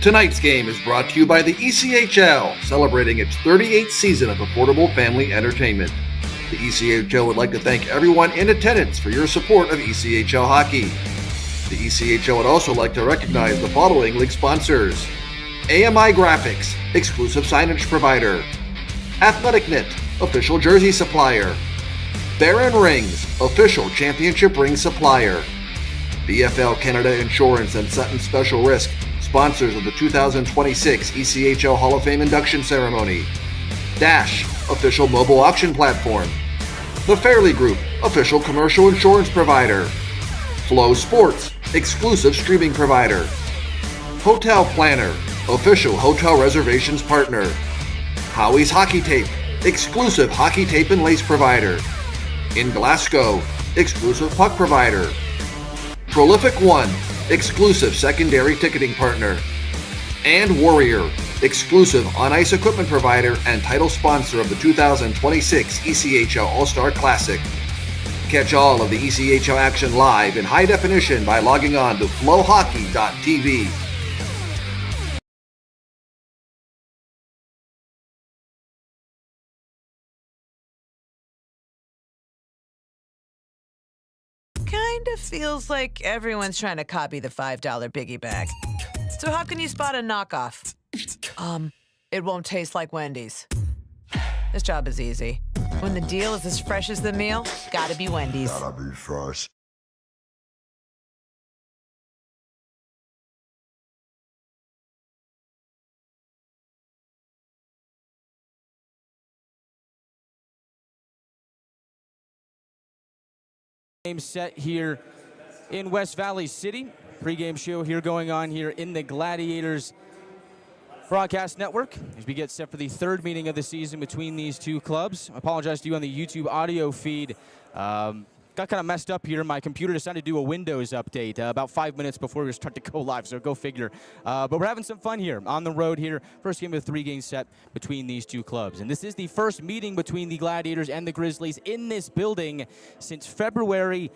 Tonight's game is brought to you by the ECHL, celebrating its 38th season of affordable family entertainment. The ECHL would like to thank everyone in attendance for your support of ECHL hockey. The ECHL would also like to recognize the following league sponsors: AMI Graphics, exclusive signage provider; Athletic Knit, official jersey supplier; Baron Rings, official championship ring supplier; BFL Canada Insurance and Sutton Special Risk, sponsors of the 2026 ECHL Hall of Fame induction ceremony; Dash, official mobile auction platform; The Fairley Group, official commercial insurance provider; Flow Sports, exclusive streaming provider; Hotel Planner, official hotel reservations partner; Howie's Hockey Tape, exclusive hockey tape and lace provider; In Glasgow, exclusive puck provider; Prolific One, exclusive secondary ticketing partner; and Warrior, exclusive on-ice equipment provider and title sponsor of the 2026 ECHL All-Star Classic. Catch all of the ECHL action live in high definition by logging on to flowhockey.tv. Kind of feels like everyone's trying to copy the $5 biggie bag. So how can you spot a knockoff? It won't taste like Wendy's. This job is easy. When the deal is as fresh as the meal, gotta be Wendy's. Gotta be fresh. Game set here in West Valley City. Pre-game show here going on here in the Gladiators broadcast network as we get set for the third meeting of the season between these two clubs. I apologize to you on the YouTube audio feed. Got kind of messed up here. My computer decided to do a Windows update about 5 minutes before we start to go live, so go figure. But we're having some fun here on the road here. First game of the three-game set between these two clubs. And this is the first meeting between the Gladiators and the Grizzlies in this building since February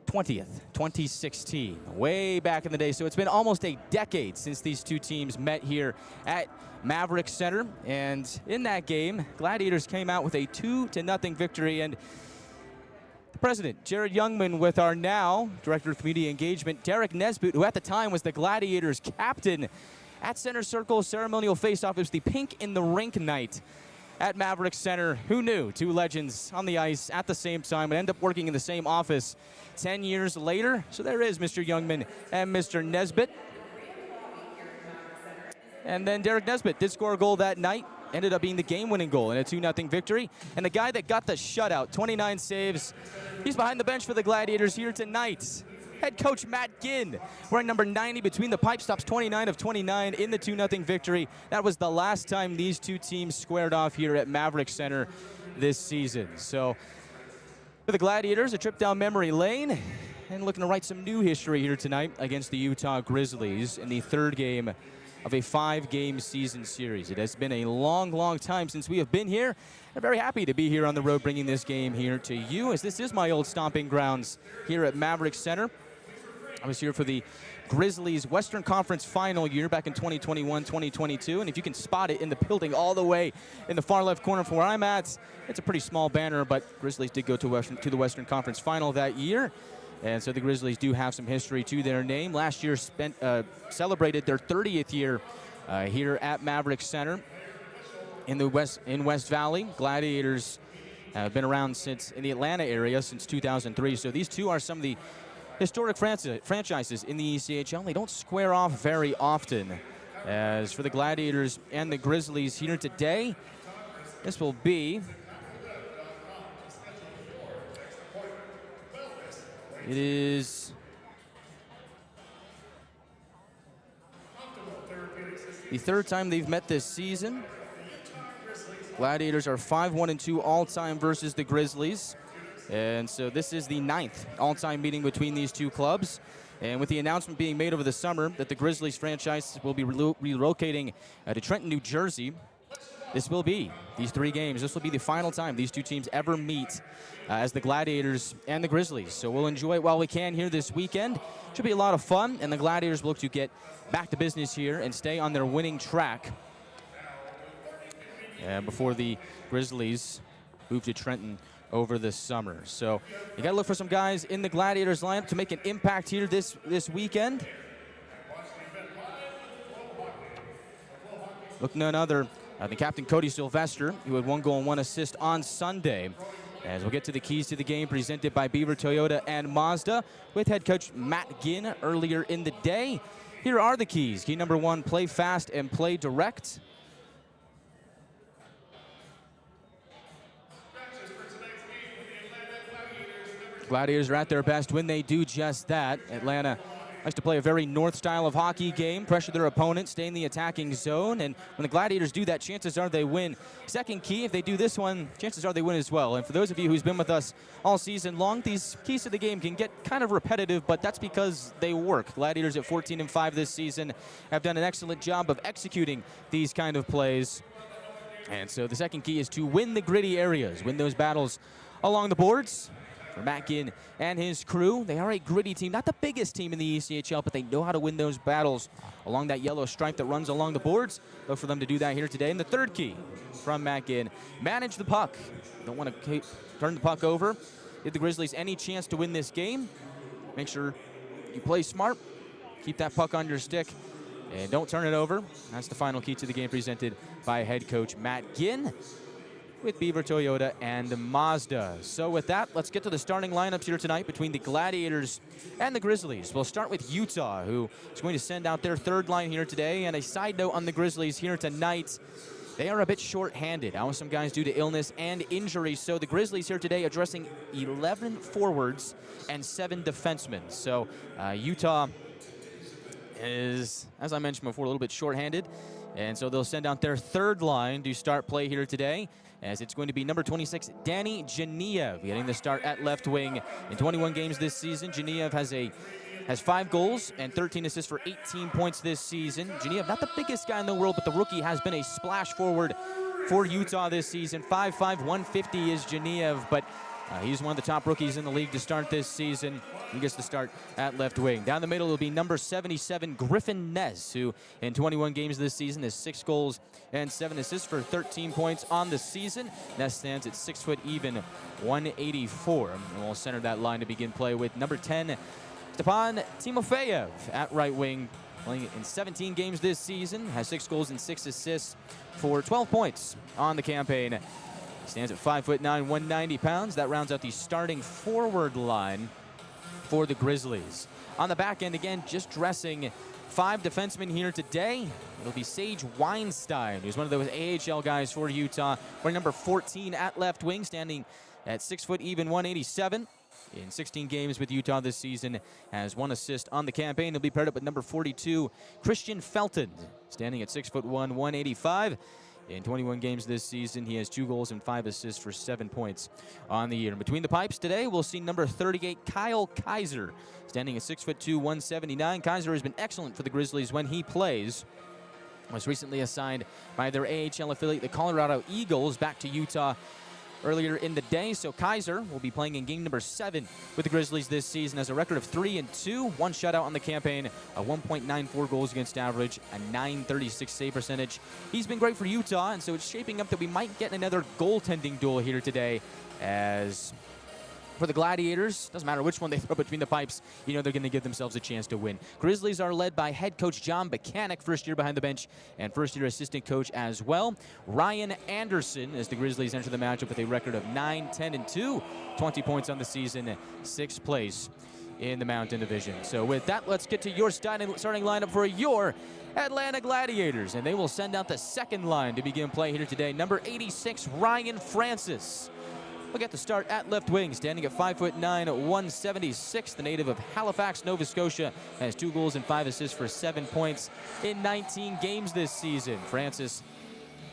20th, 2016, way back in the day. So it's been almost a decade since these two teams met here at Maverik Center. And in that game, Gladiators came out with a 2-0 victory. And the president, Jared Youngman, with our now Director of Community Engagement, Derek Nesbitt, who at the time was the Gladiators captain at Center Circle ceremonial faceoff. It was the Pink in the Rink night at Maverik Center. Who knew? Two legends on the ice at the same time and end up working in the same office 10 years later. So there is Mr. Youngman and Mr. Nesbitt. And then Derek Nesbitt did score a goal that night. Ended up being the game-winning goal in a 2-0 victory. And the guy that got the shutout, 29 saves, he's behind the bench for the Gladiators here tonight. Head coach Matt Ginn, wearing number 90 between the pipe stops, 29 of 29 in the 2-0 victory. That was the last time these two teams squared off here at Maverik Center this season. So for the Gladiators, a trip down memory lane and looking to write some new history here tonight against the Utah Grizzlies in the third game of a 5-game season series. It has been a long, long time since we have been here. I'm very happy to be here on the road bringing this game here to you, as this is my old stomping grounds here at Maverik Center. I was here for the Grizzlies Western Conference final year back in 2021-2022, and if you can spot it in the building all the way in the far left corner from where I'm at, it's a pretty small banner, but Grizzlies did go to the Western Conference final that year. And so the Grizzlies do have some history to their name. Last year celebrated their 30th year here at Maverik Center in West Valley. Gladiators have been around since in the Atlanta area since 2003. So these two are some of the historic franchises in the ECHL. They don't square off very often. As for the Gladiators and the Grizzlies here today, this will be it is the third time they've met this season. Gladiators are 5-1-2 all-time versus the Grizzlies. And so this is the 9th all-time meeting between these two clubs. And with the announcement being made over the summer that the Grizzlies franchise will be relocating to Trenton, New Jersey, this will be, these 3 games, this will be the final time these two teams ever meet as the Gladiators and the Grizzlies. So we'll enjoy it while we can here this weekend. Should be a lot of fun, and the Gladiators look to get back to business here and stay on their winning track before the Grizzlies move to Trenton over the summer. So you got to look for some guys in the Gladiators lineup to make an impact here this weekend. Looking at another, the captain Cody Sylvester, who had 1 goal and 1 assist on Sunday. As we'll get to the keys to the game presented by Beaver Toyota and Mazda with head coach Matt Ginn earlier in the day. Here are the keys. Key number 1, play fast and play direct. Gladiators are at their best when they do just that. Atlanta likes to play a very north style of hockey game, pressure their opponent, stay in the attacking zone, and when the Gladiators do that, chances are they win. Second key, if they do this one, chances are they win as well. And for those of you who's been with us all season long, these keys to the game can get kind of repetitive, but that's because they work. Gladiators at 14-5 this season have done an excellent job of executing these kind of plays. And so the second key is to win the gritty areas, win those battles along the boards. For Matt Ginn and his crew, they are a gritty team, not the biggest team in the ECHL, but they know how to win those battles along that yellow stripe that runs along the boards. Look for them to do that here today. And the third key from Matt Ginn, manage the puck. Don't want to turn the puck over. Give the Grizzlies any chance to win this game. Make sure you play smart, keep that puck on your stick, and don't turn it over. That's the final key to the game presented by head coach Matt Ginn with Beaver Toyota and Mazda. So with that, let's get to the starting lineups here tonight between the Gladiators and the Grizzlies. We'll start with Utah, who is going to send out their third line here today. And a side note on the Grizzlies here tonight, they are a bit short-handed. Out with some guys due to illness and injury. So the Grizzlies here today addressing 11 forwards and 7 defensemen. So Utah is, as I mentioned before, a little bit short-handed. And so they'll send out their third line to start play here today, as it's going to be number 26, Danny Geniev, getting the start at left wing. In 21 games this season, Geniev has 5 goals and 13 assists for 18 points this season. Geniev, not the biggest guy in the world, but the rookie has been a splash forward for Utah this season. 5'5", 150 is Geniev, but he's one of the top rookies in the league to start this season. He gets the start at left wing. Down the middle will be number 77, Griffin Ness, who in 21 games this season has 6 goals and 7 assists for 13 points on the season. Ness stands at 6 foot even, 184. And we'll center that line to begin play with number 10, Stepan Timofeyev at right wing, playing in 17 games this season, has 6 goals and 6 assists for 12 points on the campaign. He stands at 5'9", 190 pounds. That rounds out the starting forward line for the Grizzlies. On the back end, again, just dressing 5 defensemen here today. It'll be Sage Weinstein, who's one of those AHL guys for Utah, wearing number 14 at left wing, standing at 6 foot even, 187. In 16 games with Utah this season, has 1 assist on the campaign. He'll be paired up with number 42, Christian Felton, standing at 6'1", 185. In 21 games this season, he has 2 goals and 5 assists for 7 points on the year. And between the pipes today, we'll see number 38, Kyle Kaiser, standing at 6'2", 179. Kaiser has been excellent for the Grizzlies when he plays. Was recently assigned by their AHL affiliate, the Colorado Eagles, back to Utah earlier in the day. So Kaiser will be playing in game number 7 with the Grizzlies this season, has a record of 3-2, 1 shutout on the campaign, a 1.94 goals against average, a .936 save percentage. He's been great for Utah, and so it's shaping up that we might get another goaltending duel here today, as for the Gladiators, doesn't matter which one they throw between the pipes, you know they're going to give themselves a chance to win. Grizzlies are led by head coach John Buchanan, first year behind the bench, and first-year assistant coach as well. Ryan Anderson, as the Grizzlies enter the matchup with a record of 9-10-2, 20 points on the season, 6th place in the Mountain Division. So with that, let's get to your starting lineup for your Atlanta Gladiators, and they will send out the second line to begin play here today. Number 86, Ryan Francis. We'll get the start at left wing, standing at 5'9", 176. The native of Halifax, Nova Scotia, has 2 goals and 5 assists for 7 points in 19 games this season. Francis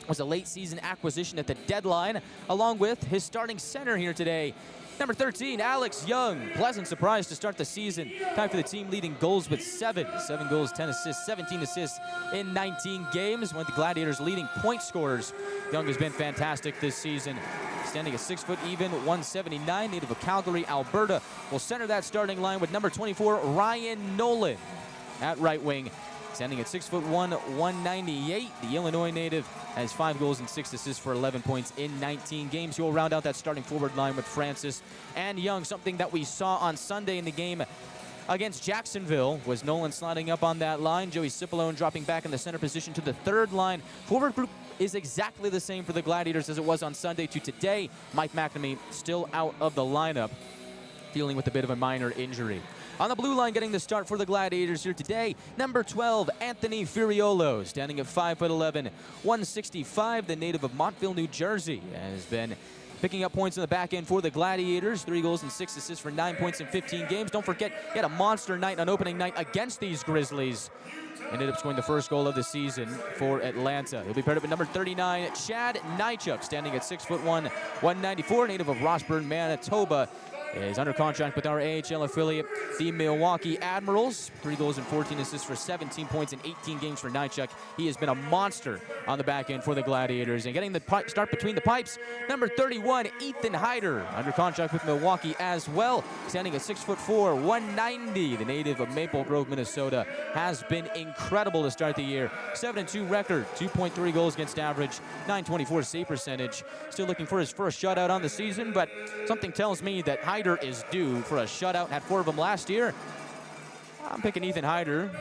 was a late season acquisition at the deadline, along with his starting center here today Number 13, Alex Young. Pleasant surprise to start the season. Time for the team leading goals with 7. 7 goals, 10 assists, 17 assists in 19 games. One of the Gladiators' leading point scorers. Young has been fantastic this season. Standing at 6 foot even, 179, native of Calgary, Alberta. Will center that starting line with number 24, Ryan Nolan at right wing. Standing at 6'1", 198, the Illinois native has 5 goals and 6 assists for 11 points in 19 games. He will round out that starting forward line with Francis and Young. Something that we saw on Sunday in the game against Jacksonville was Nolan sliding up on that line. Joey Cipollone dropping back in the center position to the third line. Forward group is exactly the same for the Gladiators as it was on Sunday to today. Mike McNamee still out of the lineup, dealing with a bit of a minor injury. On the blue line, getting the start for the Gladiators here today, number 12, Anthony Furiolo, standing at 5'11", 165, the native of Montville, New Jersey, has been picking up points in the back end for the Gladiators. 3 goals and 6 assists for 9 points in 15 games. Don't forget, he had a monster night on opening night against these Grizzlies. Ended up scoring the first goal of the season for Atlanta. He'll be paired up with number 39, Chad Nychuk, standing at 6'1", 194, native of Rossburn, Manitoba. Is under contract with our AHL affiliate, the Milwaukee Admirals. 3 goals and 14 assists for 17 points in 18 games for Nychuk. He has been a monster on the back end for the Gladiators. And getting the start between the pipes, number 31, Ethan Hyder, under contract with Milwaukee as well. Standing at 6'4", 190, the native of Maple Grove, Minnesota, has been incredible to start the year. 7-2 record, 2.3 goals against average, 924 save percentage. Still looking for his first shutout on the season, but something tells me that Hyder is due for a shutout. Had 4 of them last year. I'm picking Ethan Hyder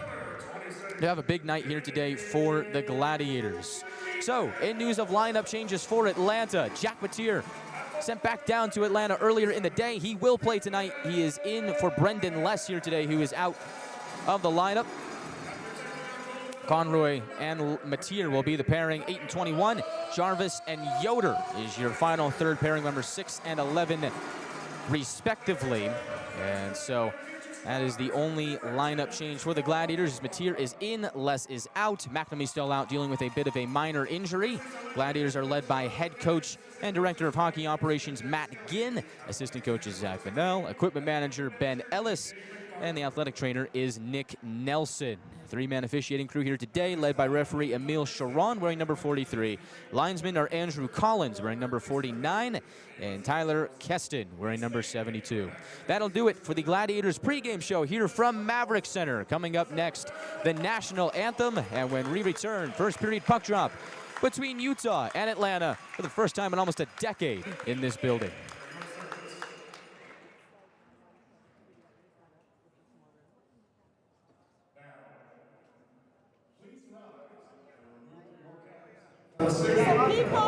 to have a big night here today for the Gladiators. So, in news of lineup changes for Atlanta, Jack Mateer sent back down to Atlanta earlier in the day. He will play tonight. He is in for Brendan Less here today, who is out of the lineup. Conroy and Mateer will be the pairing. 8 and 21. Jarvis and Yoder is your final third pairing, number 6 and 11 respectively. And so that is the only lineup change for the Gladiators. Mateer is in, Less is out. McNamee still out, dealing with a bit of a minor injury. Gladiators are led by head coach and director of hockey operations Matt Ginn. Assistant coach is Zach Bennell. Equipment manager Ben Ellis. And the athletic trainer is Nick Nelson. 3-man officiating crew here today, led by referee Emile Charon, wearing number 43. Linesmen are Andrew Collins, wearing number 49, and Tyler Keston, wearing number 72. That'll do it for the Gladiators pregame show here from Maverik Center. Coming up next, the national anthem, and when we return, first period puck drop between Utah and Atlanta for the first time in almost a decade in this building. People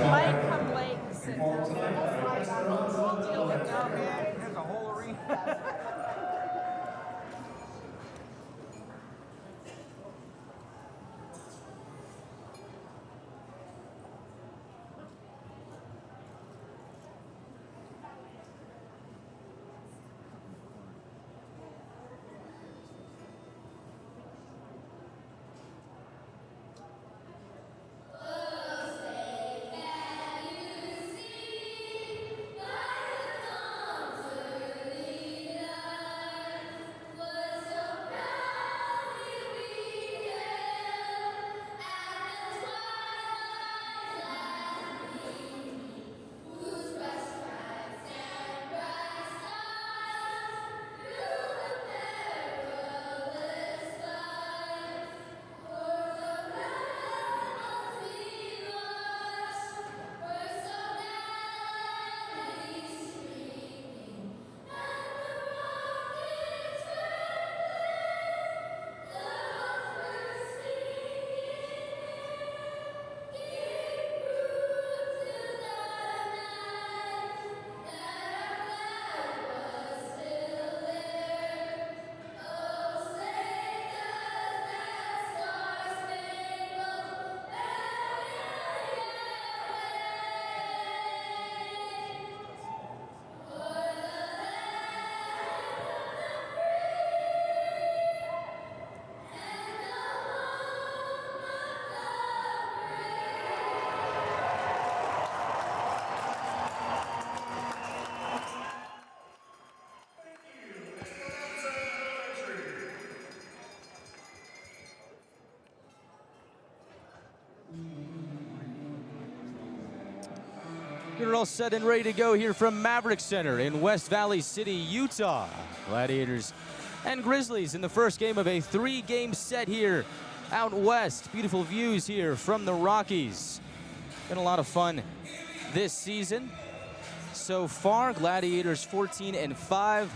might come late and sit down. We'll deal with that. There's a whole arena. You're all set and ready to go here from Maverik Center in West Valley City, Utah. Gladiators and Grizzlies in the first game of a 3-game set here out west. Beautiful views here from the Rockies. Been a lot of fun this season so far. Gladiators 14-5.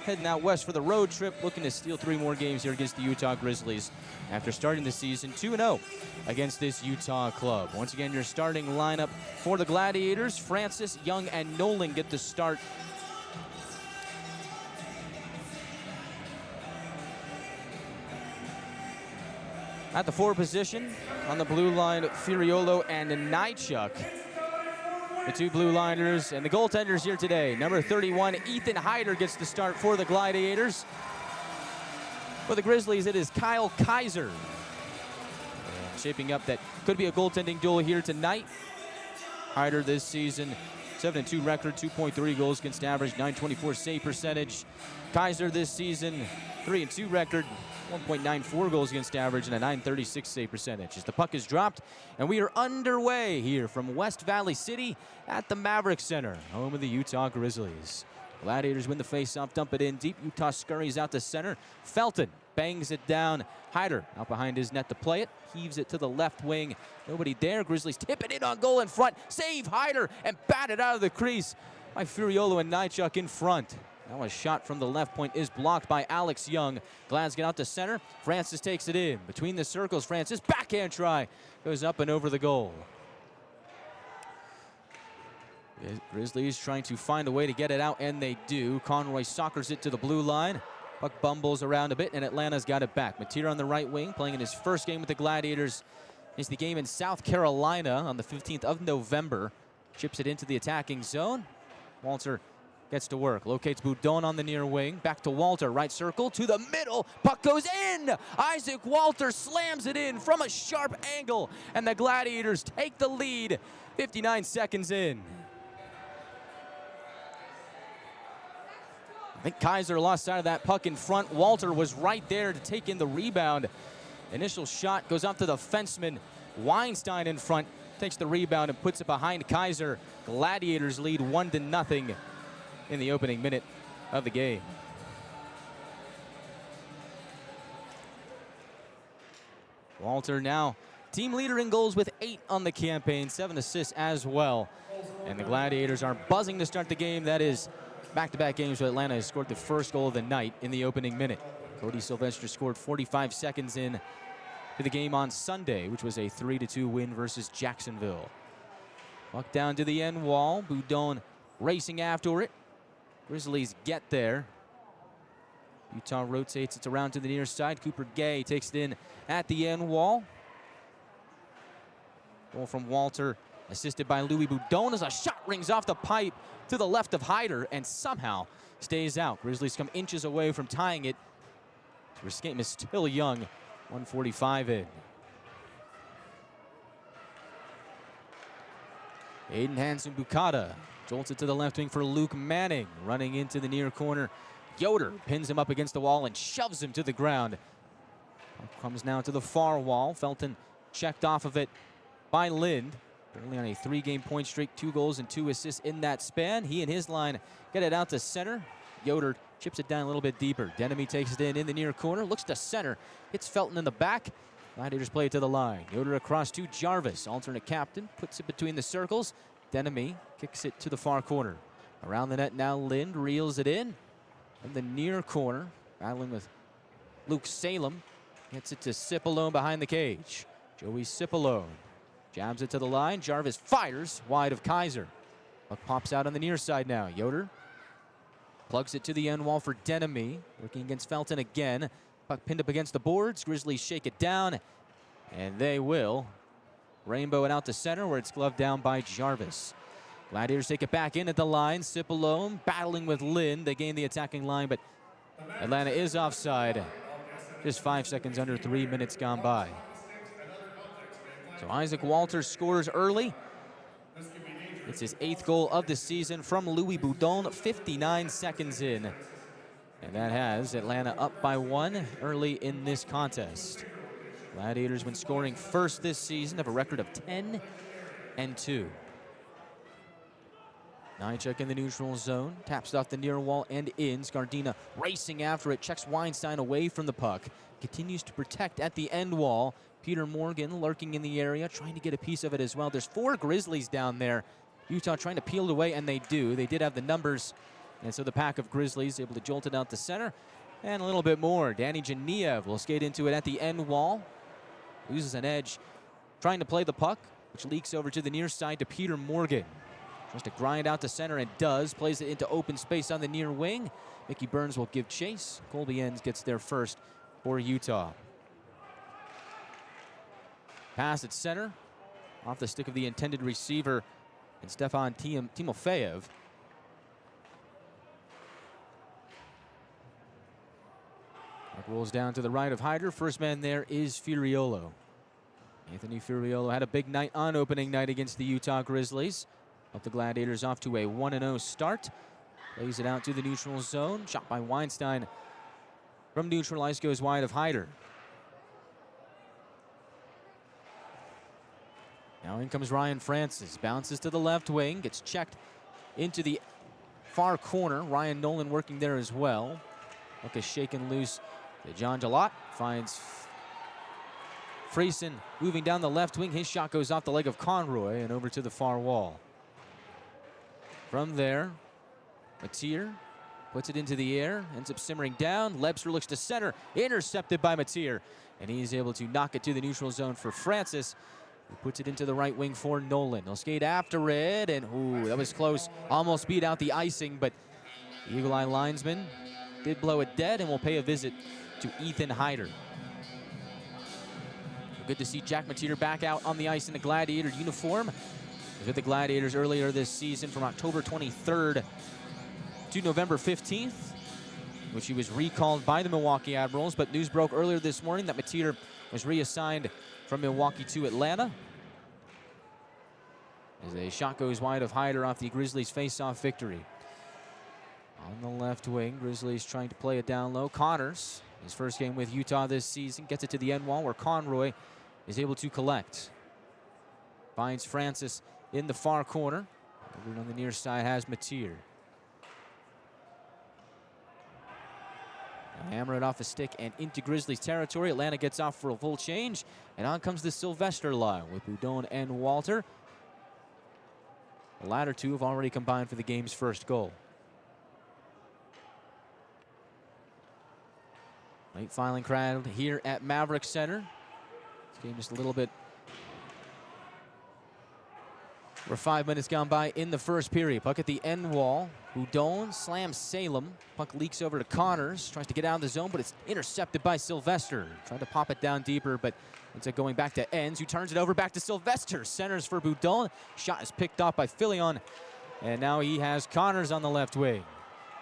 Heading out west for the road trip, looking to steal 3 more games here against the Utah Grizzlies after starting the season 2-0 against this Utah club. Once again, your starting lineup for the Gladiators. Francis, Young, and Nolan get the start. At the forward position, on the blue line, Furiolo and Nychuk. The 2 blue liners and the goaltenders here today. Number 31, Ethan Hyder gets the start for the Gladiators. For the Grizzlies, it is Kyle Kaiser. And shaping up that could be a goaltending duel here tonight. Hyder this season, 7-2 record, 2.3 goals against average, .924 save percentage. Kaiser this season, 3-2 record, 1.94 goals against average and a .936 save percentage. As the puck is dropped, and we are underway here from West Valley City at the Maverik Center, home of the Utah Grizzlies. Gladiators win the face-off, dump it in deep. Utah scurries out to center. Felton bangs it down. Hyder out behind his net to play it. Heaves it to the left wing. Nobody there. Grizzlies tip it in on goal in front. Save Hyder and bat it out of the crease by Furiolo and Nychuk in front. Now a shot from the left point is blocked by Alex Young. Glads get out to center. Francis takes it in. Between the circles, Francis, backhand try. Goes up and over the goal. Grizzlies trying to find a way to get it out, and they do. Conroy soccers it to the blue line. Puck bumbles around a bit, and Atlanta's got it back. Matera on the right wing, playing in his first game with the Gladiators. It's the game in South Carolina on the 15th of November. Chips it into the attacking zone. Walter gets to work, locates Boudon on the near wing, back to Walter, right circle, to the middle, puck goes in! Isaac Walter slams it in from a sharp angle, and the Gladiators take the lead 59 seconds in. I think Kaiser lost sight of that puck in front. Walter was right there to take in the rebound. Initial shot goes out to the fenceman. Weinstein in front takes the rebound and puts it behind Kaiser. Gladiators lead 1-0 in the opening minute of the game. Walter now team leader in goals with 8 on the campaign, 7 assists as well. And the Gladiators are buzzing to start the game. That is back-to-back games where Atlanta has scored the first goal of the night in the opening minute. Cody Sylvester scored 45 seconds in to the game on Sunday, which was a 3-2 win versus Jacksonville. Puck down to the end wall. Boudon racing after it. Grizzlies get there. Utah rotates it around to the near side. Cooper Gay takes it in at the end wall. Goal from Walter, assisted by Louis Boudon as a shot rings off the pipe to the left of Hyder and somehow stays out. Grizzlies come inches away from tying it. This game is still young, 1:45 in. Aiden Hansen-Bukata jolts it to the left wing for Luke Manning, running into the near corner. Yoder pins him up against the wall and shoves him to the ground. Comes now to the far wall. Felton checked off of it by Lind. Currently on a 3-game point streak, 2 goals and 2 assists in that span. He and his line get it out to center. Yoder chips it down a little bit deeper. Denemy takes it in the near corner, looks to center, hits Felton in the back. Gladiators play it to the line. Yoder across to Jarvis, alternate captain, puts it between the circles. Denemy kicks it to the far corner. Around the net now, Lind reels it in the near corner, battling with Luke Salem. Gets it to Cipolone behind the cage. Joey Cipolone jabs it to the line. Jarvis fires wide of Kaiser. Puck pops out on the near side now. Yoder plugs it to the end wall for Denemy. Working against Felton again. Puck pinned up against the boards. Grizzlies shake it down, and they will. Rainbow it out to center where it's gloved down by Jarvis. Gladiators take it back in at the line. Cipolone battling with Lind. They gain the attacking line, but Atlanta is offside. Just 5 seconds under 3 minutes gone by. So Isaac Walter scores early. It's his 8th goal of the season from Louis Boudon, 59 seconds in. And that has Atlanta up by 1 early in this contest. Gladiators, when scoring first this season, have a record of 10-2. Nychuk in the neutral zone, taps it off the near wall and in. Scardina racing after it, checks Weinstein away from the puck. Continues to protect at the end wall. Peter Morgan lurking in the area, trying to get a piece of it as well. There's 4 Grizzlies down there. Utah trying to peel it away, and they do. They did have the numbers, and so the pack of Grizzlies able to jolt it out the center. And a little bit more. Danny Geniev will skate into it at the end wall. Loses an edge, trying to play the puck, which leaks over to the near side to Peter Morgan. Tries to grind out the center and does. Plays it into open space on the near wing. Mickey Burns will give chase. Colby Enns gets there first for Utah. Pass at center. Off the stick of the intended receiver and Stefan Timofeyev. Puck rolls down to the right of Hyder. First man there is Furiolo. Anthony Furiolo had a big night on opening night against the Utah Grizzlies. Helped the Gladiators off to a 1-0 start. Plays it out to the neutral zone. Shot by Weinstein from neutral ice, goes wide of Hyder. Now in comes Ryan Francis. Bounces to the left wing. Gets checked into the far corner. Ryan Nolan working there as well. Puck is shaken loose. John Jalot finds Friesen moving down the left wing. His shot goes off the leg of Conroy and over to the far wall. From there, Matier puts it into the air, ends up simmering down. Lebster looks to center, intercepted by Matier, and he's able to knock it to the neutral zone for Francis, who puts it into the right wing for Nolan. They'll skate after it, and ooh, that was close. Almost beat out the icing, but the Eagle Eye linesman did blow it dead and will pay a visit to Ethan Hyder. Good to see Jack Matier back out on the ice in the Gladiator uniform. He was with the Gladiators earlier this season from October 23rd to November 15th, which he was recalled by the Milwaukee Admirals, but news broke earlier this morning that Matier was reassigned from Milwaukee to Atlanta. As a shot goes wide of Hyder off the Grizzlies face-off victory. On the left wing, Grizzlies trying to play it down low. Connors, his first game with Utah this season, gets it to the end wall where Conroy is able to collect. Finds Francis in the far corner. Over on the near side has Matier. Hammer it off the stick and into Grizzlies territory. Atlanta gets off for a full change. And on comes the Sylvester line with Boudon and Walter. The latter two have already combined for the game's first goal. Late filing crowd here at Maverik Center. This game just a little bit. We're 5 minutes gone by in the first period. Puck at the end wall. Boudon slams Salem. Puck leaks over to Connors. Tries to get out of the zone, but it's intercepted by Sylvester. Trying to pop it down deeper, but ends up going back to Enns, who turns it over back to Sylvester. Centers for Boudon. Shot is picked off by Filion. And now he has Connors on the left wing.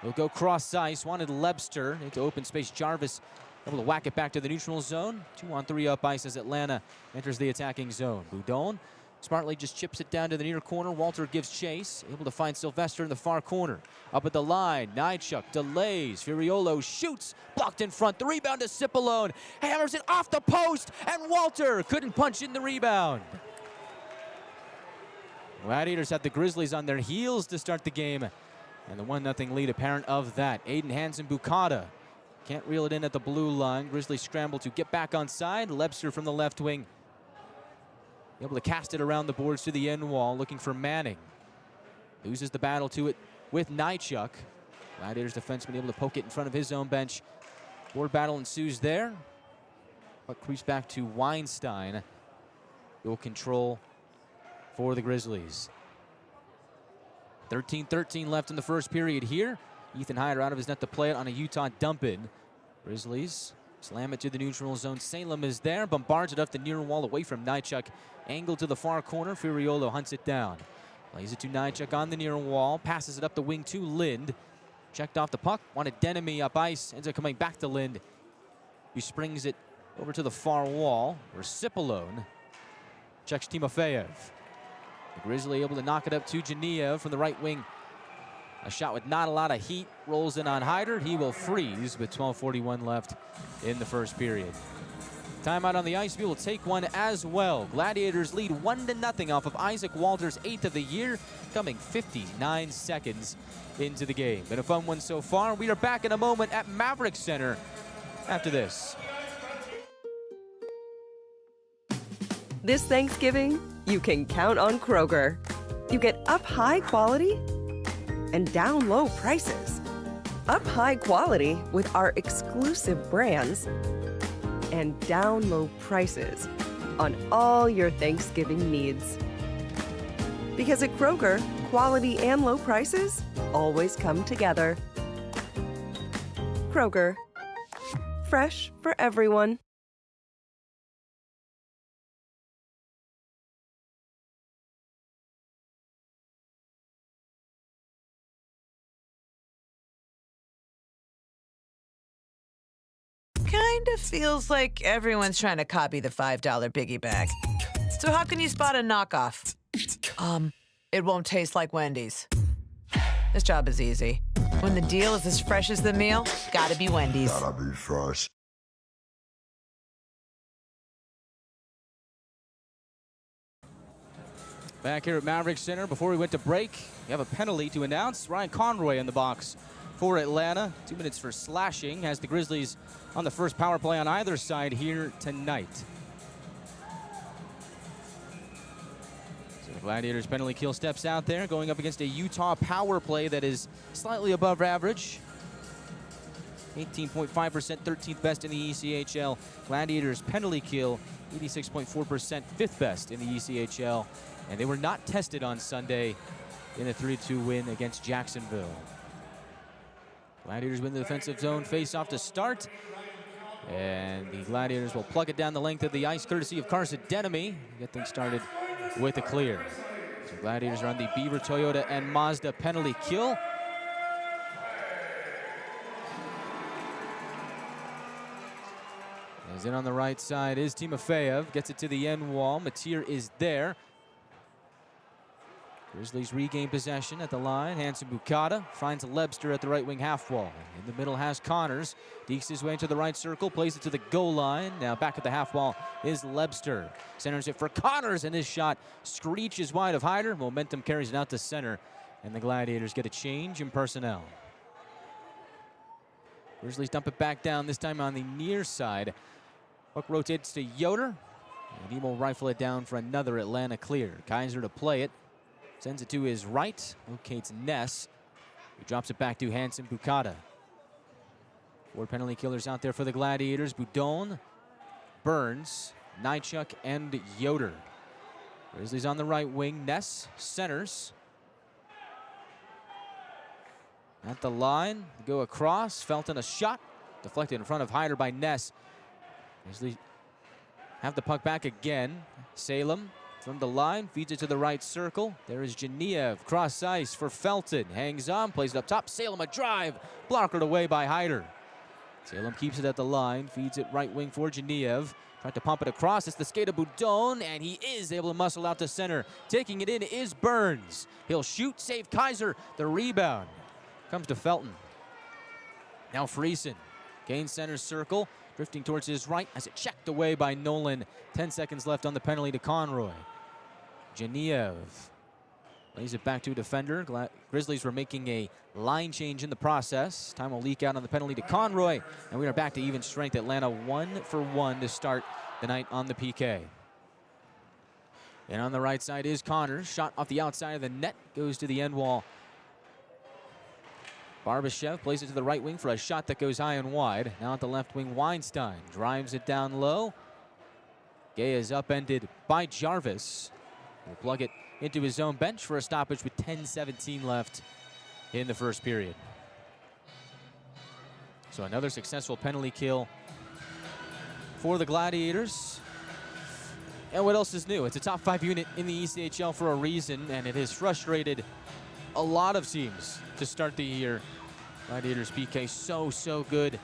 He'll go cross ice. Wanted Lebster into open space. Jarvis able to whack it back to the neutral zone. 2-on-3 up ice as Atlanta enters the attacking zone. Boudon smartly just chips it down to the near corner. Walter gives chase. Able to find Sylvester in the far corner. Up at the line, Nychuk delays. Furiolo shoots. Blocked in front. The rebound to Cipollone. Hammers it off the post. And Walter couldn't punch in the rebound. Gladiators had the Grizzlies on their heels to start the game. And the 1-0 lead apparent of that. Aiden Hansen-Bukata can't reel it in at the blue line. Grizzlies scramble to get back on side. Lebster from the left wing able to cast it around the boards to the end wall, looking for Manning. Loses the battle to it with Nychuk. Gladiators defenseman able to poke it in front of his own bench. Board battle ensues there. Puck creeps back to Weinstein. Goal control for the Grizzlies. 13-13 left in the first period here. Ethan Hyder out of his net to play it on a Utah dump-in. Grizzlies slam it to the neutral zone. Salem is there, bombards it up the near wall away from Nychuk. Angled to the far corner. Furiolo hunts it down. Plays it to Nychuk on the near wall. Passes it up the wing to Lind. Checked off the puck. Wanted Denemy up ice. Ends up coming back to Lind, who springs it over to the far wall where Cipollone checks Timofeyev. The Grizzly able to knock it up to Ginn from the right wing. A shot with not a lot of heat rolls in on Hyder. He will freeze with 12:41 left in the first period. Timeout on the ice. We will take one as well. Gladiators lead 1-0 off of Isaac Walters' 8th of the year, coming 59 seconds into the game. Been a fun one so far. We are back in a moment at Maverik Center after this. This Thanksgiving, you can count on Kroger. You get up high quality and down low prices. Up high quality with our exclusive brands and down low prices on all your Thanksgiving needs. Because at Kroger, quality and low prices always come together. Kroger, fresh for everyone. Kind of feels like everyone's trying to copy the $5 biggie bag. So how can you spot a knockoff? It won't taste like Wendy's. This job is easy. When the deal is as fresh as the meal, gotta be Wendy's. Gotta be fresh. Back here at Maverik Center, before we went to break, we have a penalty to announce. Ryan Conroy in the box for Atlanta. 2 minutes for slashing, has the Grizzlies on the first power play on either side here tonight. So the Gladiators penalty kill steps out there, going up against a Utah power play that is slightly above average. 18.5%, 13th best in the ECHL. Gladiators penalty kill, 86.4%, 5th best in the ECHL. And they were not tested on Sunday in a 3-2 win against Jacksonville. Gladiators win the defensive zone face-off to start. And the Gladiators will plug it down the length of the ice, courtesy of Carson Denemy. Get things started with a clear. So Gladiators are on the Beaver, Toyota, and Mazda penalty kill. As in on the right side is Timofeyev. Gets it to the end wall. Mateer is there. Grizzlies regain possession at the line. Hansen Bukata finds Lebster at the right wing half wall. In the middle has Connors. Dekes his way into the right circle, plays it to the goal line. Now back at the half wall is Lebster. Centers it for Connors, and his shot screeches wide of Hyder. Momentum carries it out to center, and the Gladiators get a change in personnel. Grizzlies dump it back down, this time on the near side. Puck rotates to Yoder, and he will rifle it down for another Atlanta clear. Kaiser to play it. Sends it to his right, locates Ness, who drops it back to Hansen Bukata. 4 penalty killers out there for the Gladiators. Boudon, Burns, Nychuk, and Yoder. Grizzlies on the right wing. Ness centers. At the line, go across. Felton a shot, deflected in front of Hyder by Ness. Grizzlies have the puck back again. Salem from the line, feeds it to the right circle. There is Ginn, cross ice for Felton. Hangs on, plays it up top. Salem a drive, blockered away by Hyder. Salem keeps it at the line, feeds it right wing for Ginn. Tried to pump it across, it's the skate of Boudon, and he is able to muscle out to center. Taking it in is Burns. He'll shoot, save Kaiser. The rebound comes to Felton. Now Friesen gains center circle, drifting towards his right as it checked away by Nolan. 10 seconds left on the penalty to Conroy. Ginn lays it back to a defender. Grizzlies were making a line change in the process. Time will leak out on the penalty to Conroy, and we are back to even strength. Atlanta 1-for-1 to start the night on the PK. And on the right side is Connors. Shot off the outside of the net, goes to the end wall. Barbashev plays it to the right wing for a shot that goes high and wide. Now at the left wing, Weinstein drives it down low. Gay is upended by Jarvis. He'll plug it into his own bench for a stoppage with 10:17 left in the first period. So another successful penalty kill for the Gladiators. And what else is new? It's a top 5 unit in the ECHL for a reason, and it has frustrated a lot of teams to start the year. Gladiators PK so good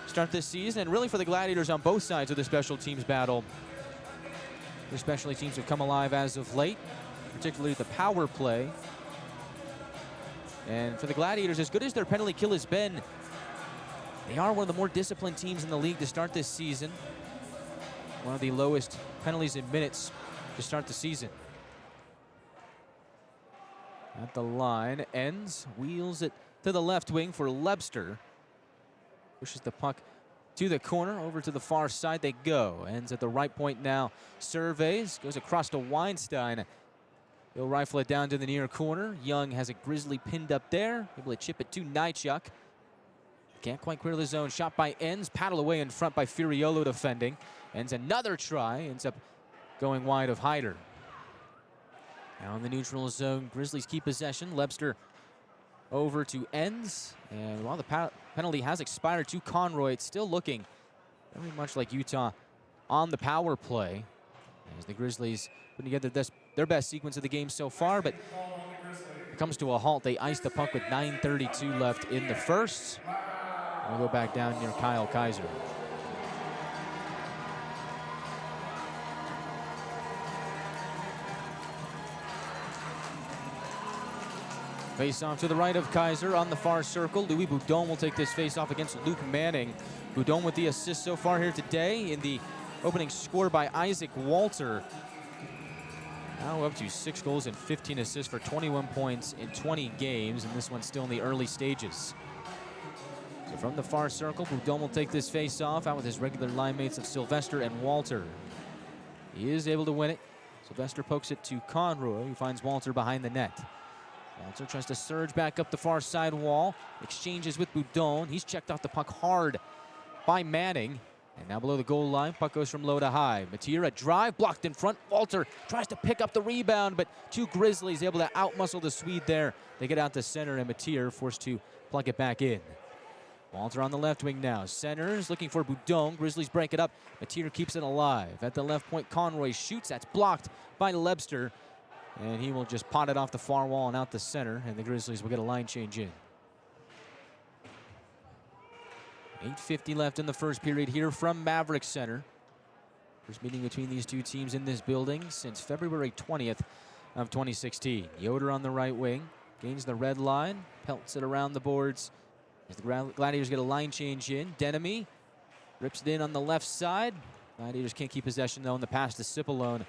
start this season, and really for the Gladiators on both sides of the special teams battle. Their special teams have come alive as of late. particularly the power play. And for the Gladiators, as good as their penalty kill has been, they are one of the more disciplined teams in the league to start this season. One of the lowest penalties in minutes to start the season. At the line, ends, wheels it to the left wing for Lebster. Pushes the puck to the corner, over to the far side they go. Ends at the right point now, surveys, goes across to Weinstein. He'll rifle it down to the near corner. Young has a Grizzly pinned up there, able to chip it to Nychuk. Can't quite clear the zone. Shot by Ends. Paddle away in front by Furiolo defending. Ends another try. Ends up going wide of Hyder. Now in the neutral zone, Grizzlies keep possession. Lebster over to Ends. And while the penalty has expired to Conroy, it's still looking very much like Utah on the power play. As the Grizzlies putting together their best sequence of the game so far, but it comes to a halt. They ice the puck with 9:32 left in the first. We'll go back down near Kyle Kaiser. Face off to the right of Kaiser on the far circle. Louis Boudon will take this face off against Luke Manning. Boudon with the assist so far here today in the opening score by Isaac Walter. Now up to 6 goals and 15 assists for 21 points in 20 games, and this one's still in the early stages. So from the far circle, Boudon will take this face off out with his regular line mates of Sylvester and Walter. He is able to win it. Sylvester pokes it to Conroy, who finds Walter behind the net. Walter tries to surge back up the far side wall, exchanges with Boudon. He's checked off the puck hard by Manning. And now below the goal line, puck goes from low to high. Mateer, a drive, blocked in front. Walter tries to pick up the rebound, but 2 Grizzlies able to outmuscle the Swede there. They get out to center, and Mateer forced to plug it back in. Walter on the left wing now. Centers looking for Boudon. Grizzlies break it up. Mateer keeps it alive. At the left point, Conroy shoots. That's blocked by Lebster. And he will just pot it off the far wall and out the center, and the Grizzlies will get a line change in. 8:50 left in the first period here from Maverik Center. First meeting between these two teams in this building since February 20th of 2016. Yoder on the right wing, gains the red line, pelts it around the boards as the Gladiators get a line change in. Denemy rips it in on the left side. Gladiators can't keep possession though, in the pass to Cipollone.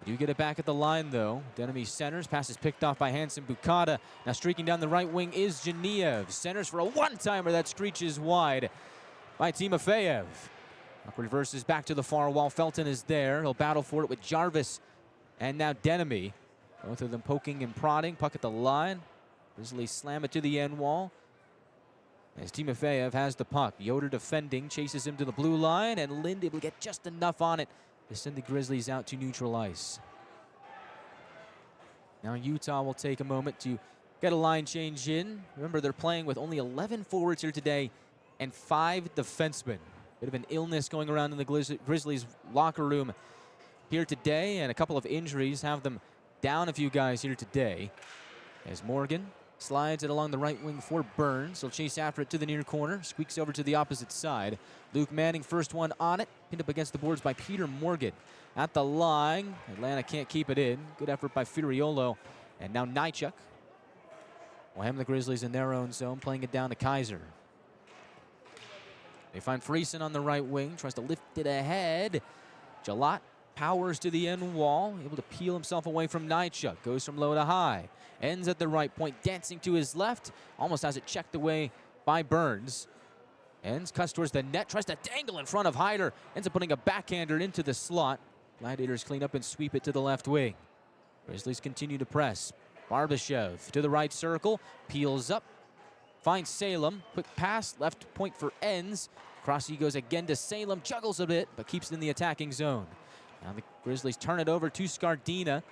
They do get it back at the line though. Denemy centers, pass is picked off by Hansen Bukata. Now streaking down the right wing is Geniev. Centers for a one-timer that screeches wide by Timofeyev. Puck reverses back to the far wall. Felton is there. He'll battle for it with Jarvis and now Denemy. Both of them poking and prodding. Puck at the line. Grizzlies slam it to the end wall. As Timofeyev has the puck. Yoder defending, chases him to the blue line, and Lind able to get just enough on it to send the Grizzlies out to neutral ice. Now Utah will take a moment to get a line change in. Remember, they're playing with only 11 forwards here today and 5 defensemen. Bit of an illness going around in the Grizzlies locker room here today, and a couple of injuries have them down a few guys here today. As Morgan slides it along the right wing for Burns. He'll chase after it to the near corner. Squeaks over to the opposite side. Luke Manning, first one on it. Pinned up against the boards by Peter Morgan. At the line, Atlanta can't keep it in. Good effort by Furiolo. And now Nychuk will have the Grizzlies in their own zone, playing it down to Kaiser. They find Friesen on the right wing. Tries to lift it ahead. Jalot powers to the end wall, able to peel himself away from Nychuk. Goes from low to high. Ends at the right point, dancing to his left. Almost has it checked away by Burns. Ends, cuts towards the net, tries to dangle in front of Hyder. Ends up putting a backhander into the slot. Gladiators clean up and sweep it to the left wing. Grizzlies continue to press. Barbashev to the right circle, peels up. Finds Salem, quick pass, left point for Ends. Cross he goes again to Salem, juggles a bit, but keeps it in the attacking zone. Now the Grizzlies turn it over to Scardina,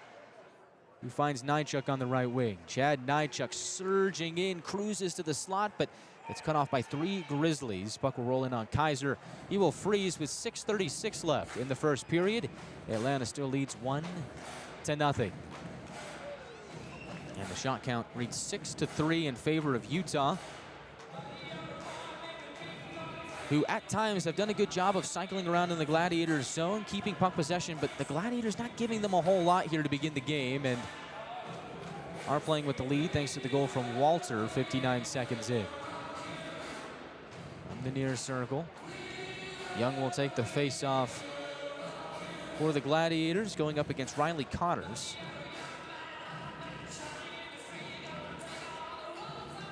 who finds Nychuk on the right wing. Chad Nychuk surging in, cruises to the slot, but it's cut off by 3 Grizzlies. Puck will roll in on Kaiser. He will freeze with 6:36 left in the first period. Atlanta still leads 1-0. And the shot count reads 6-3 in favor of Utah. who at times have done a good job of cycling around in the Gladiators zone, keeping puck possession, but the Gladiators not giving them a whole lot here to begin the game, and are playing with the lead thanks to the goal from Walter 59 seconds in. From the near circle, Young will take the face-off for the Gladiators, going up against Riley Connors.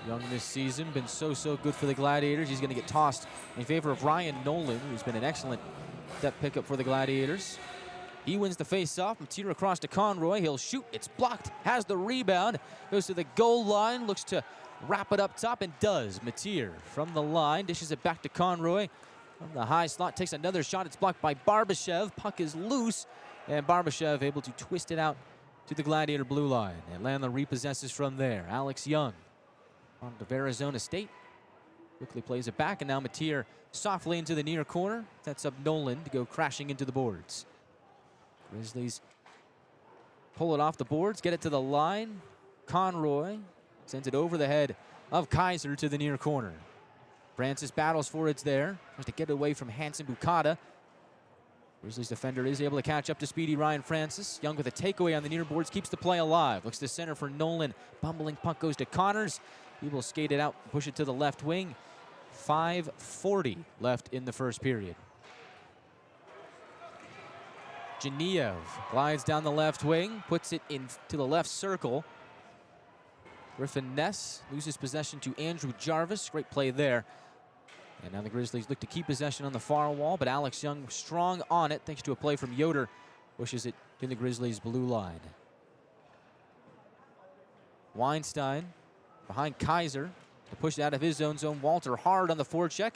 Young this season, been so good for the Gladiators. He's going to get tossed in favor of Ryan Nolan, who's been an excellent depth pickup for the Gladiators. He wins the face-off. Mateer across to Conroy. He'll shoot. It's blocked. Has the rebound. Goes to the goal line. Looks to wrap it up top and does. Mateer from the line. Dishes it back to Conroy. From the high slot. Takes another shot. It's blocked by Barbashev. Puck is loose. And Barbashev able to twist it out to the Gladiator blue line. Atlanta repossesses from there. Alex Young on to Arizona State. Quickly plays it back. And now Mateer softly into the near corner. Sets up Nolan to go crashing into the boards. Grizzlies pull it off the boards, get it to the line. Conroy sends it over the head of Kaiser to the near corner. Francis battles for it there. Tries to get away from Hansen Bukata. Grizzlies defender is able to catch up to speedy Ryan Francis. Young with a takeaway on the near boards, keeps the play alive. Looks to center for Nolan. Bumbling puck goes to Connors. He will skate it out, push it to the left wing. 5:40 left in the first period. Geniev glides down the left wing, puts it into the left circle. Griffin Ness loses possession to Andrew Jarvis. Great play there. And now the Grizzlies look to keep possession on the far wall, but Alex Young strong on it thanks to a play from Yoder. Pushes it to the Grizzlies' blue line. Weinstein behind Kaiser to push it out of his own zone. Walter hard on the forecheck.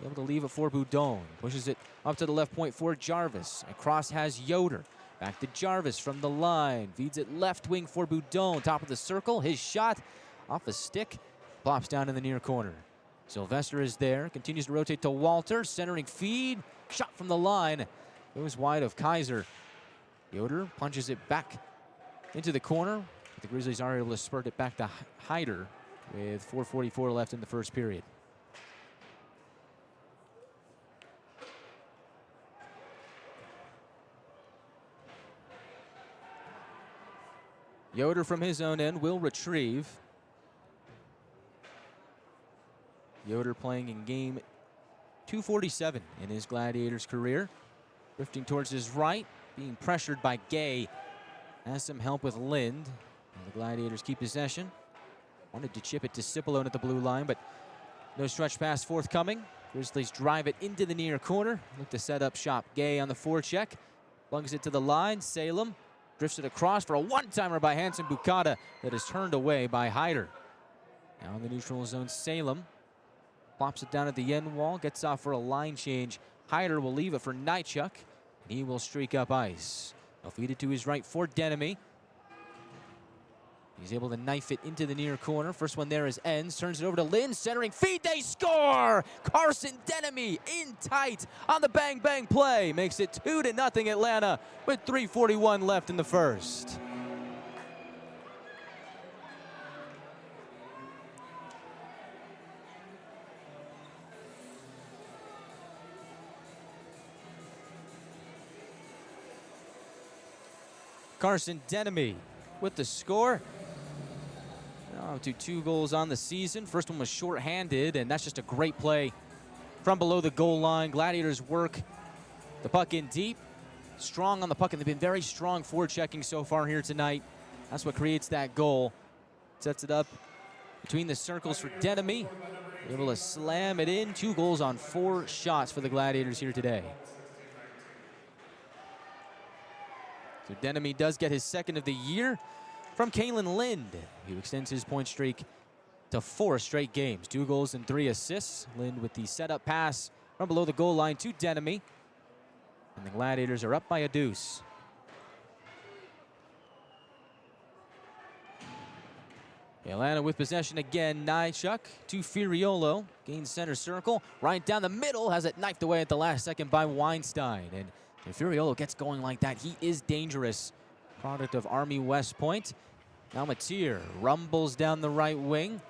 Able to leave it for Boudon. Pushes it up to the left point for Jarvis. Across has Yoder. Back to Jarvis from the line. Feeds it left wing for Boudon. Top of the circle. His shot off a stick. Plops down in the near corner. Sylvester is there. Continues to rotate to Walter. Centering feed. Shot from the line. Goes wide of Kaiser. Yoder punches it back into the corner. The Grizzlies are able to spurt it back to Hyder with 4:44 left in the first period. Yoder from his own end will retrieve. Yoder playing in game 247 in his Gladiators career. Drifting towards his right, being pressured by Gay. Has some help with Lind. And the Gladiators keep possession. Wanted to chip it to Cipollone at the blue line, but no stretch pass forthcoming. Grizzlies drive it into the near corner. Look to set up shop. Gay on the forecheck. Lungs it to the line. Salem drifts it across for a one-timer by Hansen Bukata that is turned away by Hyder. Now in the neutral zone, Salem plops it down at the end wall, gets off for a line change. Hyder will leave it for Nychuk, and he will streak up ice. He'll feed it to his right for Denemy. He's able to knife it into the near corner. First one there is Enns. Turns it over to Lynn. Centering feed. They score! Carson Denemy in tight on the bang-bang play. Makes it 2-0 Atlanta with 3:41 left in the first. Carson Denemy with the score. Now to 2 goals on the season. First one was short-handed, and that's just a great play from below the goal line. Gladiators work the puck in deep. Strong on the puck, and they've been very strong forechecking so far here tonight. That's what creates that goal. Sets it up between the circles for Denemy. Able to slam it in. 2 goals on 4 shots for the Gladiators here today. So Denemy does get his second of the year from Kalen Lind, who extends his point streak to 4 straight games. 2 goals and 3 assists. Lind with the setup pass from below the goal line to Denemy. And the Gladiators are up by a deuce. Atlanta with possession again. Nychuk to Furiolo. Gains center circle. Right down the middle. Has it knifed away at the last second by Weinstein. And if Furiolo gets going like that, he is dangerous. Product of Army West Point. Now Mateer rumbles down the right wing.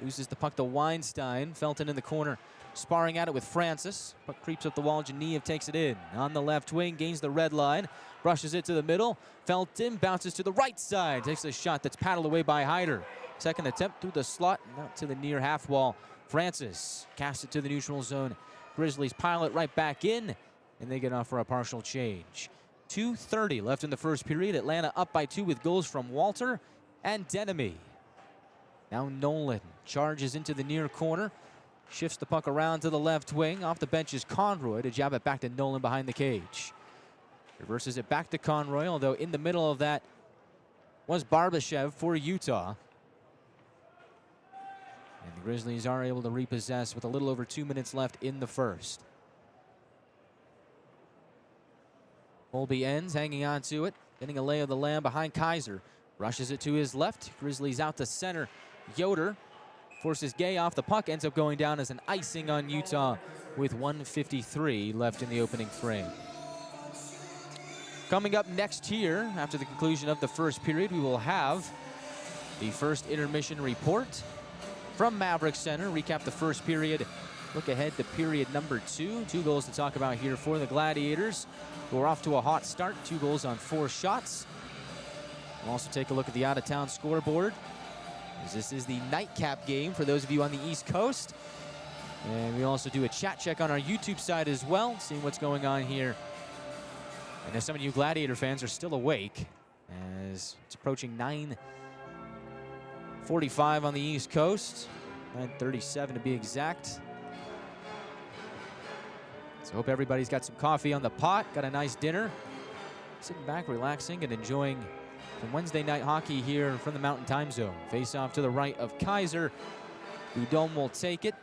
Loses the puck to Weinstein. Felton in the corner, sparring at it with Francis. Puck creeps up the wall. Genev takes it in. On the left wing, gains the red line. Brushes it to the middle. Felton bounces to the right side. Takes a shot that's paddled away by Hyder. Second attempt through the slot, out to the near half wall. Francis casts it to the neutral zone. Grizzlies pile it right back in, and they get off for a partial change. 2:30 left in the first period. Atlanta up by 2 with goals from Walter and Denemy. Now Nolan charges into the near corner. Shifts the puck around to the left wing. Off the bench is Conroy to jab it back to Nolan behind the cage. Reverses it back to Conroy, although in the middle of that was Barbashev for Utah. And the Grizzlies are able to repossess with a little over 2 minutes left in the first. Colby ends, hanging on to it, getting a lay of the land behind Kaiser. Rushes it to his left. Grizzlies out to center. Yoder forces Gay off the puck, ends up going down as an icing on Utah with 1:53 left in the opening frame. Coming up next here, after the conclusion of the first period, we will have the first intermission report from Maverik Center. Recap the first period. Look ahead to period number 2. 2 goals to talk about here for the Gladiators, who are off to a hot start. 2 goals on 4 shots. We'll also take a look at the out-of-town scoreboard, as this is the nightcap game for those of you on the East Coast. And we also do a chat check on our YouTube side as well, seeing what's going on here. And as some of you Gladiator fans are still awake, as it's approaching 9:45 on the East Coast, 9:37 to be exact. So hope everybody's got some coffee on the pot, got a nice dinner, sitting back, relaxing, and enjoying some Wednesday night hockey here from the Mountain Time Zone. Face off to the right of Kaiser. Boudon will take it,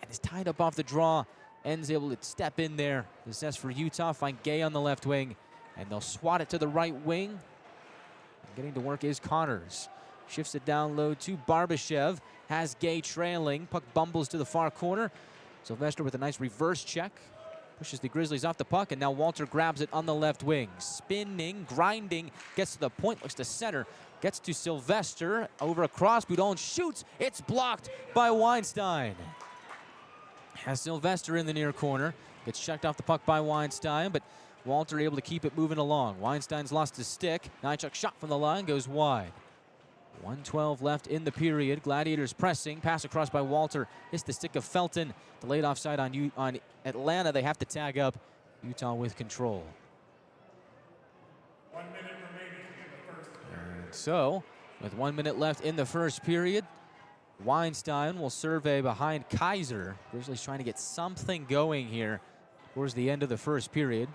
and is tied up off the draw. Ends able to step in there. Possess for Utah, find Gay on the left wing, and they'll swat it to the right wing. And getting to work is Connors. Shifts it down low to Barbashev. Has Gay trailing. Puck bumbles to the far corner. Sylvester with a nice reverse check. Pushes the Grizzlies off the puck, and now Walter grabs it on the left wing. Spinning, grinding, gets to the point, looks to center. Gets to Sylvester, over across, Boudon shoots. It's blocked by Weinstein. Has Sylvester in the near corner. Gets checked off the puck by Weinstein, but Walter able to keep it moving along. Weinstein's lost his stick. Nychuk shot from the line, goes wide. 1:12 left in the period. Gladiators pressing. Pass across by Walter. Hits the stick of Felton. Delayed offside on Atlanta. They have to tag up. Utah with control. 1 minute remaining in the first period. And so, with 1 minute left in the first period, Weinstein will survey behind Kaiser. Grizzlies trying to get something going here towards the end of the first period,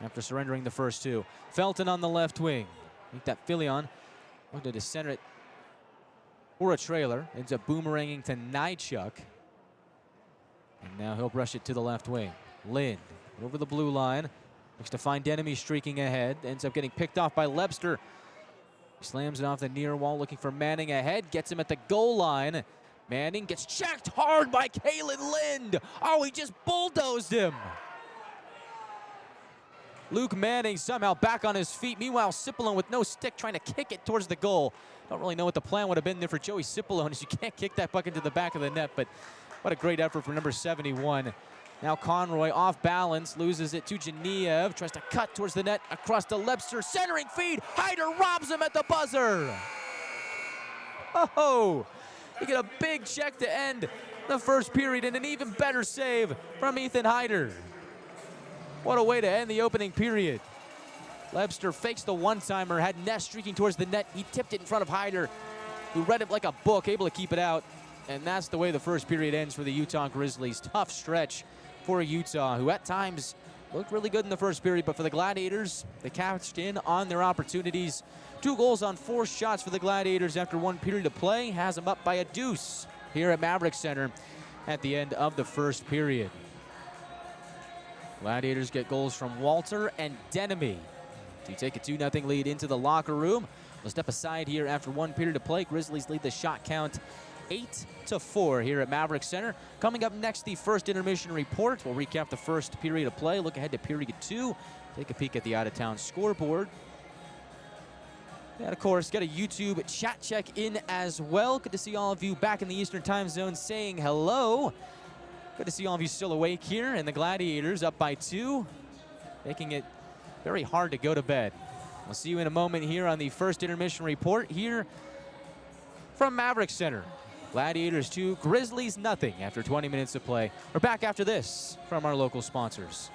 after surrendering the first 2. Felton on the left wing. I think that Filion wanted to center it for a trailer. Ends up boomeranging to Nychuk. And now he'll brush it to the left wing. Lind over the blue line. Looks to find Denemy streaking ahead. Ends up getting picked off by Lebster. Slams it off the near wall, looking for Manning ahead. Gets him at the goal line. Manning gets checked hard by Kalen Lind. Oh, he just bulldozed him. Luke Manning somehow back on his feet. Meanwhile, Cipollone with no stick trying to kick it towards the goal. Don't really know what the plan would have been there for Joey Cipollone, as you can't kick that puck into the back of the net, but what a great effort from number 71. Now Conroy off balance, loses it to Genev, tries to cut towards the net, across to Lebster, centering feed. Hyder robs him at the buzzer. Oh, you get a big check to end the first period, and an even better save from Ethan Hyder. What a way to end the opening period. Lebster fakes the one-timer, had Ness streaking towards the net. He tipped it in front of Hyder, who read it like a book, able to keep it out. And that's the way the first period ends for the Utah Grizzlies. Tough stretch for Utah, who at times looked really good in the first period, but for the Gladiators, they cashed in on their opportunities. 2 goals on 4 shots for the Gladiators after 1 period of play. Has them up by a deuce here at Maverik Center at the end of the first period. Gladiators get goals from Walter and Denemy to take a 2-0 lead into the locker room. We'll step aside here after 1 period of play. Grizzlies lead the shot count 8-4 here at Maverik Center. Coming up next, the first intermission report. We'll recap the first period of play, look ahead to period 2, take a peek at the out-of-town scoreboard. And of course, got a YouTube chat check in as well. Good to see all of you back in the Eastern time zone saying hello. Good to see all of you still awake here, and the Gladiators up by 2, making it very hard to go to bed. We'll see you in a moment here on the first intermission report here from Maverik Center. Gladiators 2, Grizzlies nothing after 20 minutes of play. We're back after this from our local sponsors.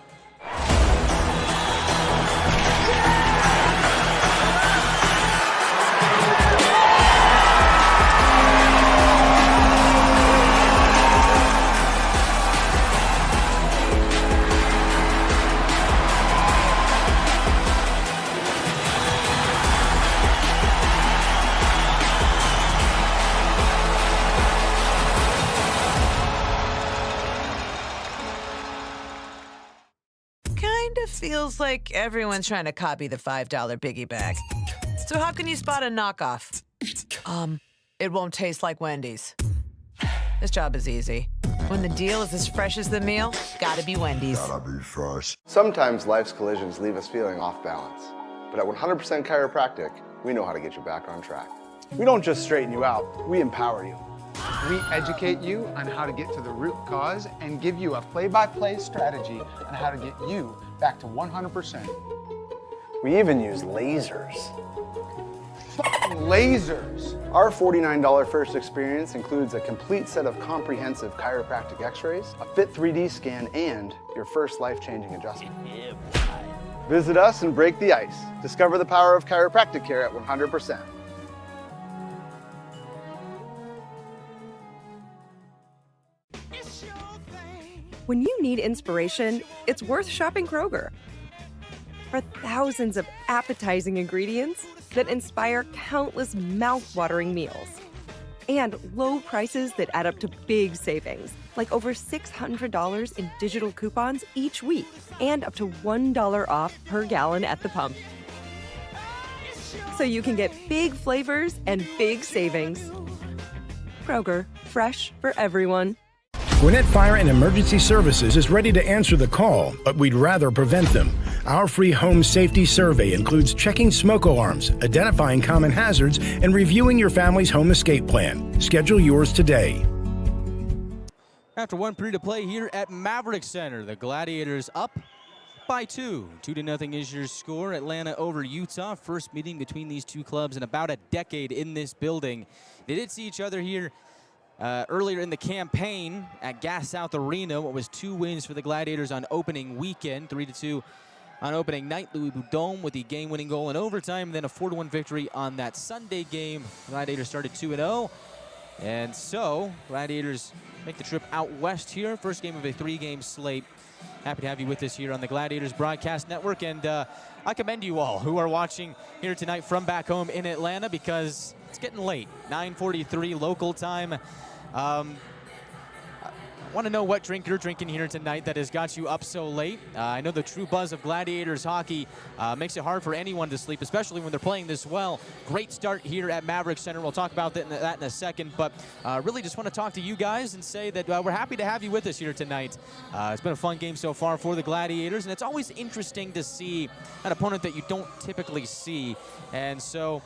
Feels like everyone's trying to copy the $5 biggie bag. So how can you spot a knockoff? It won't taste like Wendy's. This job is easy. When the deal is as fresh as the meal, gotta be Wendy's. Gotta be fresh. Sometimes life's collisions leave us feeling off balance. But at 100% Chiropractic, we know how to get you back on track. We don't just straighten you out, we empower you. We educate you on how to get to the root cause and give you a play-by-play strategy on how to get you back to 100%. We even use lasers. Fucking lasers! Our $49 first experience includes a complete set of comprehensive chiropractic x-rays, a fit 3D scan, and your first life-changing adjustment. Visit us and break the ice. Discover the power of chiropractic care at 100%. When you need inspiration, it's worth shopping Kroger. For thousands of appetizing ingredients that inspire countless mouth-watering meals. And low prices that add up to big savings, like over $600 in digital coupons each week, and up to $1 off per gallon at the pump. So you can get big flavors and big savings. Kroger, fresh for everyone. Gwinnett Fire and Emergency Services is ready to answer the call, but we'd rather prevent them. Our free home safety survey includes checking smoke alarms, identifying common hazards, and reviewing your family's home escape plan. Schedule yours today. After 1 period of play here at Maverik Center, the Gladiators up by 2. 2-0 is your score. Atlanta over Utah. First meeting between these two clubs in about a decade in this building. They did see each other here earlier in the campaign at Gas South Arena. What was 2 wins for the Gladiators on opening weekend, 3-2 on opening night. Louis Boudon with the game-winning goal in overtime, and then a 4-1 victory on that Sunday game. Gladiators started 2-0, and so Gladiators make the trip out west here. First game of a 3-game slate. Happy to have you with us here on the Gladiators Broadcast Network, and I commend you all who are watching here tonight from back home in Atlanta, because it's getting late. 9:43 local time. I want to know what drink you're drinking here tonight that has got you up so late. I know the true buzz of Gladiators hockey makes it hard for anyone to sleep, especially when they're playing this well. Great start here at Maverik Center. We'll talk about that in a second, but really just want to talk to you guys and say that we're happy to have you with us here tonight. It's been a fun game so far for the Gladiators, and it's always interesting to see an opponent that you don't typically see. And so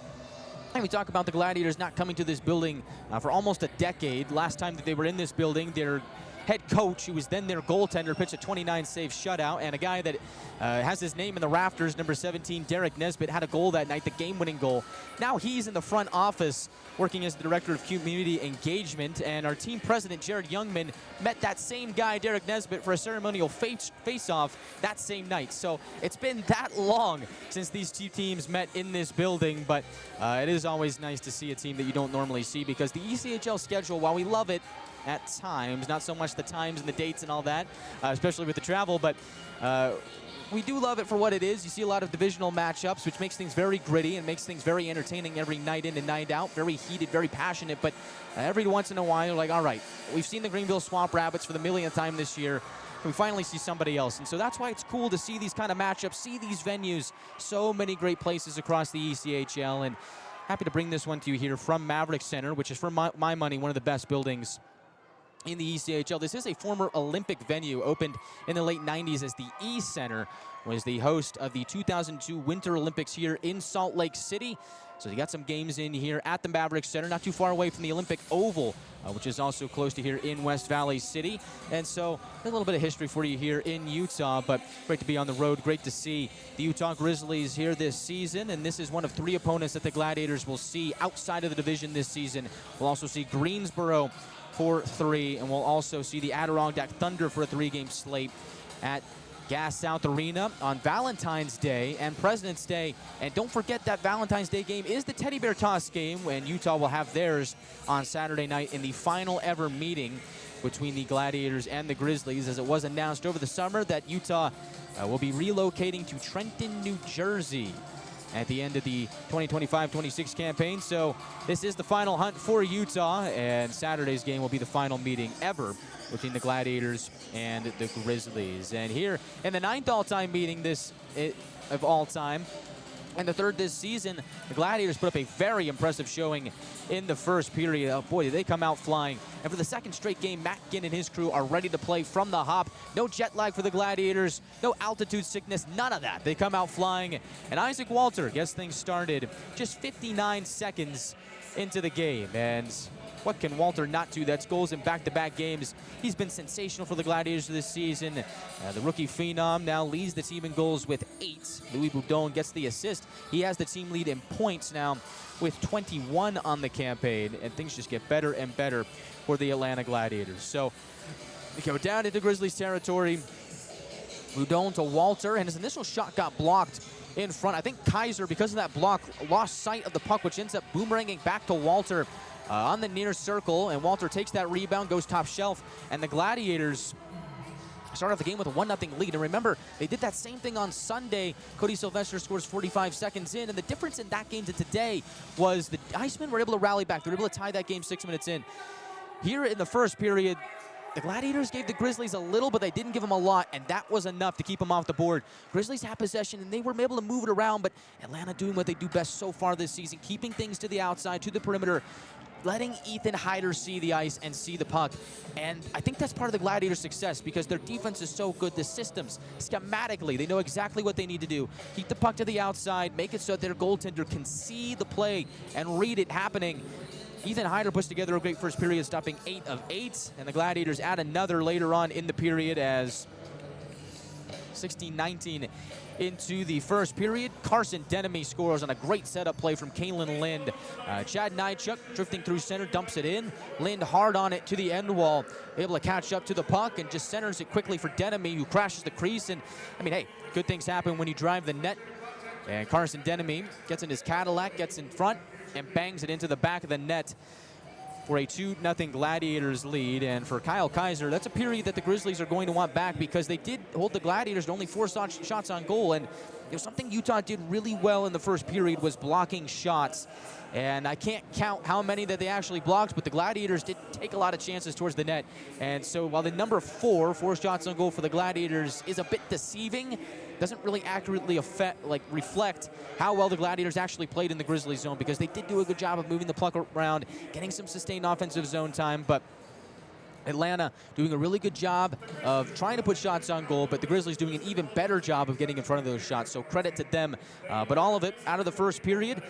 we talk about the Gladiators not coming to this building for almost a decade. Last time that they were in this building, their head coach, who was then their goaltender, pitched a 29-save shutout, and a guy that has his name in the rafters, number 17, Derek Nesbitt, had a goal that night, the game-winning goal. Now he's in the front office working as the Director of Community Engagement, and our team president, Jared Youngman, met that same guy, Derek Nesbitt, for a ceremonial face-off that same night. So it's been that long since these two teams met in this building, but it is always nice to see a team that you don't normally see, because the ECHL schedule, while we love it at times, not so much the times and the dates and all that, especially with the travel, but we do love it for what it is. You see a lot of divisional matchups, which makes things very gritty and makes things very entertaining every night in and night out. Very heated, very passionate, but every once in a while, you're like, all right, we've seen the Greenville Swamp Rabbits for the millionth time this year. Can we finally see somebody else? And so that's why it's cool to see these kind of matchups, see these venues, so many great places across the ECHL, and happy to bring this one to you here from Maverik Center, which is, for my money, one of the best buildings in the ECHL. This is a former Olympic venue, opened in the late 90s as the E-Center, was the host of the 2002 Winter Olympics here in Salt Lake City. So you got some games in here at the Maverik Center, not too far away from the Olympic Oval, which is also close to here in West Valley City. And so a little bit of history for you here in Utah, but great to be on the road. Great to see the Utah Grizzlies here this season. And this is one of 3 opponents that the Gladiators will see outside of the division this season. We'll also see Greensboro for 3, and we'll also see the Adirondack Thunder for a 3-game slate at Gas South Arena on Valentine's Day and President's Day. And don't forget that Valentine's Day game is the Teddy Bear Toss game, when Utah will have theirs on Saturday night in the final ever meeting between the Gladiators and the Grizzlies, as it was announced over the summer that Utah will be relocating to Trenton, New Jersey at the end of the 2025-26 campaign. So this is the final hunt for Utah, and Saturday's game will be the final meeting ever between the Gladiators and the Grizzlies. And here in the 9th all-time meeting of all time, and the 3rd this season, the Gladiators put up a very impressive showing in the first period. Oh boy, did they come out flying. And for the 2nd straight game, Matt Ginn and his crew are ready to play from the hop. No jet lag for the Gladiators, no altitude sickness, none of that. They come out flying, and Isaac Walter gets things started just 59 seconds into the game. And what can Walter not do? That's goals in back-to-back games. He's been sensational for the Gladiators this season. The rookie phenom now leads the team in goals with 8. Louis Boudon gets the assist. He has the team lead in points now with 21 on the campaign, and things just get better and better for the Atlanta Gladiators. So we go down into Grizzlies territory. Boudon to Walter, and his initial shot got blocked in front. I think Kaiser, because of that block, lost sight of the puck, which ends up boomeranging back to Walter on the near circle, and Walter takes that rebound, goes top shelf, and the Gladiators start off the game with a 1-0 lead. And remember, they did that same thing on Sunday. Cody Sylvester scores 45 seconds in, and the difference in that game to today was the Icemen were able to rally back. They were able to tie that game 6 minutes in. Here in the first period, the Gladiators gave the Grizzlies a little, but they didn't give them a lot, and that was enough to keep them off the board. Grizzlies had possession, and they were able to move it around, but Atlanta doing what they do best so far this season, keeping things to the outside, to the perimeter, letting Ethan Hyder see the ice and see the puck. And I think that's part of the Gladiators' success, because their defense is so good. The systems, schematically, they know exactly what they need to do. Keep the puck to the outside, make it so that their goaltender can see the play and read it happening. Ethan Hyder puts together a great first period, stopping 8 of 8, and the Gladiators add another later on in the period as 16-19 into the first period. Carson Denemy scores on a great setup play from Kalen Lind. Chad Nychuk drifting through center, dumps it in. Lind hard on it to the end wall, able to catch up to the puck and just centers it quickly for Denemy, who crashes the crease. And I mean, hey, good things happen when you drive the net. And Carson Denemy gets in his Cadillac, gets in front, and bangs it into the back of the net for a 2-0 Gladiators lead. And for Kyle Kaiser, that's a period that the Grizzlies are going to want back, because they did hold the Gladiators to only 4 shots on goal. And something Utah did really well in the first period was blocking shots. And I can't count how many that they actually blocked, but the Gladiators did take a lot of chances towards the net. And so while the number 4 shots on goal for the Gladiators is a bit deceiving, doesn't really accurately reflect how well the Gladiators actually played in the Grizzlies zone, because they did do a good job of moving the puck around, getting some sustained offensive zone time. But Atlanta doing a really good job of trying to put shots on goal, but the Grizzlies doing an even better job of getting in front of those shots. So credit to them. But all of it out of the first period.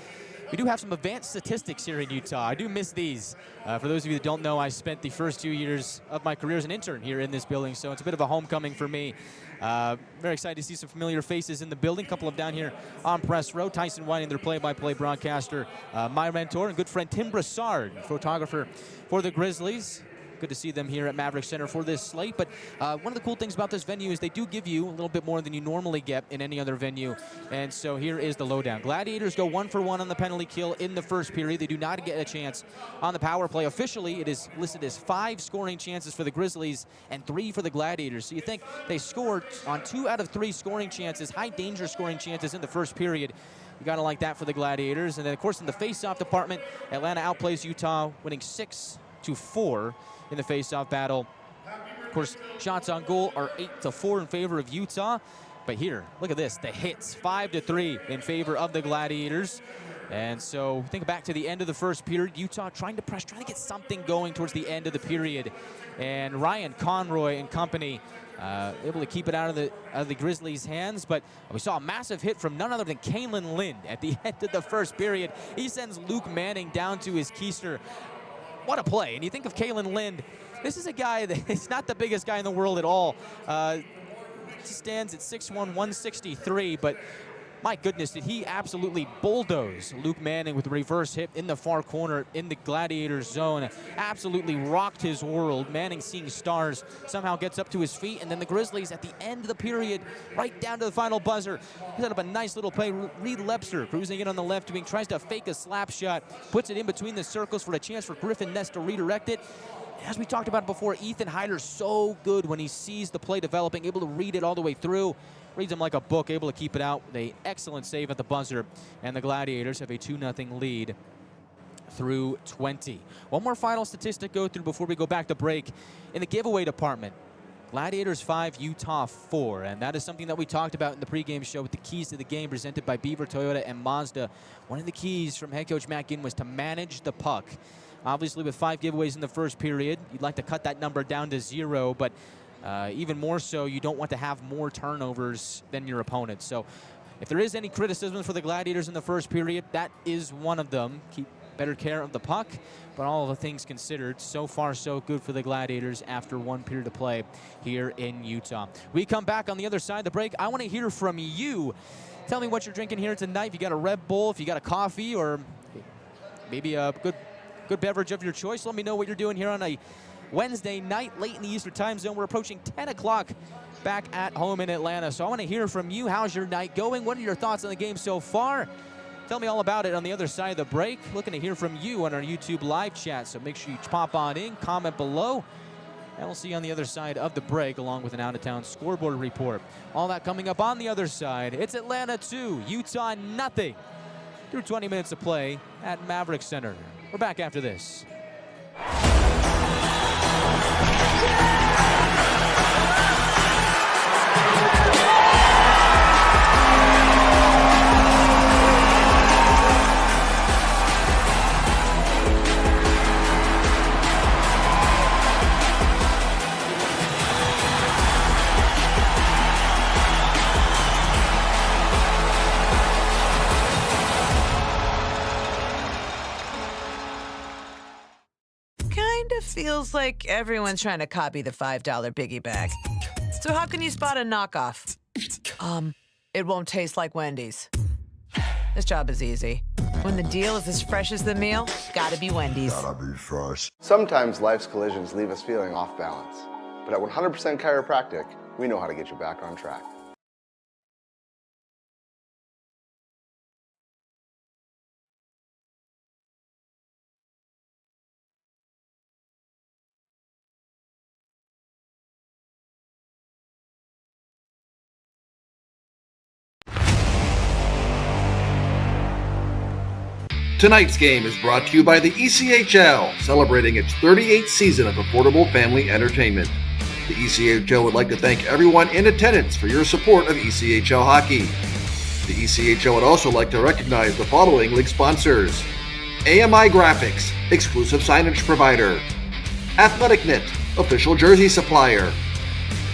We do have some advanced statistics here in Utah. I do miss these. For those of you that don't know, I spent the first 2 years of my career as an intern here in this building, so it's a bit of a homecoming for me. Very excited to see some familiar faces in the building. A couple of down here on press row. Tyson Whiting, their play-by-play broadcaster, my mentor and good friend Tim Brassard, photographer for the Grizzlies. Good to see them here at Maverik Center for this slate. But one of the cool things about this venue is they do give you a little bit more than you normally get in any other venue. And so here is the lowdown. Gladiators go 1 for 1 on the penalty kill in the first period. They do not get a chance on the power play. Officially, it is listed as 5 scoring chances for the Grizzlies and 3 for the Gladiators. So you think they scored on 2 out of 3 scoring chances, high danger scoring chances in the first period. You got to like that for the Gladiators. And then, of course, in the face-off department, Atlanta outplays Utah, winning 6-4 in the face-off battle. Of course, shots on goal are 8-4 in favor of Utah. But here, look at this, the hits, 5-3 in favor of the Gladiators. And so think back to the end of the first period, Utah trying to press, trying to get something going towards the end of the period. And Ryan Conroy and company able to keep it out of the Grizzlies' hands. But we saw a massive hit from none other than Kalen Lind at the end of the first period. He sends Luke Manning down to his keister. What a play. And you think of Kalen Lind, this is a guy that is not the biggest guy in the world at all. Stands at 6'1", 163, but my goodness, did he absolutely bulldoze Luke Manning with a reverse hit in the far corner in the Gladiators zone. Absolutely rocked his world. Manning seeing stars, somehow gets up to his feet, and then the Grizzlies at the end of the period, right down to the final buzzer, set up a nice little play. Reed Lepster cruising in on the left wing, tries to fake a slap shot, puts it in between the circles for a chance for Griffin Ness to redirect it. As we talked about before, Ethan Hyder's so good when he sees the play developing, able to read it all the way through. Reads him like a book, able to keep it out with an excellent save at the buzzer. And the Gladiators have a 2-0 lead through 20. One more final statistic to go through before we go back to break. In the giveaway department, Gladiators 5, Utah 4. And that is something that we talked about in the pregame show with the keys to the game presented by Beaver Toyota and Mazda. One of the keys from head coach Matt Ginn was to manage the puck. Obviously, with 5 giveaways in the first period, you'd like to cut that number down to 0, but even more so, you don't want to have more turnovers than your opponent. So if there is any criticism for the Gladiators in the first period, that is one of them. Keep better care of the puck, but all of the things considered, so far so good for the Gladiators after 1 period of play here in Utah. We come back on the other side of the break. I want to hear from you. Tell me what you're drinking here tonight. If you got a Red Bull, if you got a coffee, or maybe a good beverage of your choice. Let me know what you're doing here on a Wednesday night, late in the Eastern time zone. We're approaching 10 o'clock back at home in Atlanta. So I want to hear from you. How's your night going? What are your thoughts on the game so far? Tell me all about it on the other side of the break. Looking to hear from you on our YouTube live chat. So make sure you pop on in, comment below, and we'll see you on the other side of the break along with an out-of-town scoreboard report. All that coming up on the other side. It's Atlanta 2, Utah nothing through 20 minutes of play at Maverik Center. We're back after this. Feels like everyone's trying to copy the $5 biggie bag. So how can you spot a knockoff? It won't taste like Wendy's. This job is easy. When the deal is as fresh as the meal, gotta be Wendy's. Gotta be fresh. Sometimes life's collisions leave us feeling off balance. But at 100% Chiropractic, we know how to get you back on track. Tonight's game is brought to you by the ECHL, celebrating its 38th season of affordable family entertainment. The ECHL would like to thank everyone in attendance for your support of ECHL hockey. The ECHL would also like to recognize the following league sponsors: AMI Graphics, exclusive signage provider; Athletic Knit, official jersey supplier;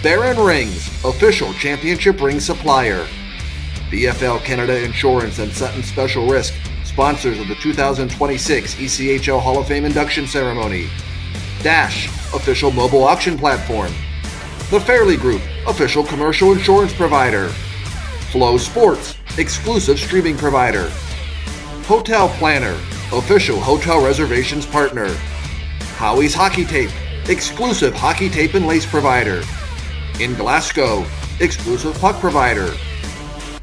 Baron Rings, official championship ring supplier; BFL Canada Insurance and Sutton Special Risk, sponsors of the 2026 ECHL Hall of Fame induction ceremony; Dash, official mobile auction platform; The Fairley Group, official commercial insurance provider; Flow Sports, exclusive streaming provider; Hotel Planner, official hotel reservations partner; Howie's Hockey Tape, exclusive hockey tape and lace provider; In Glasgow, exclusive puck provider;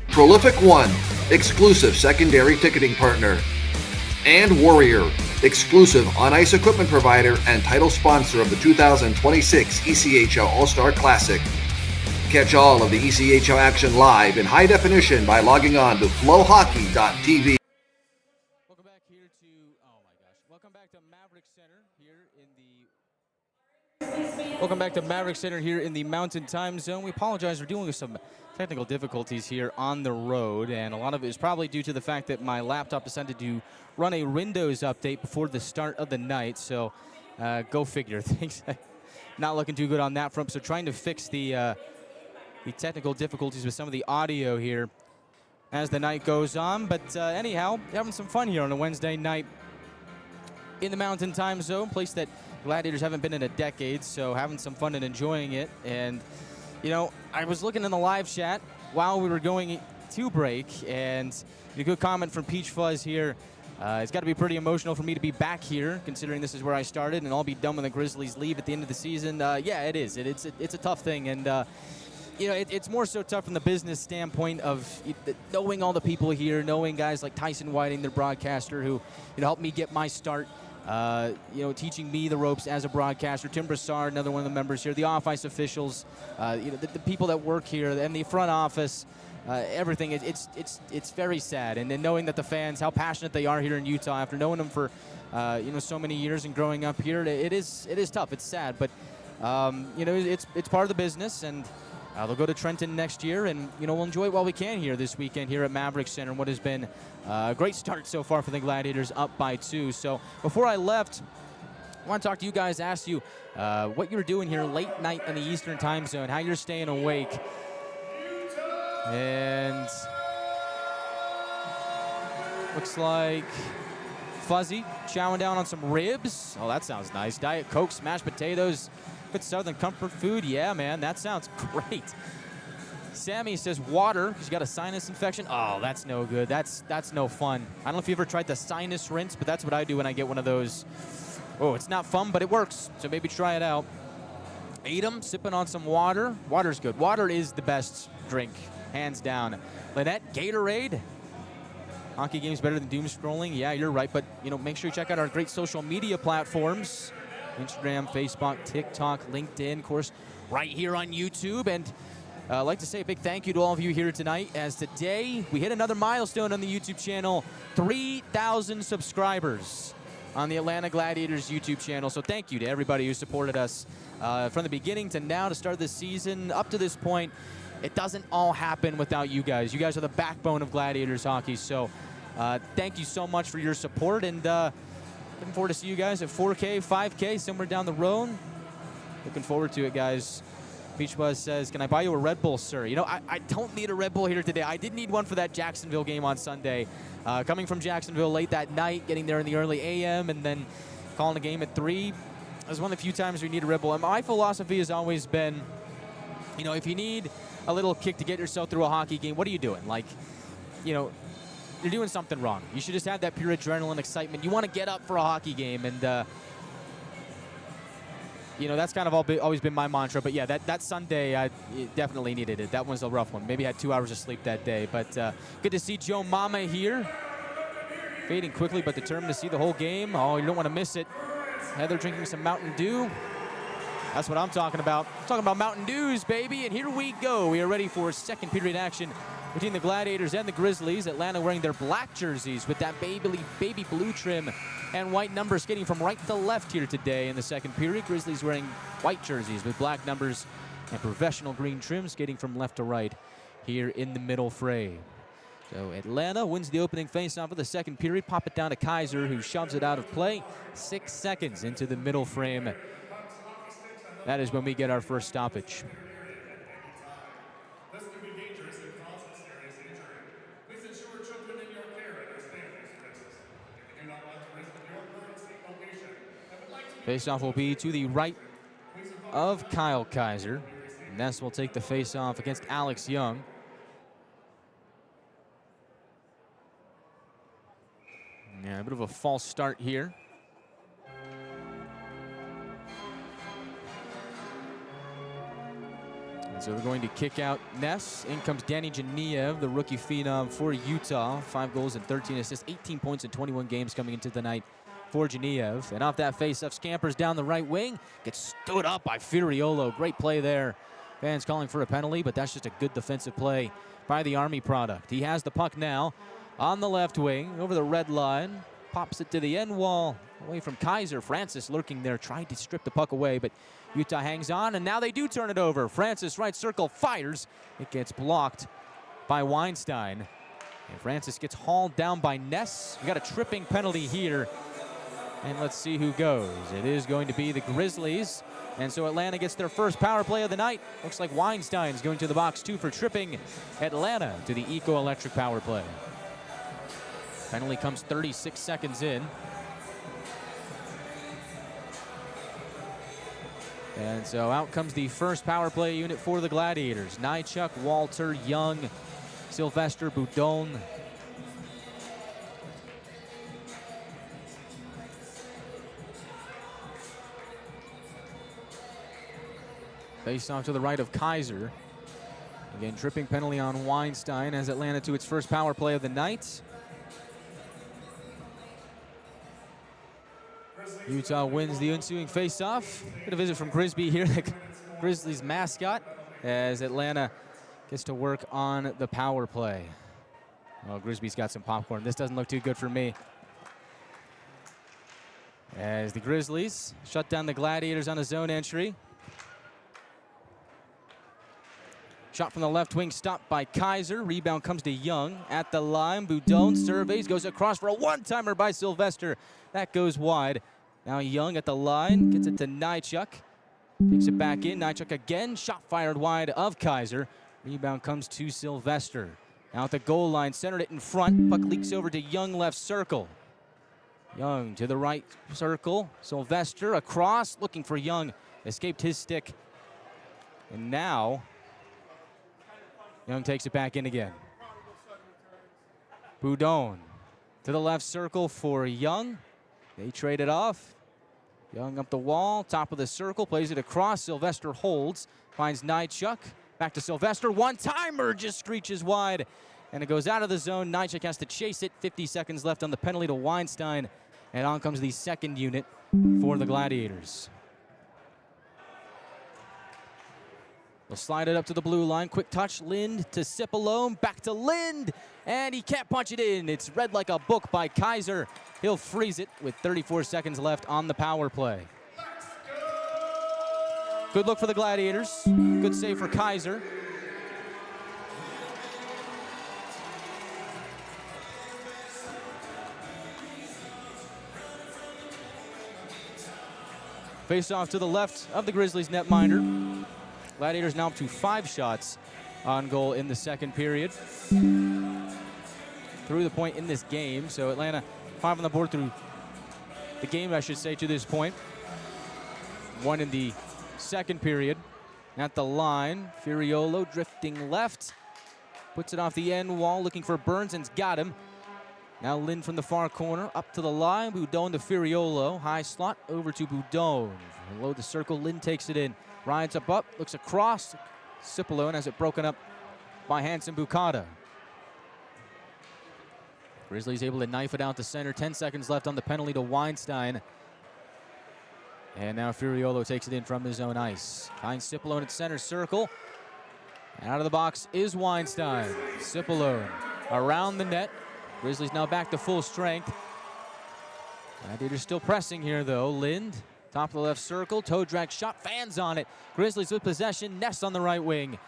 Prolific One, exclusive secondary ticketing partner; and Warrior, exclusive on-ice equipment provider and title sponsor of the 2026 ECHL All-Star Classic. Catch all of the ECHL action live in high definition by logging on to flowhockey.tv. Welcome back to Maverik Center here in the Mountain Time Zone. We apologize for dealing with some technical difficulties here on the road, and a lot of it is probably due to the fact that my laptop decided to run a Windows update before the start of the night, so go figure. Things not looking too good on that front, so trying to fix the technical difficulties with some of the audio here as the night goes on. But anyhow, having some fun here on a Wednesday night in the Mountain Time Zone, place that Gladiators haven't been in a decade, so having some fun and enjoying it. And you know, I was looking in the live chat while we were going to break, and a good comment from Peach Fuzz here. It's got to be pretty emotional for me to be back here, considering this is where I started, and I'll be done when the Grizzlies leave at the end of the season. Yeah, it is. It's a tough thing, and you know, it's more so tough from the business standpoint of knowing all the people here, knowing guys like Tyson Whiting, their broadcaster, who helped me get my start. You know, teaching me the ropes as a broadcaster. Tim Broussard, another one of the members here. The off-ice officials, you know, the people that work here, and the front office, everything. It's very sad. And then knowing that the fans, how passionate they are here in Utah, after knowing them for you know, so many years and growing up here, it is tough. It's sad, but you know, it's part of the business, and they'll go to Trenton next year, and you know, we'll enjoy it while we can here this weekend here at Maverik Center. What has been a great start so far for the Gladiators, up by 2. So before I left, I want to talk to you guys, ask you what you're doing here late night in the Eastern Time Zone, how you're staying awake, and looks like Fuzzy chowing down on some ribs. Oh, that sounds nice. Diet Coke, smashed potatoes. Good Southern comfort food. Yeah, man, that sounds great. Sammy says water. He's got a sinus infection. Oh, that's no good. That's no fun. I don't know if you ever tried the sinus rinse, but that's what I do when I get one of those. Oh, it's not fun, but it works. So maybe try it out. Ate 'em, sipping on some water. Water's good. Water is the best drink, hands down. Lynette, Gatorade. Hockey game's better than doom scrolling. Yeah, you're right. But you know, make sure you check out our great social media platforms. Instagram, Facebook, TikTok, LinkedIn, of course, right here on YouTube. And I'd like to say a big thank you to all of you here tonight, as today we hit another milestone on the YouTube channel, 3,000 subscribers on the Atlanta Gladiators YouTube channel. So thank you to everybody who supported us from the beginning to now, to start this season, up to this point. It doesn't all happen without you guys. You guys are the backbone of Gladiators hockey. So thank you so much for your support, and looking forward to see you guys at 4K, 5K, somewhere down the road. Looking forward to it, guys. Peach Buzz says, can I buy you a Red Bull, sir? You know, I don't need a Red Bull here today. I did need one for that Jacksonville game on Sunday. Coming from Jacksonville late that night, getting there in the early AM, and then calling a game at 3. It was one of the few times we need a Red Bull. And my philosophy has always been, you know, if you need a little kick to get yourself through a hockey game, what are you doing? Like, you know, you're doing something wrong. You should just have that pure adrenaline excitement. You want to get up for a hockey game, and you know, that's kind of always been my mantra. But yeah, that Sunday, I definitely needed it. That was a rough one. Maybe I had 2 hours of sleep that day. But good to see Joe Mama here. Fading quickly, but determined to see the whole game. Oh, you don't want to miss it. Heather drinking some Mountain Dew. That's what I'm talking about. I'm talking about Mountain Dews, baby. And here we go. We are ready for second period action between the Gladiators and the Grizzlies. Atlanta wearing their black jerseys with that baby blue trim and white numbers, skating from right to left here today in the second period. Grizzlies wearing white jerseys with black numbers and professional green trim, skating from left to right here in the middle fray. So Atlanta wins the opening faceoff of the second period. Pop it down to Kaiser, who shoves it out of play. 6 seconds into the middle frame. That is when we get our first stoppage. This could be dangerous and cause serious injury. Please ensure children in your care understand these risks. If you do not want to risk your current seat location and would like to... Faceoff will be to the right of Kyle Kaiser. Ness will take the faceoff against Alex Young. Yeah, a bit of a false start here. So they're going to kick out Ness. In comes Danny Geniev, the rookie phenom for Utah. 5 goals and 13 assists, 18 points in 21 games coming into the night for Geniev. And off that faceoff, scampers down the right wing. Gets stood up by Furiolo. Great play there. Fans calling for a penalty, but that's just a good defensive play by the Army product. He has the puck now on the left wing, over the red line. Pops it to the end wall. away from Kaiser. Francis lurking there, trying to strip the puck away, but Utah hangs on, and now they do turn it over. Francis, right circle, fires. It gets blocked by Weinstein. And Francis gets hauled down by Ness. We got a tripping penalty here. And let's see who goes. It is going to be the Grizzlies. And so Atlanta gets their first power play of the night. Looks like Weinstein's going to the box too for tripping Atlanta to the Eco-Electric power play. Penalty comes 36 seconds in. And so out comes the first power play unit for the Gladiators. Nychuk, Walter, Young, Sylvester, Boudon. Face off to the right of Kaiser. Again, tripping penalty on Weinstein as Atlanta to its first power play of the night. Utah wins the ensuing face-off. Get a visit from Grisby here, the Grizzlies mascot, as Atlanta gets to work on the power play. Oh, Grisby's got some popcorn. This doesn't look too good for me. As the Grizzlies shut down the Gladiators on a zone entry. Shot from the left wing, stopped by Kaiser. Rebound comes to Young at the line. Boudon surveys, goes across for a one-timer by Sylvester. That goes wide. Now Young at the line, gets it to Nychuk. Takes it back in, Nychuk again. Shot fired wide of Kaiser. Rebound comes to Sylvester. Now at the goal line, centered it in front. Puck leaks over to Young, left circle. Young to the right circle. Sylvester across, looking for Young. Escaped his stick. And now Young takes it back in again. Boudon to the left circle for Young. They trade it off. Young up the wall, top of the circle, plays it across. Sylvester holds, finds Nychuk. Back to Sylvester, one-timer just screeches wide. And it goes out of the zone. Nychuk has to chase it. 50 seconds left on the penalty to Weinstein. And on comes the second unit for the Gladiators. They'll slide it up to the blue line. Quick touch, Lind to Cipolone, back to Lind, and he can't punch it in. It's read like a book by Kaiser. He'll freeze it with 34 seconds left on the power play. Good look for the Gladiators. Good save for Kaiser. Face off to the left of the Grizzlies netminder. Gladiators now up to 5 shots on goal in the second period. Through the point in this game, so Atlanta 5 on the board through the game, I should say, to this point. 1 in the second period. At the line, Furiolo drifting left. Puts it off the end wall, looking for Burns, and's got him. Now Lind from the far corner, up to the line. Boudon to Furiolo. High slot over to Boudon. Below the circle, Lind takes it in. Rides up, looks across. Cipolone has it broken up by Hanson Bukata. Grizzlies able to knife it out to center. 10 seconds left on the penalty to Weinstein. And now Furiolo takes it in from his own ice. Finds Cipolone at center circle. Out of the box is Weinstein. Cipolone around the net. Grizzlies now back to full strength. Gladiators still pressing here though. Lind, top of the left circle, toe drag shot, fans on it. Grizzlies with possession, Ness on the right wing.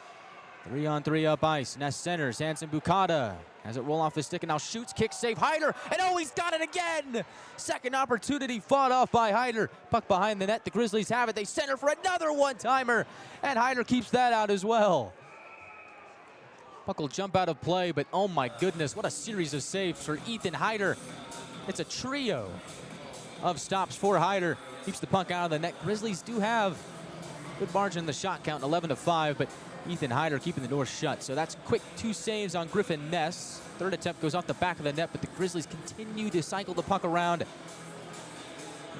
3-on-3 up ice. Ness centers, Hanson Bukata has it roll off his stick and now shoots, kick save, Hyder, and oh, he's got it again! Second opportunity fought off by Hyder. Puck behind the net, the Grizzlies have it. They center for another one-timer, and Hyder keeps that out as well. Puck will jump out of play, but oh my goodness, what a series of saves for Ethan Hyder. It's a trio of stops for Hyder. Keeps the puck out of the net. Grizzlies do have good margin in the shot count, 11-5, but Ethan Hyder keeping the door shut. So that's quick 2 saves on Griffin Ness. Third attempt goes off the back of the net, but the Grizzlies continue to cycle the puck around.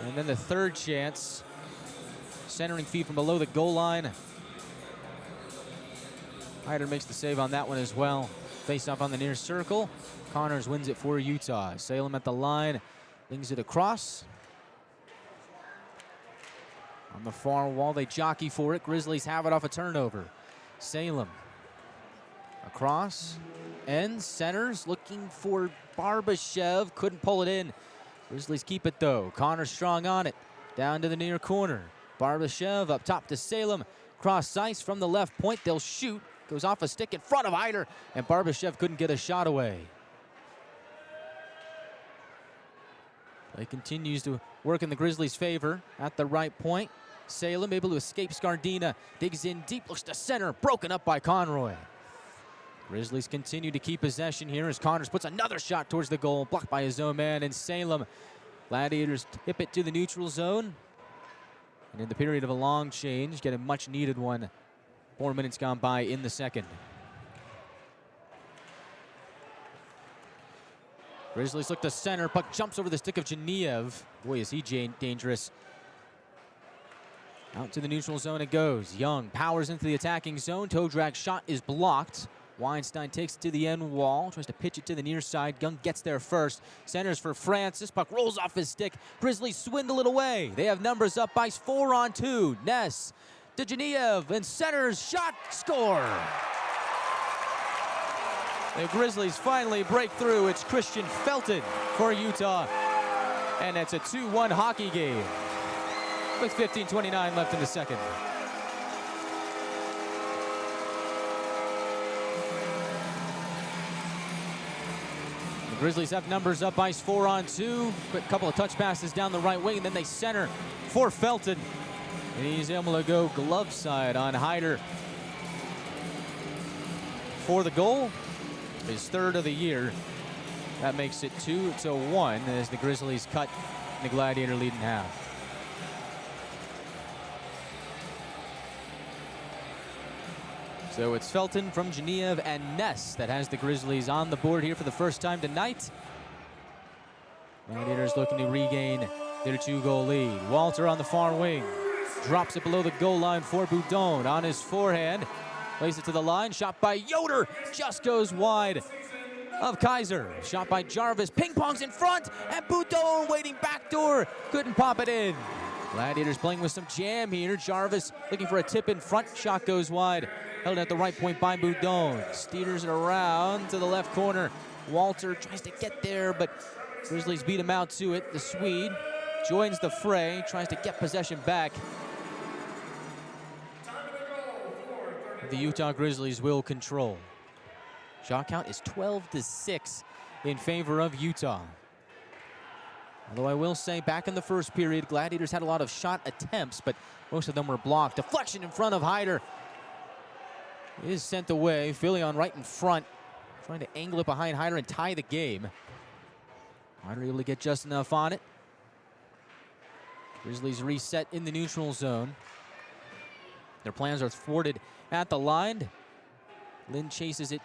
And then the third chance. Centering feed from below the goal line. Hyder makes the save on that one as well. Face off on the near circle. Connors wins it for Utah. Salem at the line. Lings it across. On the far wall, they jockey for it. Grizzlies have it off a turnover. Salem across, ends, centers, looking for Barbashev. Couldn't pull it in. Grizzlies keep it though. Connor strong on it. Down to the near corner. Barbashev up top to Salem. Cross ice from the left point. They'll shoot. Goes off a stick in front of Hyder. And Barbashev couldn't get a shot away. Play continues to work in the Grizzlies' favor at the right point. Salem able to escape Scardina. Digs in deep, looks to center. Broken up by Conroy. Grizzlies continue to keep possession here as Connors puts another shot towards the goal. Blocked by his own man and Salem. Gladiators tip it to the neutral zone. And in the period of a long change, get a much needed one. 4 minutes gone by in the second. Grizzlies look to center. Puck jumps over the stick of Geniev. Boy, is he dangerous. Out to the neutral zone it goes. Young powers into the attacking zone. Toe drag shot is blocked. Weinstein takes it to the end wall. Tries to pitch it to the near side. Young gets there first. Centers for Francis. Puck rolls off his stick. Grizzlies swindle it away. They have numbers up by 4-on-2. Ness to Geniev and centers. Shot. Score. The Grizzlies finally break through. It's Christian Felton for Utah. And it's a 2-1 hockey game with 15:29 left in the second. The Grizzlies have numbers up ice 4-on-2. Quick couple of touch passes down the right wing, and then they center for Felton. And he's able to go glove side on Hyder for the goal. His third of the year. That makes it 2-1 as the Grizzlies cut the Gladiator lead in half. So it's Felton from Geniev and Ness that has the Grizzlies on the board here for the first time tonight. Gladiators looking to regain their 2-goal lead. Walter on the far wing. Drops it below the goal line for Boudon on his forehand. Plays it to the line. Shot by Yoder. Just goes wide of Kaiser. Shot by Jarvis. Ping-pongs in front. And Boudon waiting backdoor. Couldn't pop it in. Gladiators playing with some jam here. Jarvis looking for a tip in front. Shot goes wide. Held at the right point by Boudon. Steers it around to the left corner. Walter tries to get there, but Grizzlies beat him out to it. The Swede joins the fray. Tries to get possession back. The Utah Grizzlies will control. Shot count is 12-6 in favor of Utah. Although I will say, back in the first period, Gladiators had a lot of shot attempts, but most of them were blocked. Deflection in front of Hyder is sent away. Filion right in front, trying to angle it behind Hyder and tie the game. Hyder able to get just enough on it. Grizzlies reset in the neutral zone. Their plans are thwarted at the line. Lynn chases it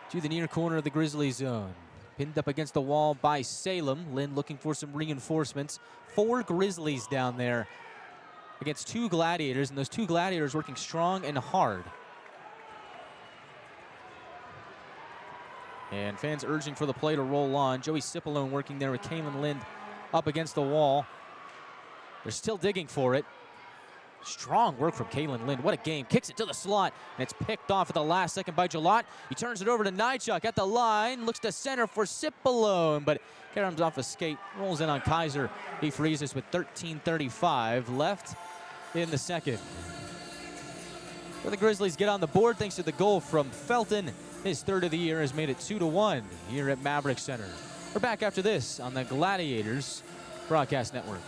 to the near corner of the Grizzlies zone. Pinned up against the wall by Salem. Lynn looking for some reinforcements. 4 Grizzlies down there against 2 Gladiators, and those 2 Gladiators working strong and hard. And fans urging for the play to roll on. Joey Cipollone working there with Kalen Lind up against the wall. They're still digging for it. Strong work from Kalen Lind. What a game. Kicks it to the slot, and it's picked off at the last second by Jalot. He turns it over to Nychuk at the line. Looks to center for Cipollone, but Karam's off a skate. Rolls in on Kaiser. He freezes with 13:35 left in the second. So the Grizzlies get on the board thanks to the goal from Felton. His third of the year has made it 2-1 here at Maverik Center. We're back after this on the Gladiators Broadcast Network.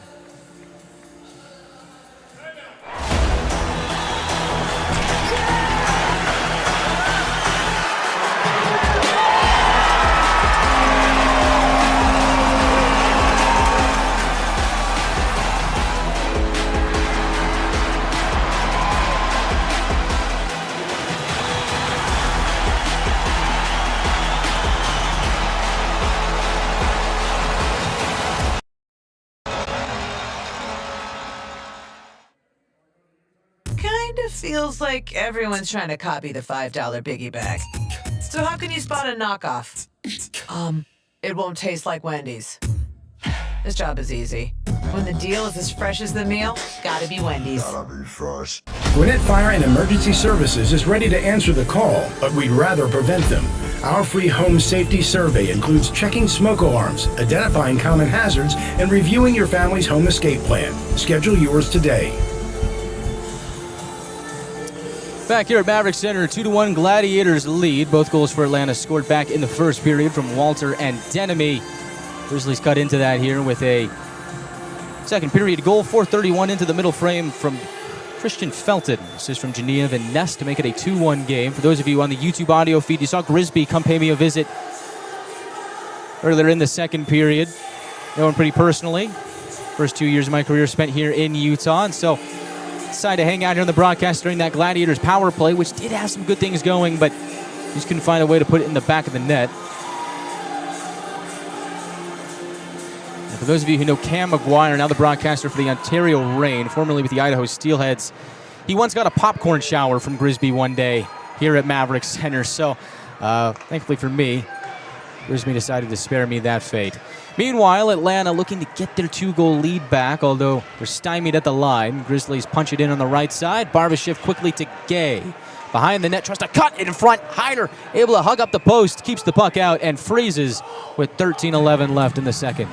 Feels like everyone's trying to copy the $5 biggie bag. So how can you spot a knockoff? It won't taste like Wendy's. This job is easy. When the deal is as fresh as the meal, gotta be Wendy's. Gwinnett Fire and Emergency Services is ready to answer the call, but we'd rather prevent them. Our free home safety survey includes checking smoke alarms, identifying common hazards, and reviewing your family's home escape plan. Schedule yours today. Back here at Maverik Center, 2-1 Gladiators lead. Both goals for Atlanta scored back in the first period from Walter and Denemy. Grizzlies cut into that here with a second period goal, 4:31 into the middle frame from Christian Felton. Assist from Genevieve and Ness to make it a 2-1 game. For those of you on the YouTube audio feed, you saw Grisby come pay me a visit earlier in the second period. Know him pretty personally. First 2 years of my career spent here in Utah, and so decided to hang out here on the broadcast during that Gladiators power play, which did have some good things going, but just couldn't find a way to put it in the back of the net. And for those of you who know Cam McGuire, now the broadcaster for the Ontario Reign, formerly with the Idaho Steelheads, he once got a popcorn shower from Grisby one day here at Maverik Center. So thankfully for me, Grisby decided to spare me that fate. Meanwhile, Atlanta looking to get their 2-goal lead back, although they're stymied at the line. Grizzlies punch it in on the right side. Barbashev quickly to Gay. Behind the net, tries to cut it in front. Hyder able to hug up the post, keeps the puck out, and freezes with 13:11 left in the second.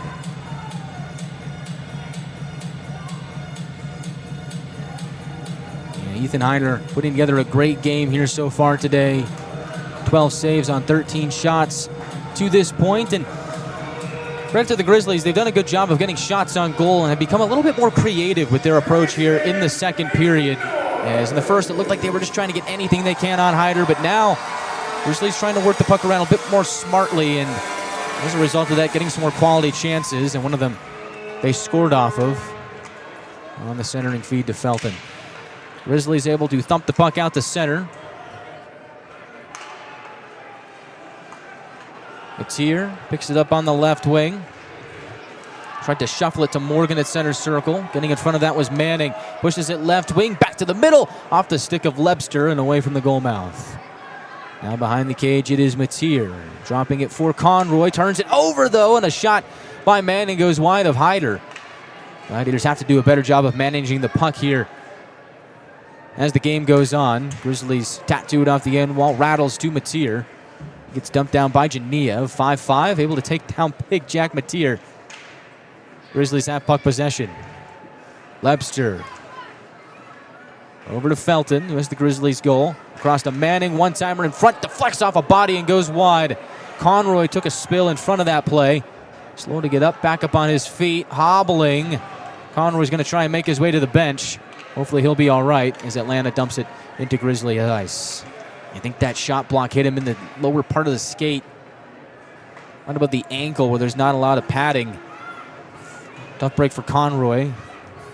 Yeah, Ethan Hyder putting together a great game here so far today. 12 saves on 13 shots to this point, and credit to the Grizzlies, they've done a good job of getting shots on goal and have become a little bit more creative with their approach here in the second period. As in the first, it looked like they were just trying to get anything they can on Hyder, but now Grizzlies trying to work the puck around a bit more smartly, and as a result of that, getting some more quality chances, and one of them they scored off of on the centering feed to Felton. Grizzlies able to thump the puck out to center. Matier picks it up on the left wing. Tried to shuffle it to Morgan at center circle. Getting in front of that was Manning. Pushes it left wing, back to the middle. Off the stick of Lebster and away from the goal mouth. Now behind the cage it is Matier. Dropping it for Conroy. Turns it over though, and a shot by Manning goes wide of Hyder. Gladiators have to do a better job of managing the puck here as the game goes on. Grizzlies tattooed off the end wall. Rattles to Matier. Gets dumped down by Genevieve. 5-5, able to take down big Jack Matier. Grizzlies have puck possession. Lebster. Over to Felton, who has the Grizzlies goal. Across to Manning, one-timer in front, deflects off a body and goes wide. Conroy took a spill in front of that play. Slow to get up, back up on his feet, hobbling. Conroy's going to try and make his way to the bench. Hopefully he'll be all right as Atlanta dumps it into Grizzly ice. I think that shot block hit him in the lower part of the skate. What about the ankle where there's not a lot of padding? Tough break for Conroy.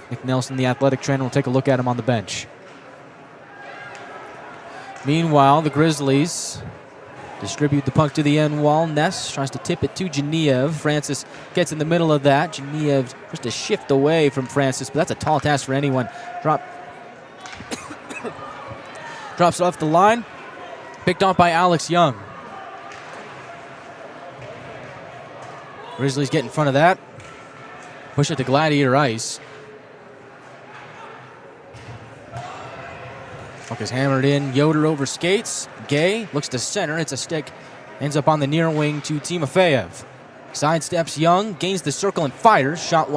Nick Nelson, the athletic trainer, will take a look at him on the bench. Meanwhile, the Grizzlies distribute the puck to the end wall. Ness tries to tip it to Genevieve. Francis gets in the middle of that. Genevieve just a shift away from Francis, but that's a tall task for anyone. Drops off the line. Picked off by Alex Young. Grizzlies get in front of that. Push it to Gladiator ice. Puck is hammered in. Yoder over skates. Gay looks to center. It's a stick. Ends up on the near wing to Timofeyev. Sidesteps Young. Gains the circle and fires. Shot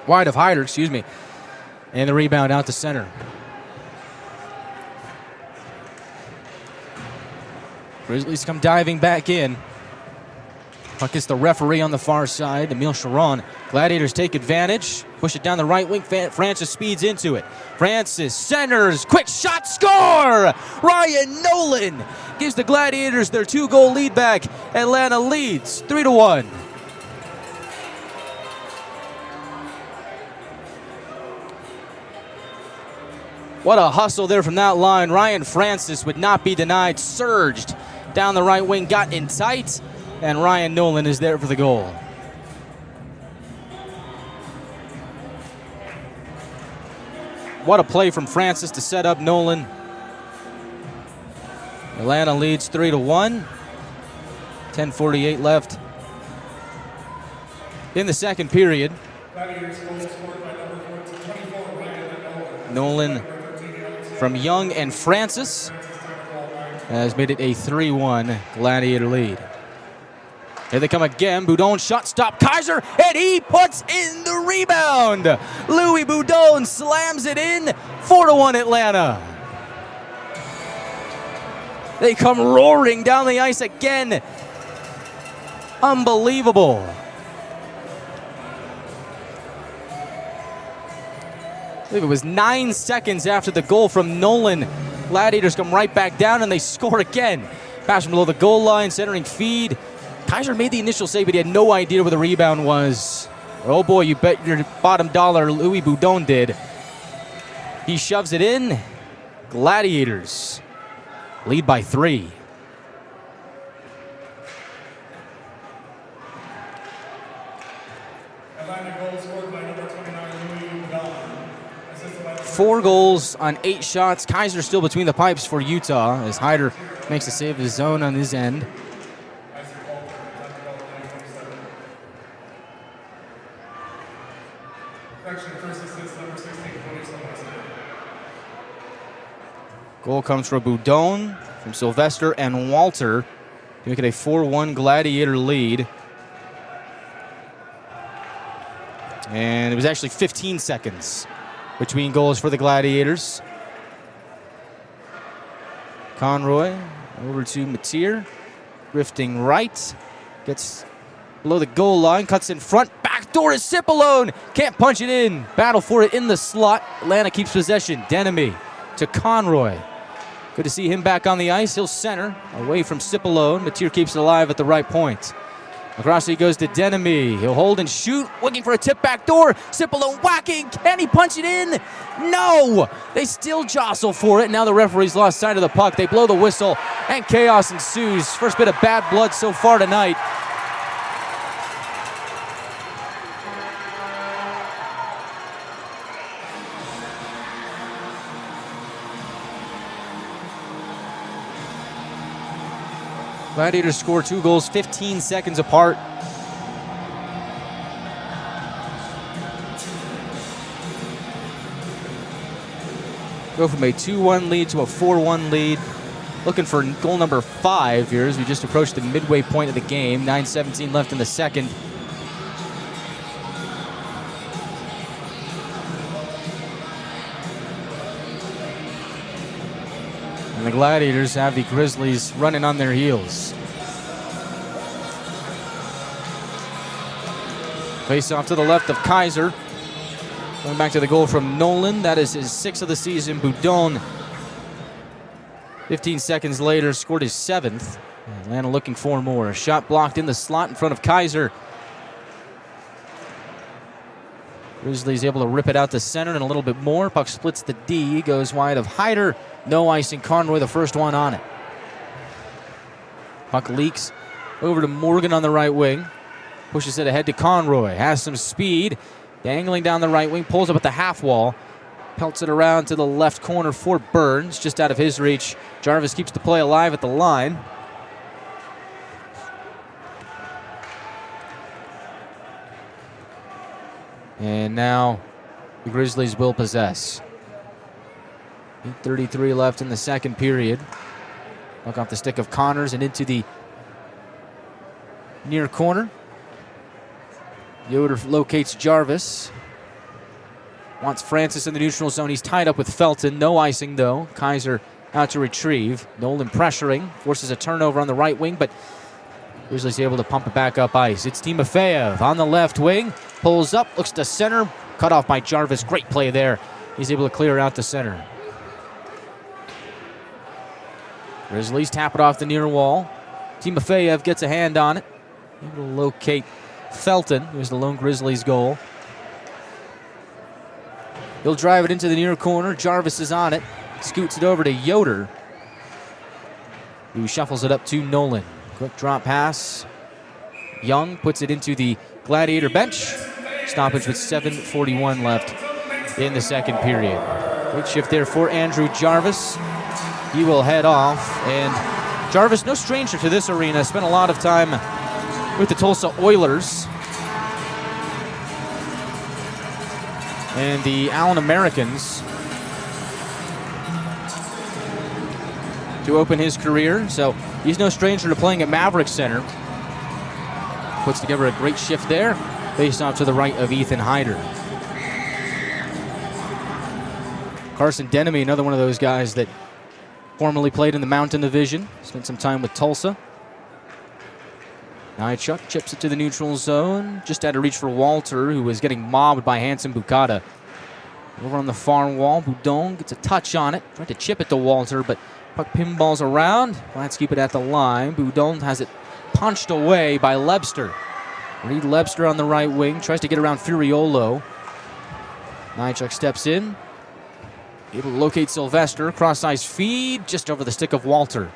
wide of Hyder, excuse me. And the rebound out to center. Grizzlies come diving back in. Puck is the referee on the far side, Emile Sharon. Gladiators take advantage. Push it down the right wing. Francis speeds into it. Francis centers. Quick shot, score! Ryan Nolan gives the Gladiators their 2-goal lead back. Atlanta leads 3-1. What a hustle there from that line. Ryan Francis would not be denied. Surged down the right wing, got in tight, and Ryan Nolan is there for the goal. What a play from Francis to set up Nolan. Atlanta leads 3-1. 10:48 left in the second period. Nolan from Young and Francis. has made it a 3-1 Gladiator lead. Here they come again. Boudon shot stop Kaiser, and he puts in the rebound. Louis Boudon slams it in. 4-1 Atlanta. They come roaring down the ice again. Unbelievable. I believe it was 9 seconds after the goal from Nolan. Gladiators come right back down and they score again. Pass from below the goal line, centering feed. Kaiser made the initial save, but he had no idea where the rebound was. Oh boy, you bet your bottom dollar Louis Boudon did. He shoves it in. Gladiators lead by 3. Atlanta goal scored by number 29, Louis Boudon. Assisted by 4 goals on 8 shots. Kaiser still between the pipes for Utah as Hyder makes a save of his own on his end. Goal comes from Boudon, from Sylvester and Walter to make it a 4-1 Gladiator lead. And it was actually 15 seconds between goals for the Gladiators. Conroy over to Mateer, drifting right, gets below the goal line, cuts in front, backdoor is Cipollone, can't punch it in, battle for it in the slot. Atlanta keeps possession. Denemy to Conroy. Good to see him back on the ice. He'll center away from Cipollone. Mateer keeps it alive at the right point. Across he goes to Denemy. He'll hold and shoot, looking for a tip back door. Cipollone whacking. Can he punch it in? No! They still jostle for it. Now the referee's lost sight of the puck. They blow the whistle, and chaos ensues. First bit of bad blood so far tonight. Gladiators score 2 goals 15 seconds apart. Go from a 2-1 lead to a 4-1 lead. Looking for goal number 5 here as we just approach the midway point of the game. 9:17 left in the second. And the Gladiators have the Grizzlies running on their heels. Face off to the left of Kaiser. Going back to the goal from Nolan. That is his 6th of the season. Boudon, 15 seconds later, scored his 7th. Atlanta looking for more. A shot blocked in the slot in front of Kaiser. Grizzlies able to rip it out to center and a little bit more. Puck splits the D, goes wide of Hyder. No icing. Conroy, the first one on it. Puck leaks over to Morgan on the right wing. Pushes it ahead to Conroy. Has some speed. Dangling down the right wing. Pulls up at the half wall. Pelts it around to the left corner for Burns. Just out of his reach. Jarvis keeps the play alive at the line. And now the Grizzlies will possess. 8:33 left in the second period. Puck off the stick of Connors and into the near corner. Yoder locates Jarvis. Wants Francis in the neutral zone. He's tied up with Felton. No icing, though. Kaiser out to retrieve. Nolan pressuring. Forces a turnover on the right wing, but Grizzlies able to pump it back up ice. It's Timofeyev on the left wing. Pulls up, looks to center. Cut off by Jarvis. Great play there. He's able to clear out to center. Grizzlies tap it off the near wall. Timofeyev gets a hand on it. Able to locate Felton, who's the lone Grizzlies goal. He'll drive it into the near corner. Jarvis is on it. Scoots it over to Yoder, who shuffles it up to Nolan. Quick drop pass. Young puts it into the Gladiator bench. Stoppage with 7:41 left in the second period. Great shift there for Andrew Jarvis. He will head off. And Jarvis, no stranger to this arena, spent a lot of time with the Tulsa Oilers and the Allen Americans, to to open his career, so he's no stranger to playing at Maverik Center. Puts together a great shift there, faced off to the right of Ethan Hyder. Carson Denemy, another one of those guys that formerly played in the Mountain Division, spent some time with Tulsa. Nychuk chips it to the neutral zone, just had to reach for Walter, who was getting mobbed by Hanson Bukata. Over on the far wall, Boudon gets a touch on it, tried to chip it to Walter, but puck pinballs around. Let's keep it at the line. Boudon has it punched away by Lebster. Reed Lebster on the right wing, tries to get around Furiolo. Nychuk steps in, able to locate Sylvester, cross-ice feed, just over the stick of Walter.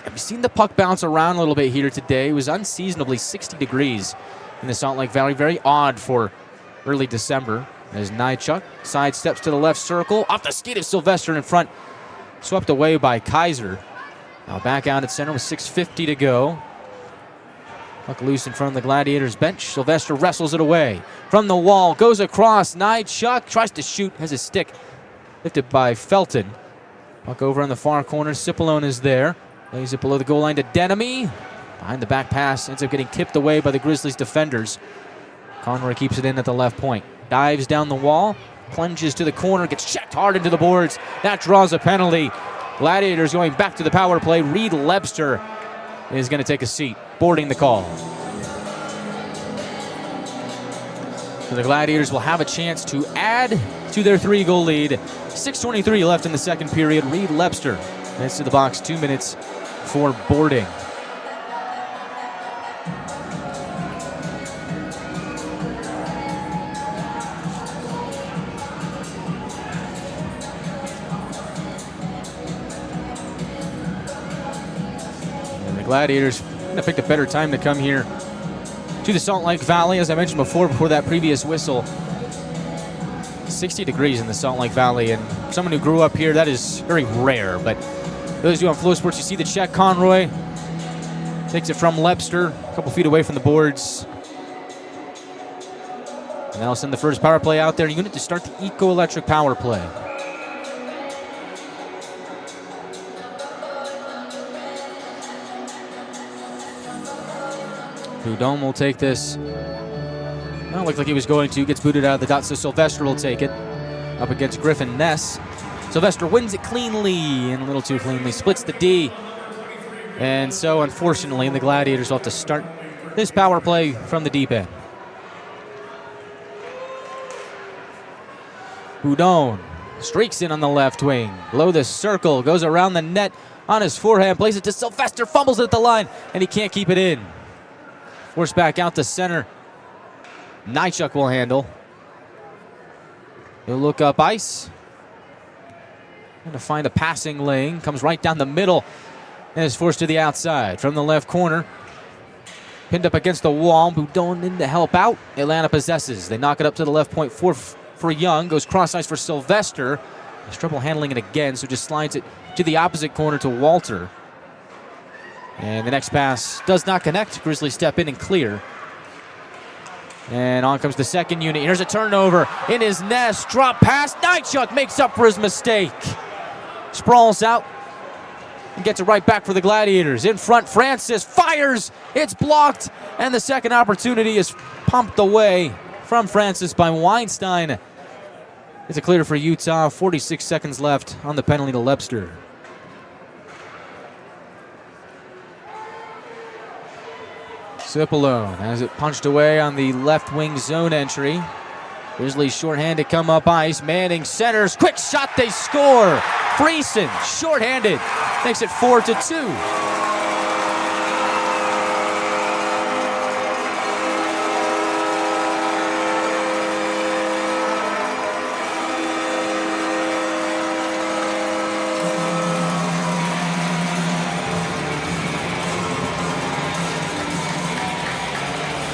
Have you seen the puck bounce around a little bit here today? It was unseasonably 60 degrees in the Salt Lake Valley. Very odd for early December. As Nychuk sidesteps to the left circle, off the skate of Sylvester in front, swept away by Kaiser. Now back out at center with 6:50 to go. Puck loose in front of the Gladiators bench. Sylvester wrestles it away from the wall, goes across. Nychuk tries to shoot, has his stick lifted by Felton. Puck over on the far corner. Cipollone is there. Lays it below the goal line to Denemy. Behind the back pass, ends up getting tipped away by the Grizzlies defenders. Conroy keeps it in at the left point. Dives down the wall, plunges to the corner, gets checked hard into the boards. That draws a penalty. Gladiators going back to the power play. Reed Lebster is going to take a seat, boarding the call. So the Gladiators will have a chance to add to their 3-goal lead. 6:23 left in the second period. Reed Lebster heads to the box, 2 minutes for boarding. Gladiators picked a better time to come here to the Salt Lake Valley. As I mentioned before that previous whistle, 60 degrees in the Salt Lake Valley, and someone who grew up here, that is very rare. But those of you on Flow Sports, you see the check. Conroy takes it from Lebster, a couple feet away from the boards. And that'll send the first power play out there. Unit to start the Eco-Electric power play. Boudon will take this. Well, looked like he was going to. Gets booted out of the dot, so Sylvester will take it. Up against Griffin Ness. Sylvester wins it cleanly, and a little too cleanly. Splits the D. And so, unfortunately, the Gladiators will have to start this power play from the deep end. Boudon streaks in on the left wing. Below the circle, goes around the net on his forehand, plays it to Sylvester, fumbles it at the line, and he can't keep it in. Forced back out to center. Nychuk will handle. He'll look up ice. Going to find a passing lane. Comes right down the middle and is forced to the outside from the left corner. Pinned up against the wall. Boudon in to help out. Atlanta possesses. They knock it up to the left point for Young. Goes cross ice for Sylvester. Has trouble handling it again, so just slides it to the opposite corner to Walter. And the next pass does not connect. Grizzlies step in and clear. And on comes the second unit. Here's a turnover in his nest. Drop pass. Nychuk makes up for his mistake. Sprawls out and gets it right back for the Gladiators. In front, Francis fires. It's blocked. And the second opportunity is pumped away from Francis by Weinstein. It's a clear for Utah. 46 seconds left on the penalty to Lebster. Cipollone has it punched away on the left wing zone entry. Grizzlies shorthanded come up ice. Manning centers. Quick shot, they score. Friesen, shorthanded, makes it 4-2.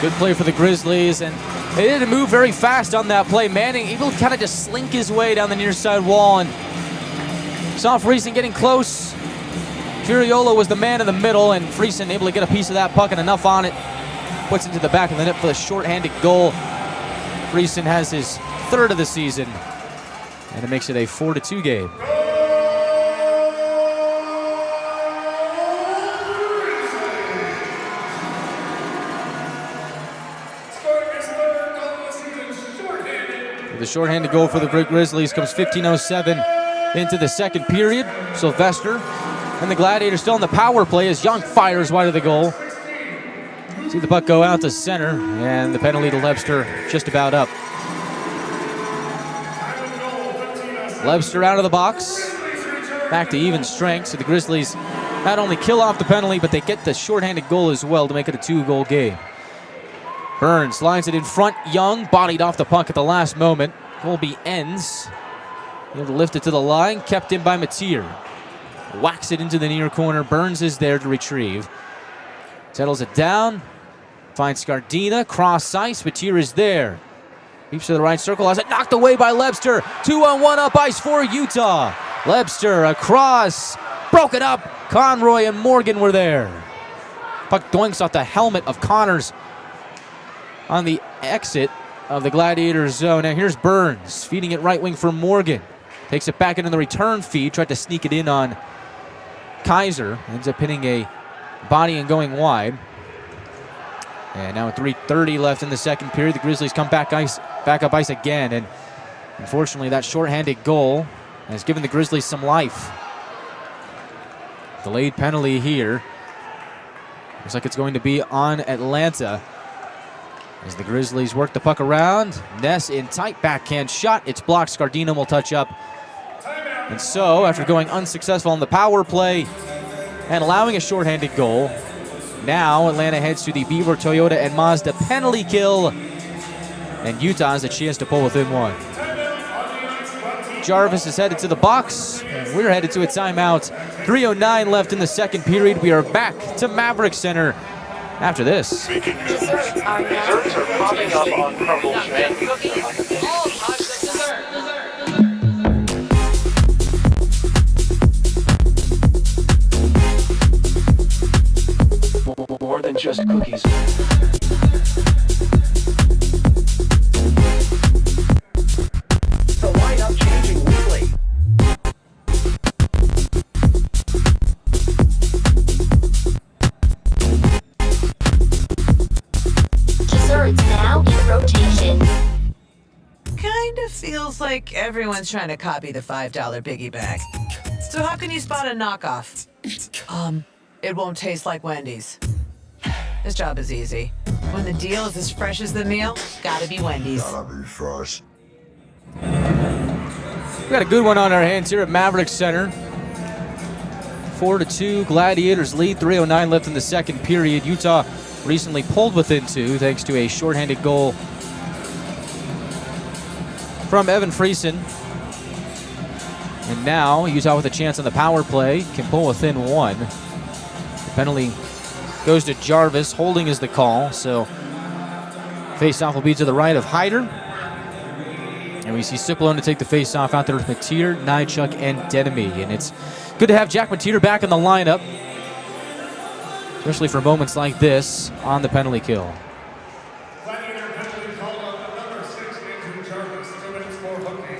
Good play for the Grizzlies, and they didn't move very fast on that play. Manning able to kind of just slink his way down the near side wall, and saw Friesen getting close. Furiolo was the man in the middle, and Friesen able to get a piece of that puck and enough on it. Puts it to the back of the net for the shorthanded goal. Friesen has his third of the season, and it makes it a 4-2 game. The shorthanded goal for the Grizzlies comes 15:07 into the second period. Sylvester and the Gladiators still on the power play as Young fires wide of the goal. See the puck go out to center, and the penalty to Lebster just about up. Lebster out of the box. Back to even strength, so the Grizzlies not only kill off the penalty, but they get the shorthanded goal as well to make it a 2-goal game. Burns lines it in front. Young bodied off the puck at the last moment. Colby ends. Able to lift it to the line, kept in by Mateer. Whacks it into the near corner. Burns is there to retrieve. Settles it down. Finds Scardina. Cross ice. Mateer is there. Leaps to the right circle. Has it knocked away by Lebster. 2-on-1 up ice for Utah. Lebster across. Broke it up. Conroy and Morgan were there. Puck doinks off the helmet of Connors on the exit of the Gladiators zone. Now here's Burns feeding it right wing for Morgan. Takes it back into the return feed. Tried to sneak it in on Kaiser. Ends up hitting a body and going wide. And now with 3:30 left in the second period, the Grizzlies come back up ice again. And unfortunately, that shorthanded goal has given the Grizzlies some life. Delayed penalty here. Looks like it's going to be on Atlanta. As the Grizzlies work the puck around. Ness in tight backhand shot. It's blocked. Scardino will touch up. And so, after going unsuccessful on the power play and allowing a shorthanded goal, now Atlanta heads to the Beaver, Toyota, and Mazda penalty kill. And Utah has a chance to pull within one. Jarvis is headed to the box. We're headed to a timeout. 3:09 left in the second period. We are back to Maverik Center after this. Desserts are popping up on Crumble's menu. More than just cookies. The lineup changing weekly. Desserts now in rotation. Kind of feels like everyone's trying to copy the $5 biggie bag. So how can you spot a knockoff? It won't taste like Wendy's. This job is easy. When the deal is as fresh as the meal, gotta be Wendy's. We got a good one on our hands here at Maverik Center. 4-2, Gladiators lead. 3:09 left in the second period. Utah recently pulled within 2 thanks to a shorthanded goal from Evan Friesen. And now Utah with a chance on the power play can pull within 1. The penalty goes to Jarvis. Holding is the call, so face-off will be to the right of Hyder. And we see Cipollone to take the face-off out there with Mateer, Nychuk, and Denemy. And it's good to have Jack Mateer back in the lineup, especially for moments like this on the penalty kill.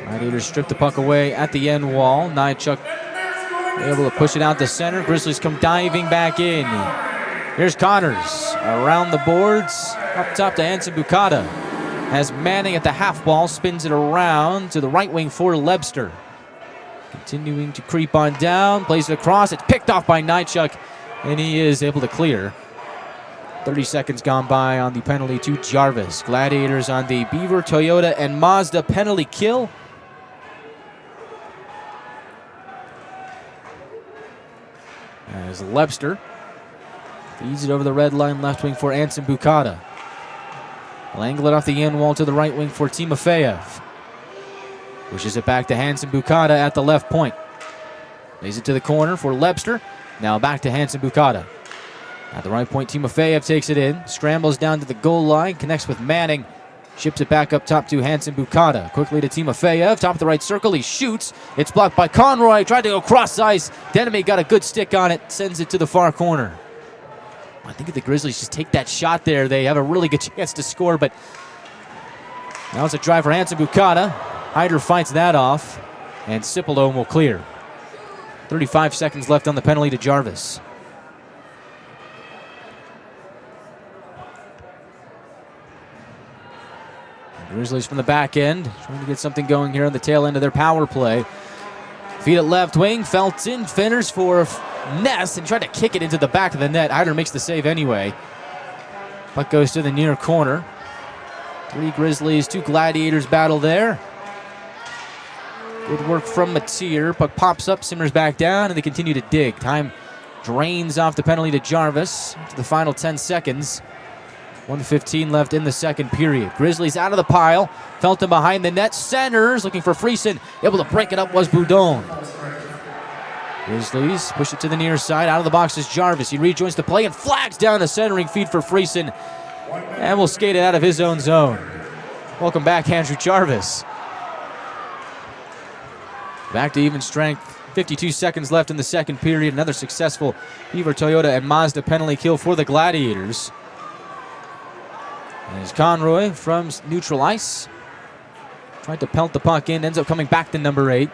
Gladiators strip the puck away at the end wall. Nychuk able to push it out to center. Grizzlies come diving back in. Here's Connors around the boards. Up top to Hansen Bukata. As Manning at the half ball spins it around to the right wing for Lebster. Continuing to creep on down. Plays it across. It's picked off by Nychuk. And he is able to clear. 30 seconds gone by on the penalty to Jarvis. Gladiators on the Beaver, Toyota, and Mazda penalty kill. As Lebster feeds it over the red line left wing for Anson Bukata. He'll angle it off the end wall to the right wing for Timofeyev. Pushes it back to Hansen Bukata at the left point. Lays it to the corner for Lebster. Now back to Hansen Bukata. At the right point, Timofeyev takes it in. Scrambles down to the goal line. Connects with Manning. Ships it back up top to Hansen Bukata. Quickly to Timofeyev. Top of the right circle. He shoots. It's blocked by Conroy. Tried to go cross ice. Denemy got a good stick on it. Sends it to the far corner. I think if the Grizzlies just take that shot there, they have a really good chance to score. But now it's a drive for Hansen Bukata. Hyder fights that off. And Cipollone will clear. 35 seconds left on the penalty to Jarvis. Grizzlies from the back end, trying to get something going here on the tail end of their power play. Feed it left wing, Felton fenders for Ness and tried to kick it into the back of the net. Hyder makes the save anyway. Puck goes to the near corner. 3 Grizzlies, 2 Gladiators battle there. Good work from Mateer. Puck pops up, simmers back down, and they continue to dig. Time drains off the penalty to Jarvis to the final 10 seconds. 1:15 left in the second period. Grizzlies out of the pile. Felton behind the net. Centers looking for Friesen. Able to break it up was Boudon. Grizzlies push it to the near side. Out of the box is Jarvis. He rejoins the play and flags down a centering feed for Friesen. And will skate it out of his own zone. Welcome back, Andrew Jarvis. Back to even strength. 52 seconds left in the second period. Another successful Beaver Toyota and Mazda penalty kill for the Gladiators. As Conroy from neutral ice tried to pelt the puck in, ends up coming back to number 8.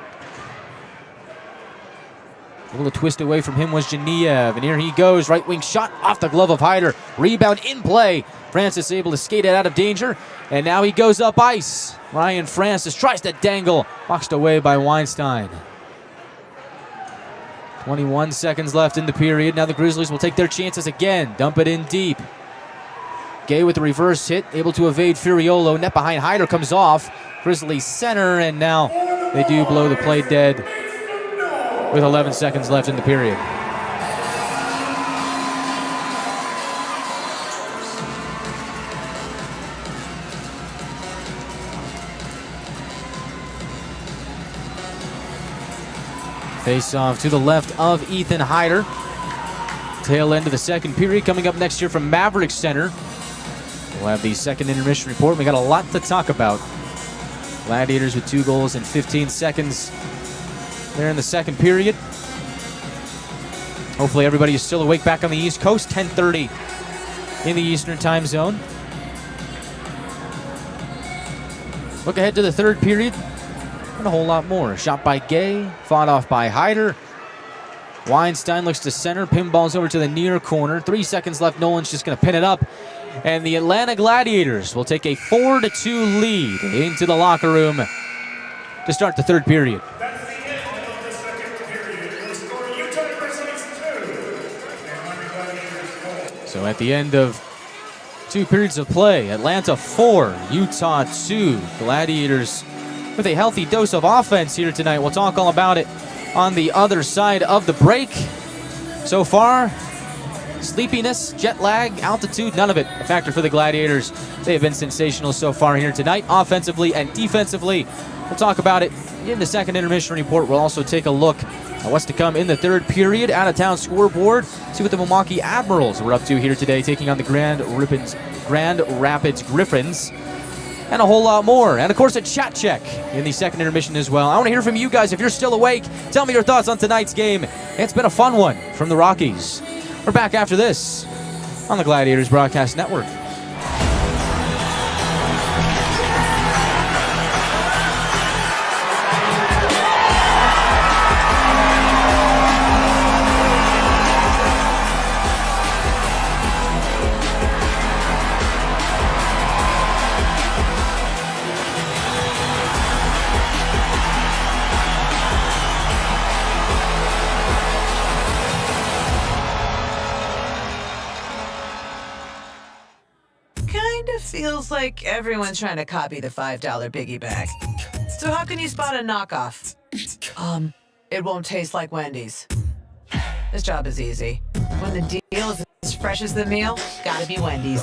A little twist away from him was Geniev, and here he goes. Right wing shot off the glove of Hyder. Rebound in play. Francis able to skate it out of danger, and now he goes up ice. Ryan Francis tries to dangle, boxed away by Weinstein. 21 seconds left in the period. Now the Grizzlies will take their chances again. Dump it in deep. Gay with the reverse hit, able to evade Furiolo. Net behind Hyder comes off. Grizzlies center, and now they do blow the play dead with 11 seconds left in the period. Face off to the left of Ethan Hyder. Tail end of the second period coming up next year from Maverik Center. We'll have the second intermission report. We got a lot to talk about. Gladiators with 2 goals in 15 seconds there in the second period. Hopefully everybody is still awake back on the East Coast. 10:30 in the Eastern time zone. Look ahead to the third period. And a whole lot more. A shot by Gay, fought off by Hyder. Weinstein looks to center, pinballs over to the near corner. 3 seconds left. Nolan's just going to pin it up. And the Atlanta Gladiators will take a 4-2 lead into the locker room to start the third period. That's the end of the second period. Your score, Utah Grizzlies 2. And Gladiators 4. So at the end of 2 periods of play, Atlanta 4, Utah 2. Gladiators with a healthy dose of offense here tonight. We'll talk all about it on the other side of the break. So far, sleepiness, jet lag, altitude, none of it a factor for the Gladiators. They have been sensational so far here tonight, offensively and defensively. We'll talk about it in the second intermission report. We'll also take a look at what's to come in the third period. Out-of-town scoreboard. See what the Milwaukee Admirals were up to here today, taking on the Grand Rapids Griffins. And a whole lot more. And, of course, a chat check in the second intermission as well. I want to hear from you guys. If you're still awake, tell me your thoughts on tonight's game. It's been a fun one from the Rockies. We're back after this on the Gladiators Broadcast Network. Feels like everyone's trying to copy the $5 biggie bag. So how can you spot a knockoff? It won't taste like Wendy's. This job is easy. When the deal is as fresh as the meal, gotta be Wendy's.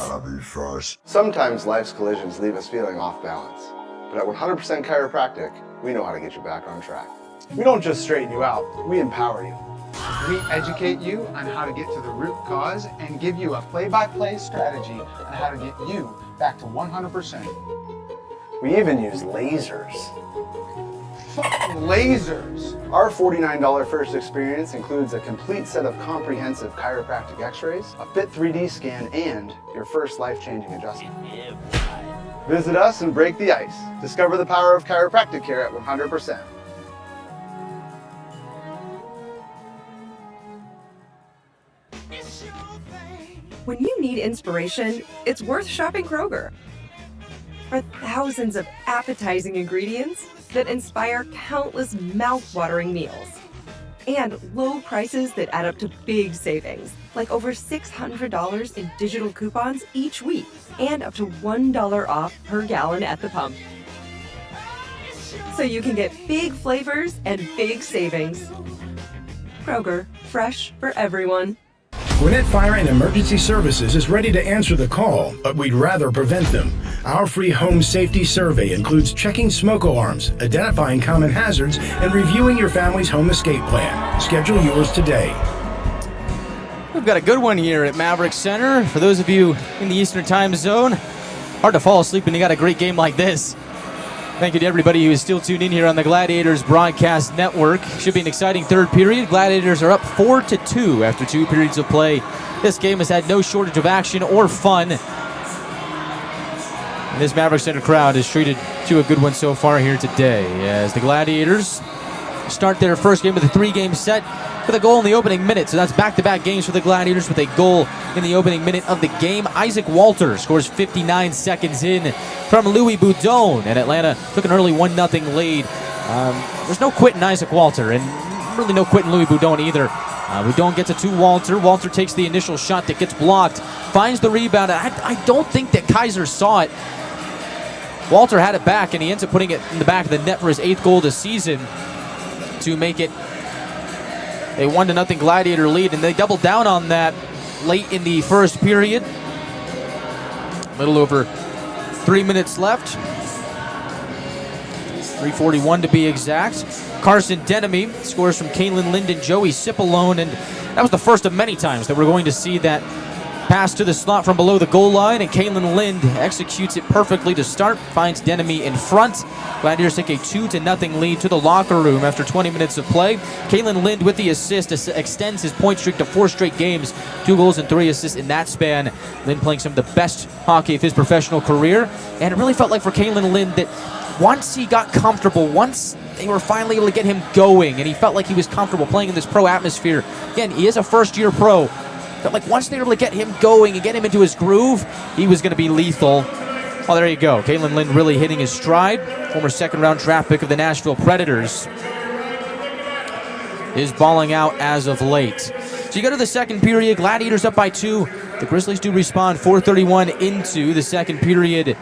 Sometimes life's collisions leave us feeling off balance. But at 100% Chiropractic, we know how to get you back on track. We don't just straighten you out, we empower you. We educate you on how to get to the root cause and give you a play-by-play strategy on how to get you back to 100%. We even use lasers. Lasers! Our $49 first experience includes a complete set of comprehensive chiropractic x-rays, a fit 3D scan, and your first life-changing adjustment. Visit us and break the ice. Discover the power of chiropractic care at 100%. When you need inspiration, it's worth shopping Kroger. for thousands of appetizing ingredients that inspire countless mouth-watering meals. And low prices that add up to big savings, like over $600 in digital coupons each week, and up to $1 off per gallon at the pump. So you can get big flavors and big savings. Kroger, fresh for everyone. Gwinnett Fire and Emergency Services is ready to answer the call, but we'd rather prevent them. Our free home safety survey includes checking smoke alarms, identifying common hazards, and reviewing your family's home escape plan. Schedule yours today. We've got a good one here at Maverik Center. For those of you in the Eastern Time Zone, hard to fall asleep when you got a great game like this. Thank you to everybody who is still tuned in here on the Gladiators Broadcast Network. Should be an exciting third period. Gladiators are up 4-2 after 2 periods of play. This game has had no shortage of action or fun. And this Maverik Center crowd has treated to a good one so far here today, as the Gladiators start their first game with a 3-game set with a goal in the opening minute. So that's back-to-back games for the Gladiators with a goal in the opening minute of the game. Isaac Walter scores 59 seconds in from Louis Boudon, and Atlanta took an early 1-0 lead. There's no quit in Isaac Walter, and really no quit in Louis Boudon either. Boudon gets it to Walter. Walter takes the initial shot that gets blocked, finds the rebound. I don't think that Kaiser saw it. Walter had it back, and he ends up putting it in the back of the net for his 8th goal this season to make it a 1-0 Gladiator lead, and they doubled down on that late in the first period. A little over 3 minutes left. 3:41 to be exact. Carson Denemy scores from Kalen Lind and Joey Cipollone, and that was the first of many times that we're going to see that pass to the slot from below the goal line, and Kalen Lind executes it perfectly to start, finds Denemy in front. Gladiators take a 2-0 lead to the locker room after 20 minutes of play. Kalen Lind with the assist extends his point streak to 4 straight games, 2 goals and 3 assists in that span. Lind playing some of the best hockey of his professional career, and it really felt like for Kalen Lind that once he got comfortable, once they were finally able to get him going, and he felt like he was comfortable playing in this pro atmosphere. Again, he is a first-year pro. But like once they were able to get him going and get him into his groove, he was going to be lethal. Oh, there you go. Kalen Lind really hitting his stride. Former second-round draft pick of the Nashville Predators is balling out as of late. So you go to the second period. Gladiators up by 2. The Grizzlies do respond 4:31 into the second period.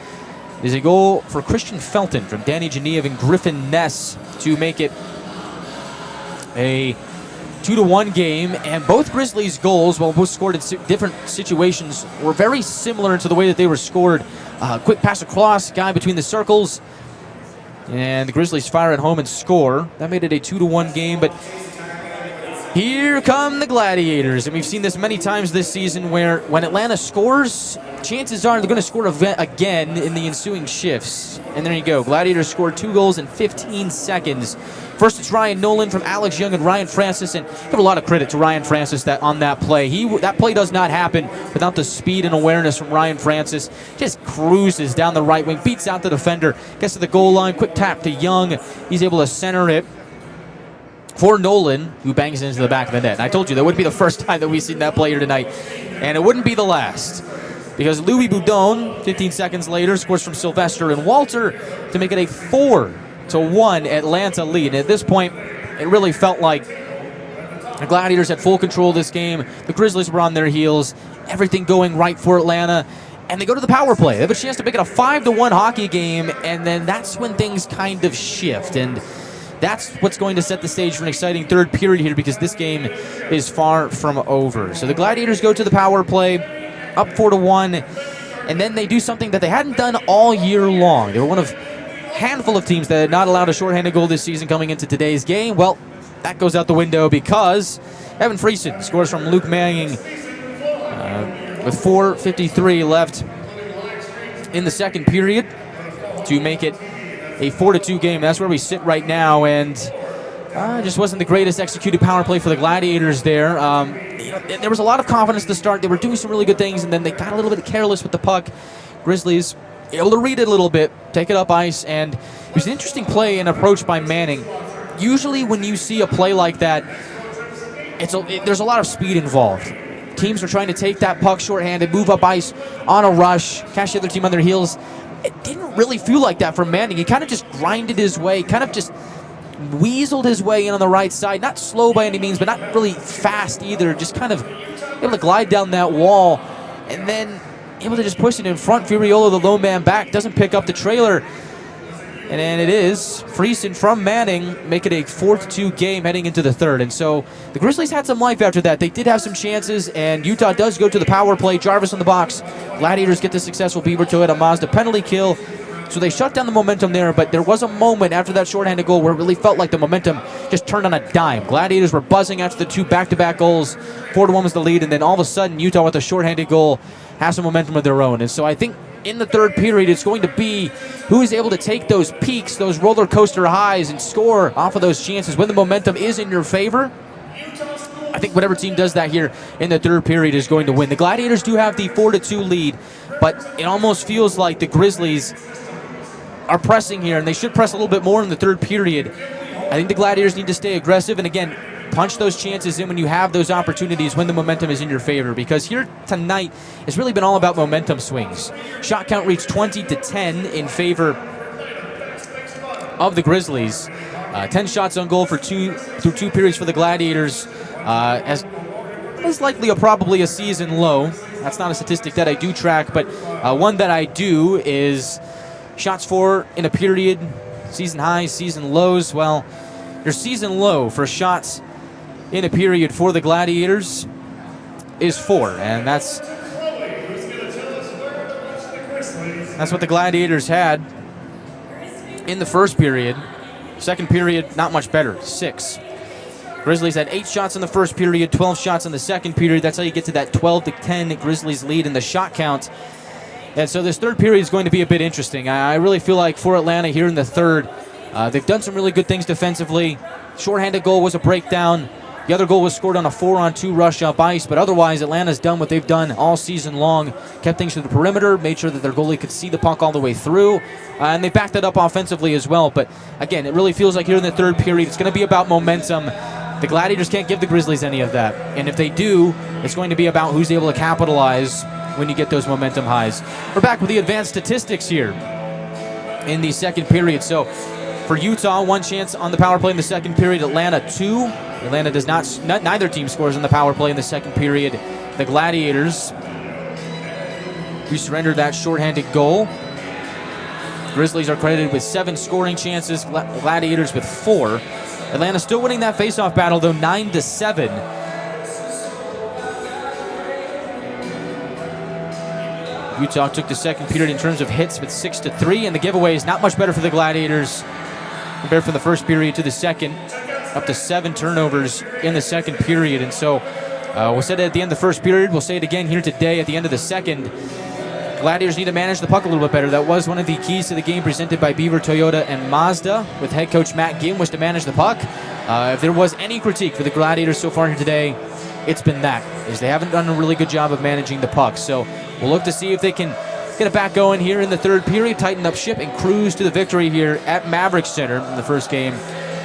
There's a goal for Christian Felton from Danny Genev and Griffin Ness to make it a 2-1 game, and both Grizzlies' goals, while both scored in different situations, were very similar to the way that they were scored. Quick pass across, guy between the circles, and the Grizzlies fire at home and score. That made it a 2-1 game, but here come the Gladiators, and we've seen this many times this season where when Atlanta scores, chances are they're going to score again in the ensuing shifts. And there you go. Gladiators scored 2 goals in 15 seconds. First, it's Ryan Nolan from Alex Young and Ryan Francis, and give a lot of credit to Ryan Francis on that play. That play does not happen without the speed and awareness from Ryan Francis. Just cruises down the right wing, beats out the defender, gets to the goal line, quick tap to Young. He's able to center it for Nolan, who bangs it into the back of the net. And I told you that wouldn't be the first time that we've seen that play here tonight, and it wouldn't be the last, because Louis Boudon, 15 seconds later, scores from Sylvester and Walter to make it a 4-1 Atlanta lead. And at this point, it really felt like the Gladiators had full control of this game. The Grizzlies were on their heels, everything going right for Atlanta, and they go to the power play. They have a chance to make it a 5-1 hockey game, and then that's when things kind of shift. And that's what's going to set the stage for an exciting third period here, because this game is far from over. So the Gladiators go to the power play, up 4-1, and then they do something that they hadn't done all year long. They were one of a handful of teams that had not allowed a shorthanded goal this season coming into today's game. Well, that goes out the window because Evan Friesen scores from Luke Manning with 4:53 left in the second period to make it a 4-2 game. That's where we sit right now, and just wasn't the greatest executed power play for the Gladiators there. There was a lot of confidence to start. They were doing some really good things, and then they got a little bit careless with the puck. Grizzlies able to read it a little bit, take it up ice, and it was an interesting play and approach by Manning. Usually when you see a play like that, there's a lot of speed involved. Teams are trying to take that puck shorthanded, move up ice on a rush, catch the other team on their heels. it didn't really feel like that from Manning. He kind of just grinded his way, kind of just weaseled his way in on the right side. Not slow by any means, but not really fast either. Just kind of able to glide down that wall, and then able to just push it in front. Furiolo, the low man back, doesn't pick up the trailer. And then it is Friesen from Manning, make it a 4-2 game heading into the third. And so the Grizzlies had some life after that. They did have some chances, and Utah does go to the power play. Jarvis on the box. Gladiators get the successful Beaver Toyota Mazda penalty kill. So they shut down the momentum there, but there was a moment after that shorthanded goal where it really felt like the momentum just turned on a dime. Gladiators were buzzing after the 2 back-to-back goals. 4-1 was the lead, and then all of a sudden Utah with a shorthanded goal has some momentum of their own. And so I think in the third period, it's going to be who is able to take those peaks, those roller coaster highs, and score off of those chances when the momentum is in your favor. I think whatever team does that here in the third period is going to win. The Gladiators do have the 4-2 lead, but it almost feels like the Grizzlies are pressing here, and they should press a little bit more in the third period. I think the Gladiators need to stay aggressive, and again, punch those chances in when you have those opportunities when the momentum is in your favor, because here tonight it's really been all about momentum swings. Shot count reached 20-10 in favor of the Grizzlies. 10 shots on goal through two periods for the Gladiators, as is likely probably a season low. That's not a statistic that I do track, but one that I do is shots for in a period, season highs, season lows. Well, your season low for shots in a period for the Gladiators is 4, and that's what the Gladiators had in the first period. Second period, not much better, 6. Grizzlies had 8 shots in the first period, 12 shots in the second period. That's how you get to that 12-10 Grizzlies lead in the shot count. And so this third period is going to be a bit interesting. I really feel like for Atlanta here in the third, they've done some really good things defensively. Shorthanded goal was a breakdown. The other goal was scored on a 4-on-2 rush up ice, but otherwise Atlanta's done what they've done all season long, kept things to the perimeter, made sure that their goalie could see the puck all the way through, and they backed that up offensively as well. But again, it really feels like here in the third period, it's going to be about momentum. The Gladiators can't give the Grizzlies any of that, and if they do, it's going to be about who's able to capitalize when you get those momentum highs. We're back with the advanced statistics here in the second period. So for Utah, 1 chance on the power play in the second period. Atlanta 2. Atlanta does not. Neither team scores on the power play in the second period. The Gladiators, who surrendered that shorthanded goal. Grizzlies are credited with 7 scoring chances. Gladiators with 4. Atlanta still winning that faceoff battle though, 9-7. Utah took the second period in terms of hits with 6-3, and the giveaway is not much better for the Gladiators compared from the first period to the second. Up to 7 turnovers in the second period. And so we'll say it at the end of the first period. We'll say it again here today at the end of the second. Gladiators need to manage the puck a little bit better. That was one of the keys to the game presented by Beaver Toyota and Mazda with head coach Matt Ginn, was to manage the puck. If there was any critique for the Gladiators so far here today, it's been that, is they haven't done a really good job of managing the puck. So we'll look to see if they can get it back going here in the third period, tighten up ship, and cruise to the victory here at Maverik Center in the first game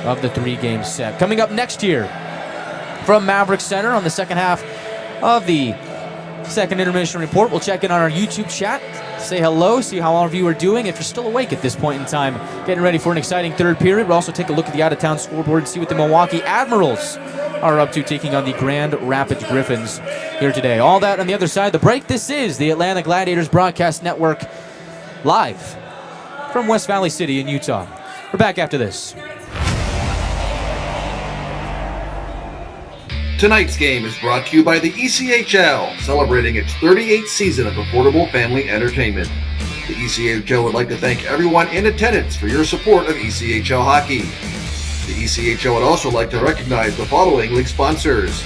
of the 3-game set. Coming up next here from Maverik Center on the second half of the second intermission report, we'll check in on our YouTube chat, say hello, see how all of you are doing. If you're still awake at this point in time, getting ready for an exciting third period, we'll also take a look at the out-of-town scoreboard and see what the Milwaukee Admirals are up to, taking on the Grand Rapids Griffins here today. All that on the other side of the break. This is the Atlanta Gladiators Broadcast Network, live from West Valley City in Utah. We're back after this. Tonight's game is brought to you by the ECHL, celebrating its 38th season of affordable family entertainment. The ECHL would like to thank everyone in attendance for your support of ECHL hockey. The ECHL would also like to recognize the following league sponsors: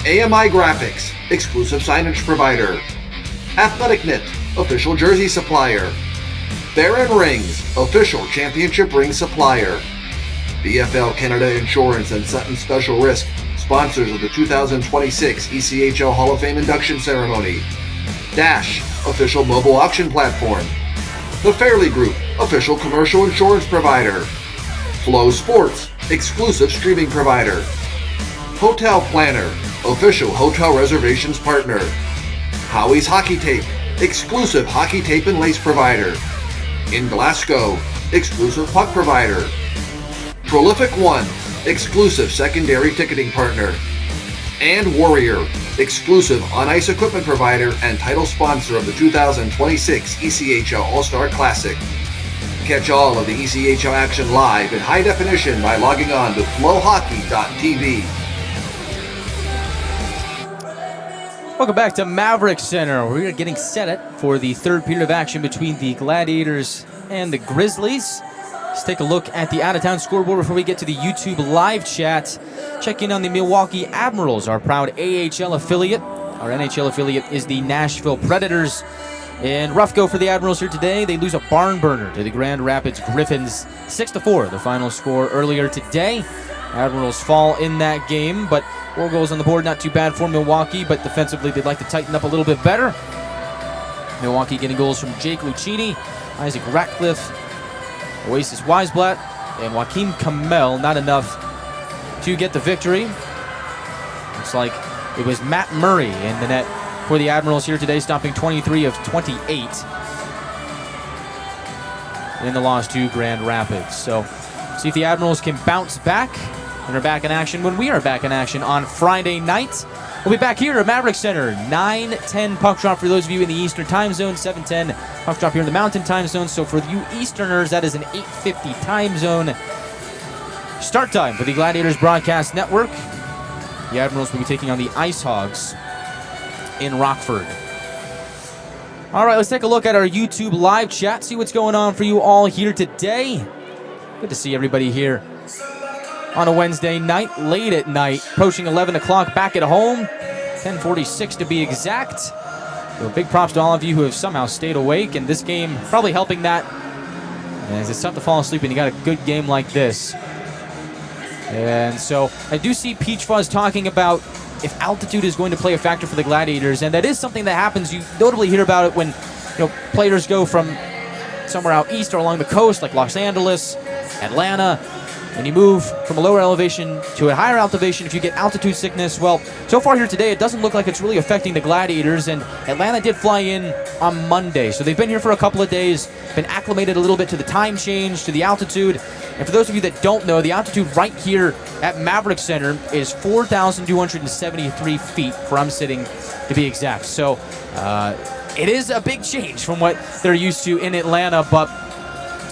AMI Graphics, exclusive signage provider; AthleticNet, official jersey supplier; Baron Rings, official championship ring supplier; BFL Canada Insurance and Sutton Special Risk, sponsors of the 2026 ECHL Hall of Fame induction ceremony; Dash, official mobile auction platform; The Fairley Group, official commercial insurance provider; Flow Sports, exclusive streaming provider; Hotel Planner, official hotel reservations partner; Howie's Hockey Tape, exclusive hockey tape and lace provider; In Glasgow, exclusive puck provider. Prolific One, exclusive secondary ticketing partner. And Warrior, exclusive on-ice equipment provider and title sponsor of the 2026 ECHL All-Star Classic. Catch all of the ECHL action live in high definition by logging on to flowhockey.tv. Welcome back to Maverik Center. We are getting set for the third period of action between the Gladiators and the Grizzlies. Let's take a look at the out-of-town scoreboard before we get to the YouTube live chat. Check in on the Milwaukee Admirals, our proud AHL affiliate. Our NHL affiliate is the Nashville Predators. And rough go for the Admirals here today. They lose a barn burner to the Grand Rapids Griffins, 6-4, the final score earlier today. Admirals fall in that game, but 4 goals on the board, not too bad for Milwaukee, but defensively they'd like to tighten up a little bit better. Milwaukee getting goals from Jake Lucchini, Isaac Ratcliffe, Oasis Weisblatt, and Joaquim Kamel. Not enough to get the victory. Looks like it was Matt Murray in the net for the Admirals here today, stopping 23 of 28 in the loss to Grand Rapids. So see if the Admirals can bounce back and are back in action when we are back in action on Friday night. We'll be back here at Maverik Center, 9:10 puck drop for those of you in the Eastern time zone, 7:10 puck drop here in the Mountain time zone. So for you Easterners, that is an 8:50 time zone start time for the Gladiators Broadcast Network. The Admirals will be taking on the Ice Hogs in Rockford. All right, let's take a look at our YouTube live chat, see what's going on for you all here today. Good to see everybody here on a Wednesday night, late at night, approaching 11 o'clock back at home, 10:46 to be exact. So big props to all of you who have somehow stayed awake, and this game probably helping that, as it's tough to fall asleep when you got a good game like this. And so I do see Peach Fuzz talking about if altitude is going to play a factor for the Gladiators, and that is something that happens. You notably hear about it when players go from somewhere out east or along the coast, like Los Angeles, Atlanta, and you move from a lower elevation to a higher elevation if you get altitude sickness. Well, so far here today, it doesn't look like it's really affecting the Gladiators, and Atlanta did fly in on Monday. So they've been here for a couple of days, been acclimated a little bit to the time change, to the altitude. And for those of you that don't know, the altitude right here at Maverik Center is 4,273 feet where I'm sitting, to be exact. So it is a big change from what they're used to in Atlanta. But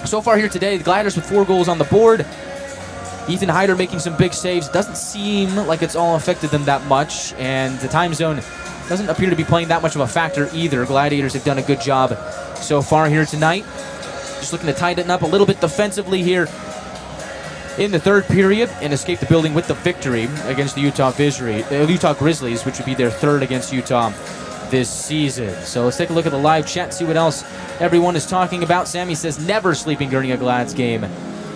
so far here today, the Gladiators with 4 goals on the board. Ethan Hyder making some big saves. Doesn't seem like it's all affected them that much, and the time zone doesn't appear to be playing that much of a factor either. Gladiators have done a good job so far here tonight. Just looking to tighten up a little bit defensively here in the third period and escape the building with the victory against the Utah Grizzlies, which would be their third against Utah this season. So let's take a look at the live chat, see what else everyone is talking about. Sammy says never sleeping during a Glads game.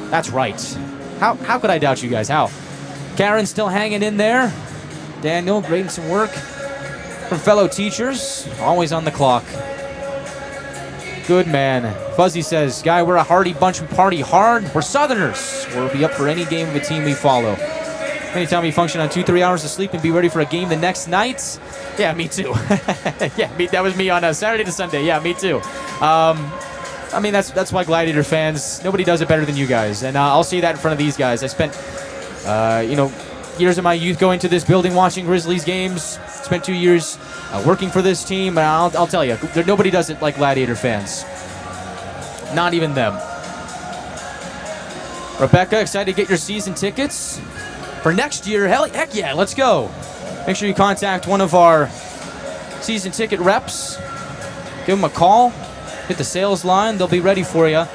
That's right. How could I doubt you guys? How? Karen's still hanging in there. Daniel grading some work from fellow teachers. Always on the clock. Good man. Fuzzy says, Guy, we're a hardy bunch. We party hard. We're Southerners. We'll be up for any game of a team we follow. Anytime we function on 2-3 hours of sleep and be ready for a game the next night. Yeah, me too. That was me on a Saturday to Sunday. Yeah, me too. I mean, that's why Gladiator fans, nobody does it better than you guys. And I'll see that in front of these guys. I spent, years of my youth going to this building watching Grizzlies games. Spent 2 years working for this team. And I'll tell you, nobody does it like Gladiator fans. Not even them. Rebecca, excited to get your season tickets for next year. Heck yeah, let's go. Make sure you contact one of our season ticket reps. Give them a call. Hit the sales line. They'll be ready for you.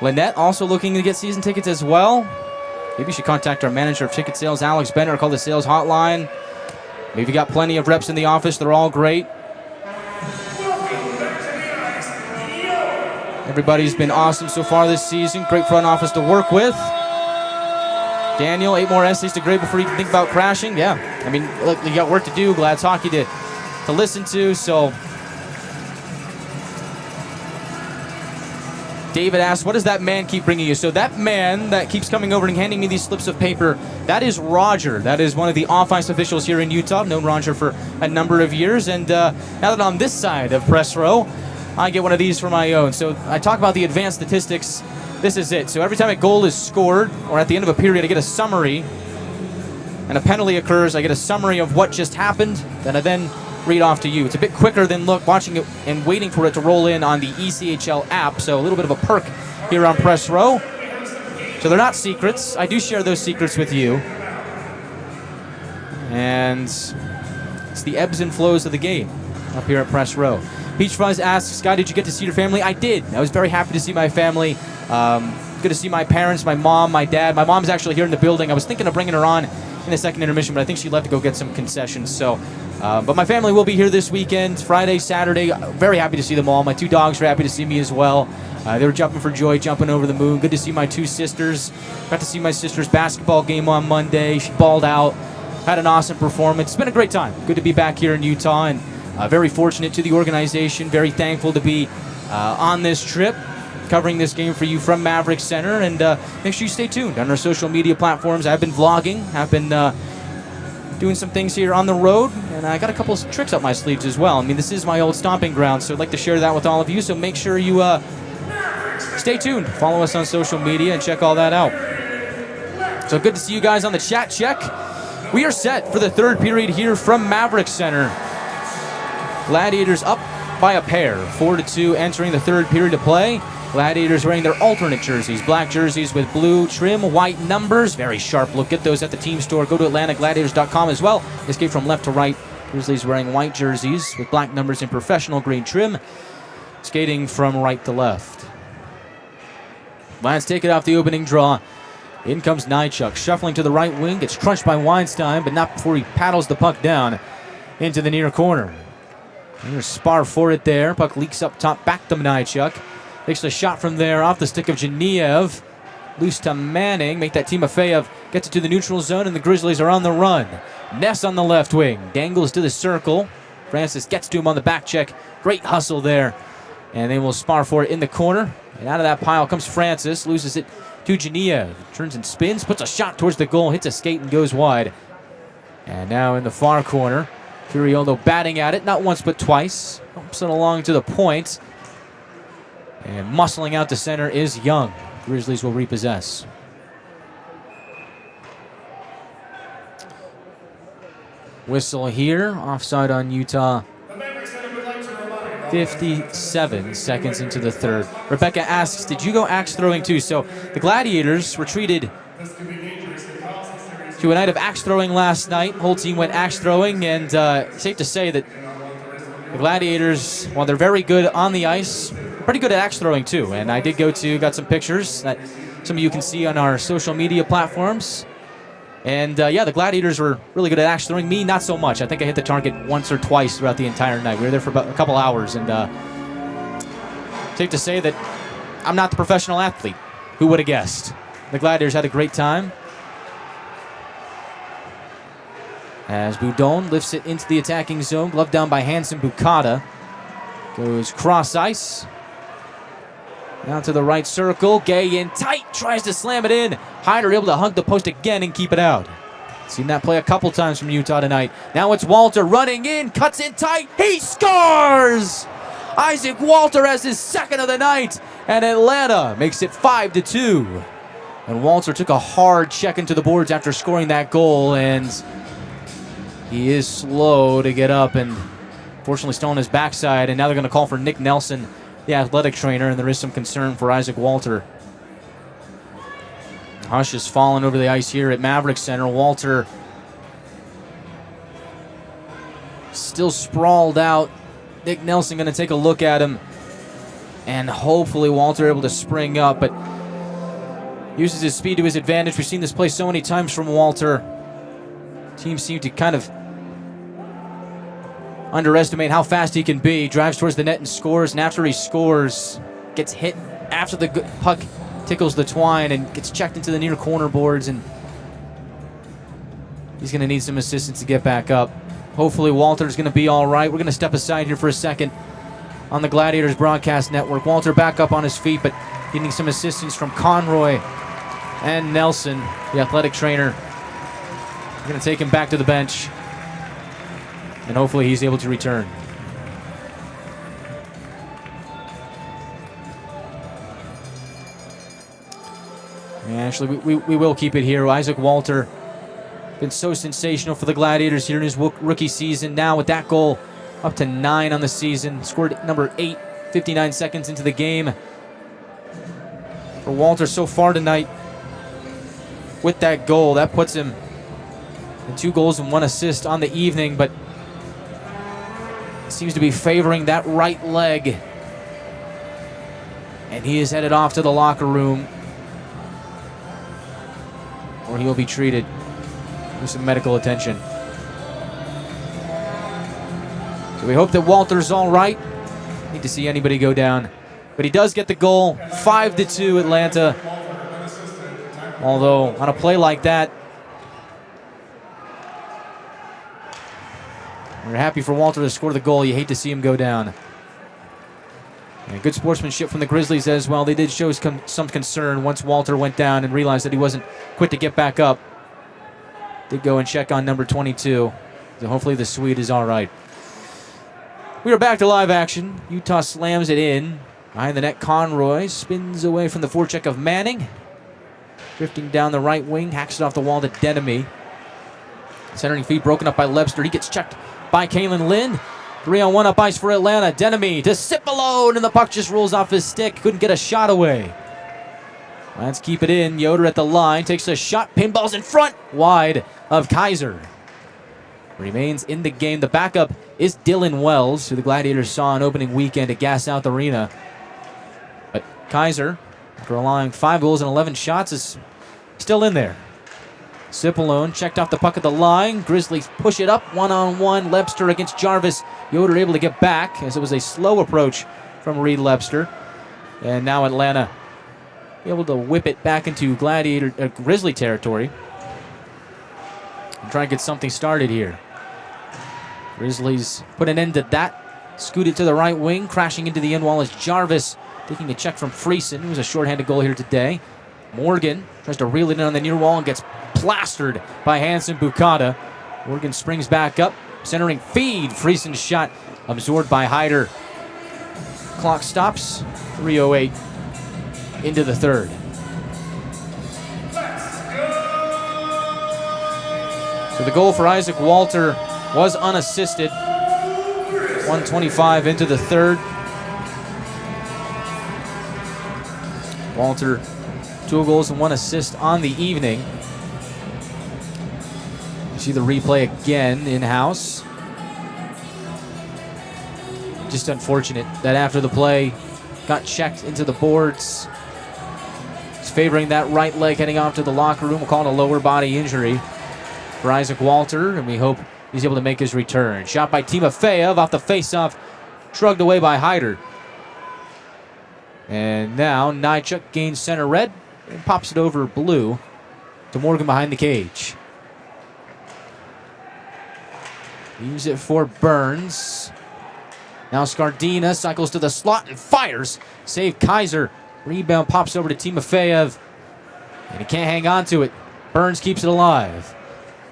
Lynette also looking to get season tickets as well. Maybe you should contact our manager of ticket sales, Alex Bennett, or call the sales hotline. Maybe you got plenty of reps in the office. They're all great. Everybody's been awesome so far this season. Great front office to work with. Daniel, 8 more essays to grade before you can think about crashing. Yeah, I mean, look, you got work to do. Glad's hockey to listen to. So David asks, what does that man keep bringing you? So that man that keeps coming over and handing me these slips of paper, that is Roger. That is one of the off-ice officials here in Utah. I've known Roger for a number of years. And now that I'm on this side of press row, I get one of these for my own. So I talk about the advanced statistics. This is it. So every time a goal is scored, or at the end of a period, I get a summary. And a penalty occurs, I get a summary of what just happened, that I then read off to you. It's a bit quicker than watching it and waiting for it to roll in on the ECHL app, so a little bit of a perk here on Press Row. So they're not secrets. I do share those secrets with you. And it's the ebbs and flows of the game up here at Press Row. Peach Fuzz asks, Sky, did you get to see your family? I did. I was very happy to see my family. Good to see my parents, my mom, my dad. My mom's actually here in the building. I was thinking of bringing her on in the second intermission, but I think she left to go get some concessions. So, but my family will be here this weekend, Friday, Saturday. Very happy to see them all. My 2 dogs are happy to see me as well. They were jumping for joy, jumping over the moon. Good to see my 2 sisters. Got to see my sister's basketball game on Monday. She balled out, had an awesome performance. It's been a great time. Good to be back here in Utah, and very fortunate to the organization. Very thankful to be on this trip, covering this game for you from Maverik Center. And make sure you stay tuned on our social media platforms. I've been vlogging. I've been doing some things here on the road, and I got a couple of tricks up my sleeves as well. I mean, this is my old stomping ground, so I'd like to share that with all of you. So make sure you stay tuned. Follow us on social media and check all that out. So good to see you guys on the chat check. We are set for the third period here from Maverik Center. Gladiators up by a pair, 4-2, entering the third period of play. Gladiators wearing their alternate jerseys, black jerseys with blue trim, white numbers. Very sharp look. Get those at the team store. Go to AtlantaGladiators.com as well. Escape from left to right. Grizzlies wearing white jerseys with black numbers and professional green trim. Skating from right to left. Lions take it off the opening draw. In comes Nychuk, shuffling to the right wing. Gets crunched by Weinstein, but not before he paddles the puck down into the near corner. There's spar for it there. Puck leaks up top, back to Nychuk. Takes a shot from there off the stick of Geniev. Loose to Manning. Make that Timofeyev gets it to the neutral zone, and the Grizzlies are on the run. Ness on the left wing. Dangles to the circle. Francis gets to him on the back check. Great hustle there. And they will spar for it in the corner. And out of that pile comes Francis. Loses it to Geniev. Turns and spins. Puts a shot towards the goal. Hits a skate and goes wide. And now in the far corner, Furiolo batting at it. Not once but twice. Humps it along to the point. And muscling out to center is Young. Grizzlies will repossess. Whistle here. Offside on Utah. 57 seconds into the third. Rebecca asks, did you go axe throwing too? So the Gladiators were treated to a night of axe throwing last night. Whole team went axe throwing, and safe to say that the Gladiators, while they're very good on the ice, pretty good at axe throwing too. And I did got some pictures that some of you can see on our social media platforms. And yeah, the Gladiators were really good at axe throwing. Me, not so much. I think I hit the target once or twice throughout the entire night. We were there for about a couple hours, and safe to say that I'm not the professional athlete. Who would have guessed? The Gladiators had a great time. As Boudon lifts it into the attacking zone, gloved down by Hansen Bukata. Goes cross ice. Down to the right circle. Gay in tight. Tries to slam it in. Hyder able to hug the post again and keep it out. Seen that play a couple times from Utah tonight. Now it's Walter running in. Cuts in tight. He scores! Isaac Walter has his second of the night. And Atlanta makes it 5-2. And Walter took a hard check into the boards after scoring that goal. And he is slow to get up. And fortunately still on his backside. And now they're going to call for Nick Nelson, the athletic trainer, and there is some concern for Isaac Walter. Hush has fallen over the ice here at Maverik Center. Walter still sprawled out. Nick Nelson going to take a look at him, and hopefully Walter able to spring up, but uses his speed to his advantage. We've seen this play so many times from Walter. Teams seem to kind of underestimate how fast he can be. Drives towards the net and scores, and after he scores, gets hit after the puck tickles the twine and gets checked into the near corner boards, and he's going to need some assistance to get back up. Hopefully Walter's going to be all right. We're going to step aside here for a second on the Gladiators broadcast network. Walter back up on his feet, but getting some assistance from Conroy and Nelson, the athletic trainer. We're going to take him back to the bench, and hopefully he's able to return. And actually, we will keep it here. Isaac Walter, been so sensational for the Gladiators here in his rookie season. Now with that goal, up to 9 on the season. Scored number 8, 59 seconds into the game. For Walter so far tonight, with that goal, that puts him in 2 goals and 1 assist on the evening, but seems to be favoring that right leg. And he is headed off to the locker room, where he'll be treated with some medical attention. So we hope that Walter's all right. Need to see anybody go down. But he does get the goal, 5-2 Atlanta. Although on a play like that, we're happy for Walter to score the goal. You hate to see him go down. And good sportsmanship from the Grizzlies as well. They did show some concern once Walter went down and realized that he wasn't quick to get back up. Did go and check on number 22. So hopefully the Swede is all right. We are back to live action. Utah slams it in. Behind the net, Conroy spins away from the forecheck of Manning. Drifting down the right wing, hacks it off the wall to Denemy. Centering feed broken up by Lebster. He gets checked by Kalen Lind. 3-on-1 up ice for Atlanta. Denemy to sip alone, and the puck just rolls off his stick. Couldn't get a shot away. Let's keep it in. Yoder at the line, takes a shot, pinballs in front, wide of Kaiser. Remains in the game. The backup is Dylan Wells, who the Gladiators saw on opening weekend at Gas South Arena. But Kaiser, after allowing 5 goals and 11 shots, is still in there. Cipolone checked off the puck at the line. Grizzlies push it up, 1-on-1. Lebster against Jarvis. Yoder able to get back, as it was a slow approach from Reed Lebster. And now Atlanta able to whip it back into Grizzly territory. And try and get something started here. Grizzlies put an end to that. Scoot it to the right wing. Crashing into the end wall is Jarvis, taking a check from Friesen, who was a shorthanded goal here today. Morgan tries to reel it in on the near wall and gets plastered by Hansen Bukata. Morgan springs back up, centering feed. Friesen's shot absorbed by Hyder. Clock stops. 3:08 into the third. So the goal for Isaac Walter was unassisted. 1:25 into the third. Walter, 2 goals and 1 assist on the evening. You see the replay again in-house. Just unfortunate that after the play got checked into the boards. It's favoring that right leg heading off to the locker room. We'll call it a lower body injury for Isaac Walter, and we hope he's able to make his return. Shot by Timofeyev off the faceoff, shrugged away by Hyder. And now Nychuk gains center red and pops it over blue to Morgan behind the cage. Use it for Burns. Now Scardina cycles to the slot and fires. Save Kaiser. Rebound pops over to Timofeyev, and he can't hang on to it. Burns keeps it alive.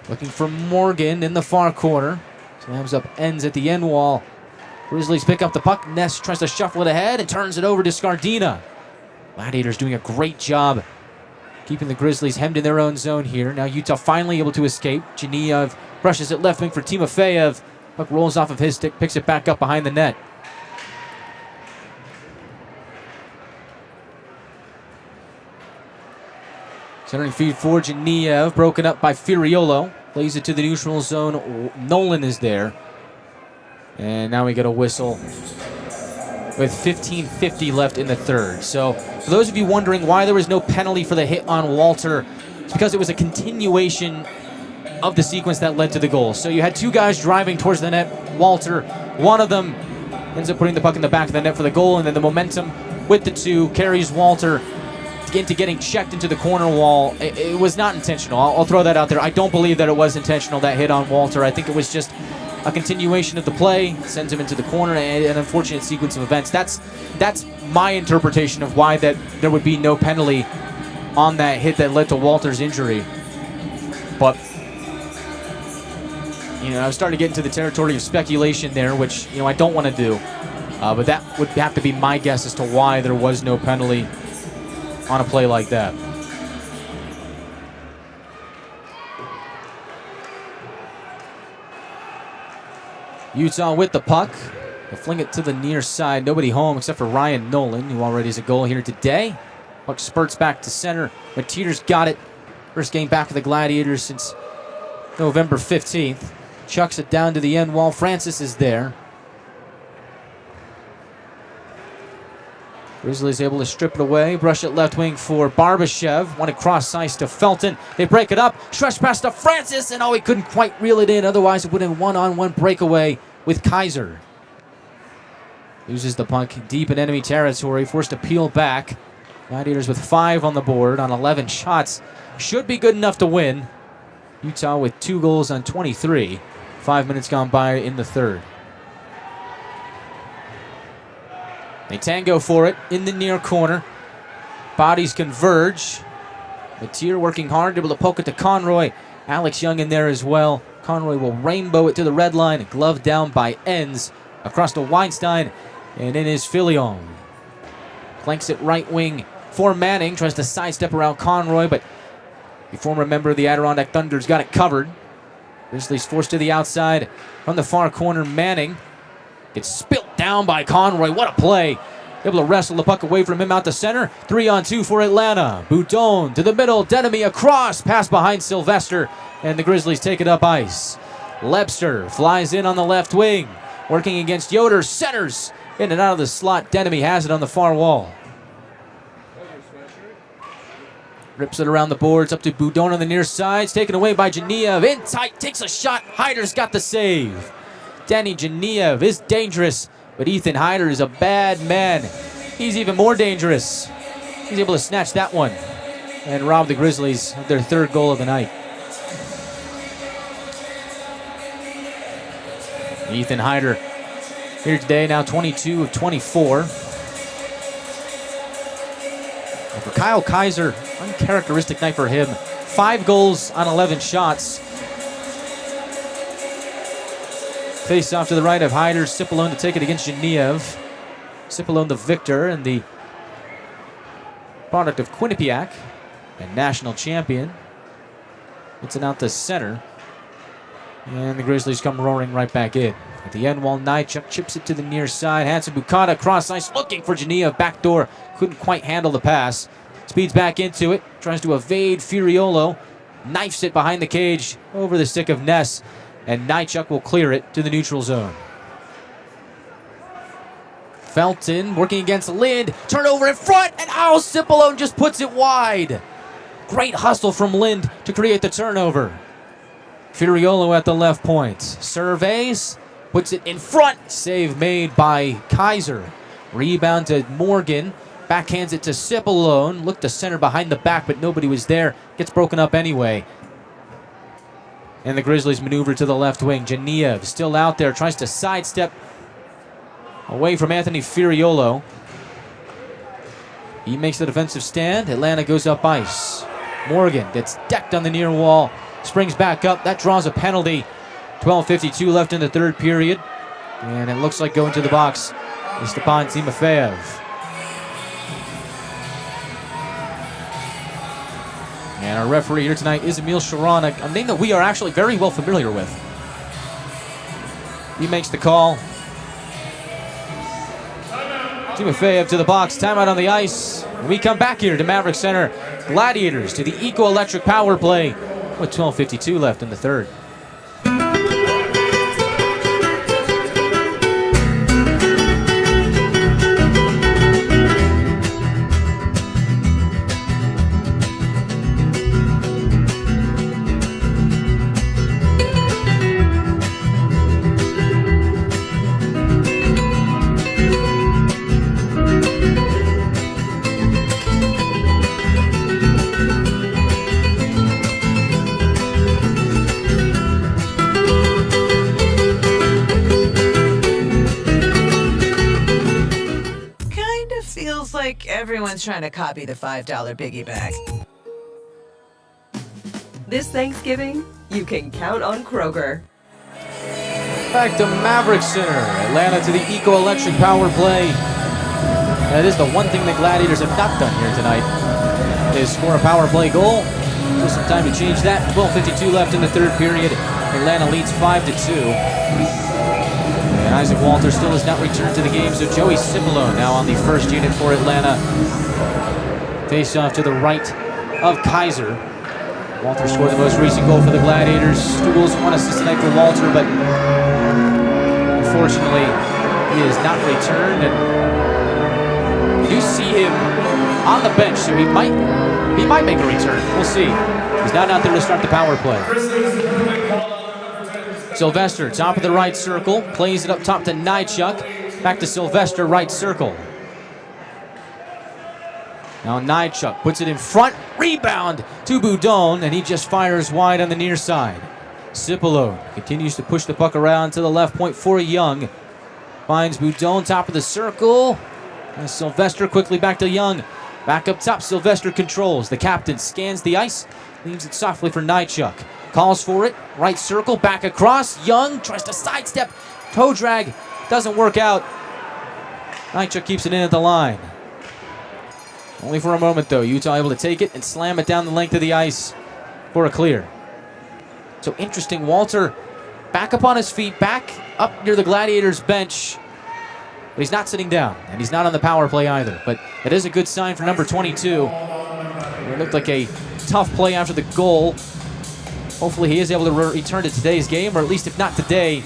Looking for Morgan in the far corner. Slams up ends at the end wall. Grizzlies pick up the puck. Ness tries to shuffle it ahead and turns it over to Scardina. Gladiators doing a great job keeping the Grizzlies hemmed in their own zone here. Now Utah finally able to escape. Geniev brushes it left wing for Timofeyev. Puck rolls off of his stick, picks it back up behind the net. Centering feed for Geniev, broken up by Firiolo. Plays it to the neutral zone. Nolan is there. And now we get a whistle with 15:50 left in the third. So for those of you wondering why there was no penalty for the hit on Walter, it's because it was a continuation of the sequence that led to the goal. So you had 2 guys driving towards the net. Walter, one of them ends up putting the puck in the back of the net for the goal, and then the momentum with the 2 carries Walter into getting checked into the corner wall. It was not intentional. I'll throw that out there. I don't believe that it was intentional, that hit on Walter. I think it was just a continuation of the play, sends him into the corner, and an unfortunate sequence of events. That's my interpretation of why that there would be no penalty on that hit that led to Walter's injury. But I was starting to get into the territory of speculation there, which I don't want to do. But that would have to be my guess as to why there was no penalty on a play like that. Utah with the puck. They'll fling it to the near side. Nobody home except for Ryan Nolan, who already has a goal here today. Puck spurts back to center. Mateter's got it. First game back for the Gladiators since November 15th. Chucks it down to the end wall. Francis is there. Grizzlies able to strip it away. Brush it left wing for Barbashev. Wanted cross ice to Felton. They break it up. Stretch pass to Francis. And he couldn't quite reel it in. Otherwise, it would have been one-on-one breakaway with Kaiser. Loses the puck deep in enemy territory. Forced to peel back. Gladiators with 5 on the board on 11 shots. Should be good enough to win. Utah with 2 goals on 23. 5 minutes gone by in the third. They tango for it in the near corner. Bodies converge. Mateer working hard, able to poke it to Conroy. Alex Young in there as well. Conroy will rainbow it to the red line. Glove down by Enns. Across to Weinstein. And in is Filion. Flanks it right wing for Manning. Tries to sidestep around Conroy, but the former member of the Adirondack Thunder's got it covered. Grizzlies forced to the outside from the far corner. Manning gets spilt down by Conroy. What a play. Able to wrestle the puck away from him out to center. 3-on-2 for Atlanta. Bouton to the middle. Denemy across. Pass behind Sylvester. And the Grizzlies take it up ice. Lebster flies in on the left wing. Working against Yoder. Centers in and out of the slot. Denemy has it on the far wall. Rips it around the boards up to Boudon on the near side. It's taken away by Geniev. In tight. Takes a shot. Hyder's got the save. Danny Geniev is dangerous, but Ethan Hyder is a bad man. He's even more dangerous. He's able to snatch that one and rob the Grizzlies of their 3rd goal of the night. Ethan Hyder here today, now 22 of 24. And for Kyle Kaiser, uncharacteristic night for him. 5 goals on 11 shots. Face off to the right of Hyder. Cipollone to take it against Geniev. Cipollone the victor and the product of Quinnipiac and national champion. It's an out to center. And the Grizzlies come roaring right back in. At the end wall, Nychuk chips it to the near side. Hanson Bukata cross ice looking for Geniev. Backdoor. Couldn't quite handle the pass. Speeds back into it. Tries to evade Furiolo. Knifes it behind the cage over the stick of Ness. And Nychuk will clear it to the neutral zone. Felton working against Lind. Turnover in front, and Cipollone just puts it wide. Great hustle from Lind to create the turnover. Furiolo at the left point. Surveys, puts it in front. Save made by Kaiser. Rebound to Morgan. Backhands it to Cipollone. Looked to center behind the back, but nobody was there. Gets broken up anyway. And the Grizzlies maneuver to the left wing. Geniev still out there. Tries to sidestep away from Anthony Furiolo. He makes the defensive stand. Atlanta goes up ice. Morgan gets decked on the near wall. Springs back up. That draws a penalty. 12:52 left in the third period. And it looks like going to the box is Stepan Timofeyev. And our referee here tonight is Emil Sharon, a name that we are actually very well familiar with. He makes the call. Timofeyev to the box, timeout on the ice. And we come back here to Maverik Center. Gladiators to the Eco-Electric power play with 12:52 left in the third. everyone's trying to copy the $5 biggie bag. This Thanksgiving, you can count on Kroger. Back to Maverik Center. Atlanta to the Eco Electric power play. That is the one thing the Gladiators have not done here tonight, is score a power play goal. Still some time to change that. 12:52 left in the third period. Atlanta leads 5-2. And Isaac Walter still has not returned to the game, so Joey Cipollo now on the first unit for Atlanta. Face off to the right of Kaiser. Walter scored the most recent goal for the Gladiators. 2 goals, 1 assist tonight for Walter, but unfortunately he has not returned. And you do see him on the bench, so he might make a return. We'll see. He's not out there to start the power play. Sylvester, top of the right circle, plays it up top to Nychuk. Back to Sylvester, right circle. Now Nychuk puts it in front, rebound to Boudon, and he just fires wide on the near side. Cipollo continues to push the puck around to the left point for Young. Finds Boudon, top of the circle. And Sylvester quickly back to Young. Back up top, Sylvester controls. The captain scans the ice, leaves it softly for Nychuk. Calls for it, right circle, back across. Young tries to sidestep, toe drag, doesn't work out. Nychuk keeps it in at the line. Only for a moment though, Utah able to take it and slam it down the length of the ice for a clear. So interesting, Walter back up on his feet, back up near the Gladiators bench. But he's not sitting down, and he's not on the power play either. But it is a good sign for number 22. It looked like a tough play after the goal. Hopefully he is able to return to today's game, or at least if not today,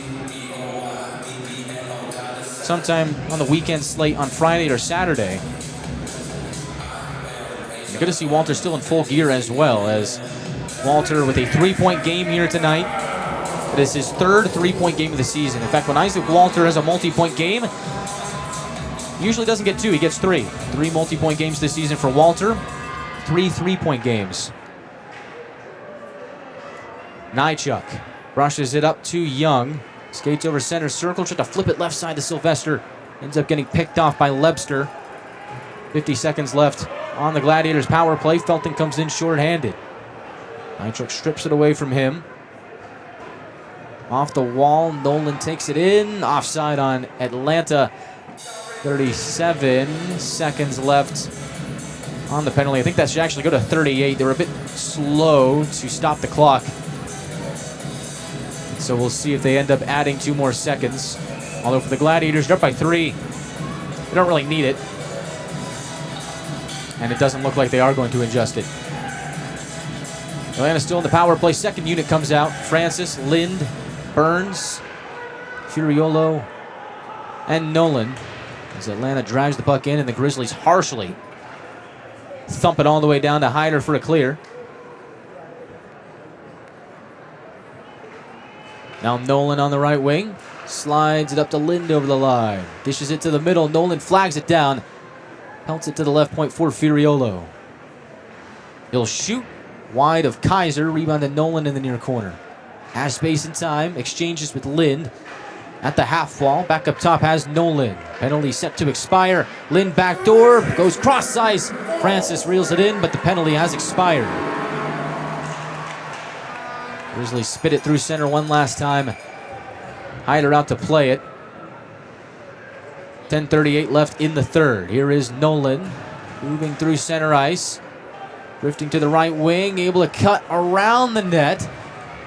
sometime on the weekend slate on Friday or Saturday. You're going to see Walter still in full gear as well, as Walter with a 3-point game here tonight. It is his third 3-point game of the season. In fact, when Isaac Walter has a multi-point game, he usually doesn't get 2, he gets 3. 3 multi-point games this season for Walter, 3 3-point games. Nychuk brushes it up to Young. Skates over center circle, tries to flip it left side to Sylvester. Ends up getting picked off by Lebster. 50 seconds left on the Gladiators power play. Felton comes in shorthanded. Nychuk strips it away from him. Off the wall, Nolan takes it in. Offside on Atlanta. 37 seconds left on the penalty. I think that should actually go to 38. They were a bit slow to stop the clock. So we'll see if they end up adding 2 more seconds. Although for the Gladiators, they're up by 3. They don't really need it. And it doesn't look like they are going to adjust it. Atlanta's still in the power play. Second unit comes out. Francis, Lind, Burns, Furiolo, and Nolan. As Atlanta drives the puck in, and the Grizzlies harshly thump it all the way down to Hyder for a clear. Now Nolan on the right wing. Slides it up to Lind over the line. Dishes it to the middle. Nolan flags it down. Pelts it to the left point for Furiolo. He'll shoot wide of Kaiser. Rebound to Nolan in the near corner. Has space and time. Exchanges with Lind. At the half wall, back up top has Nolan. Penalty set to expire. Lind backdoor, goes cross ice. Francis reels it in, but the penalty has expired. Grizzlies spit it through center one last time. Hyder out to play it. 10:38 left in the third. Here is Nolan moving through center ice. Drifting to the right wing, able to cut around the net.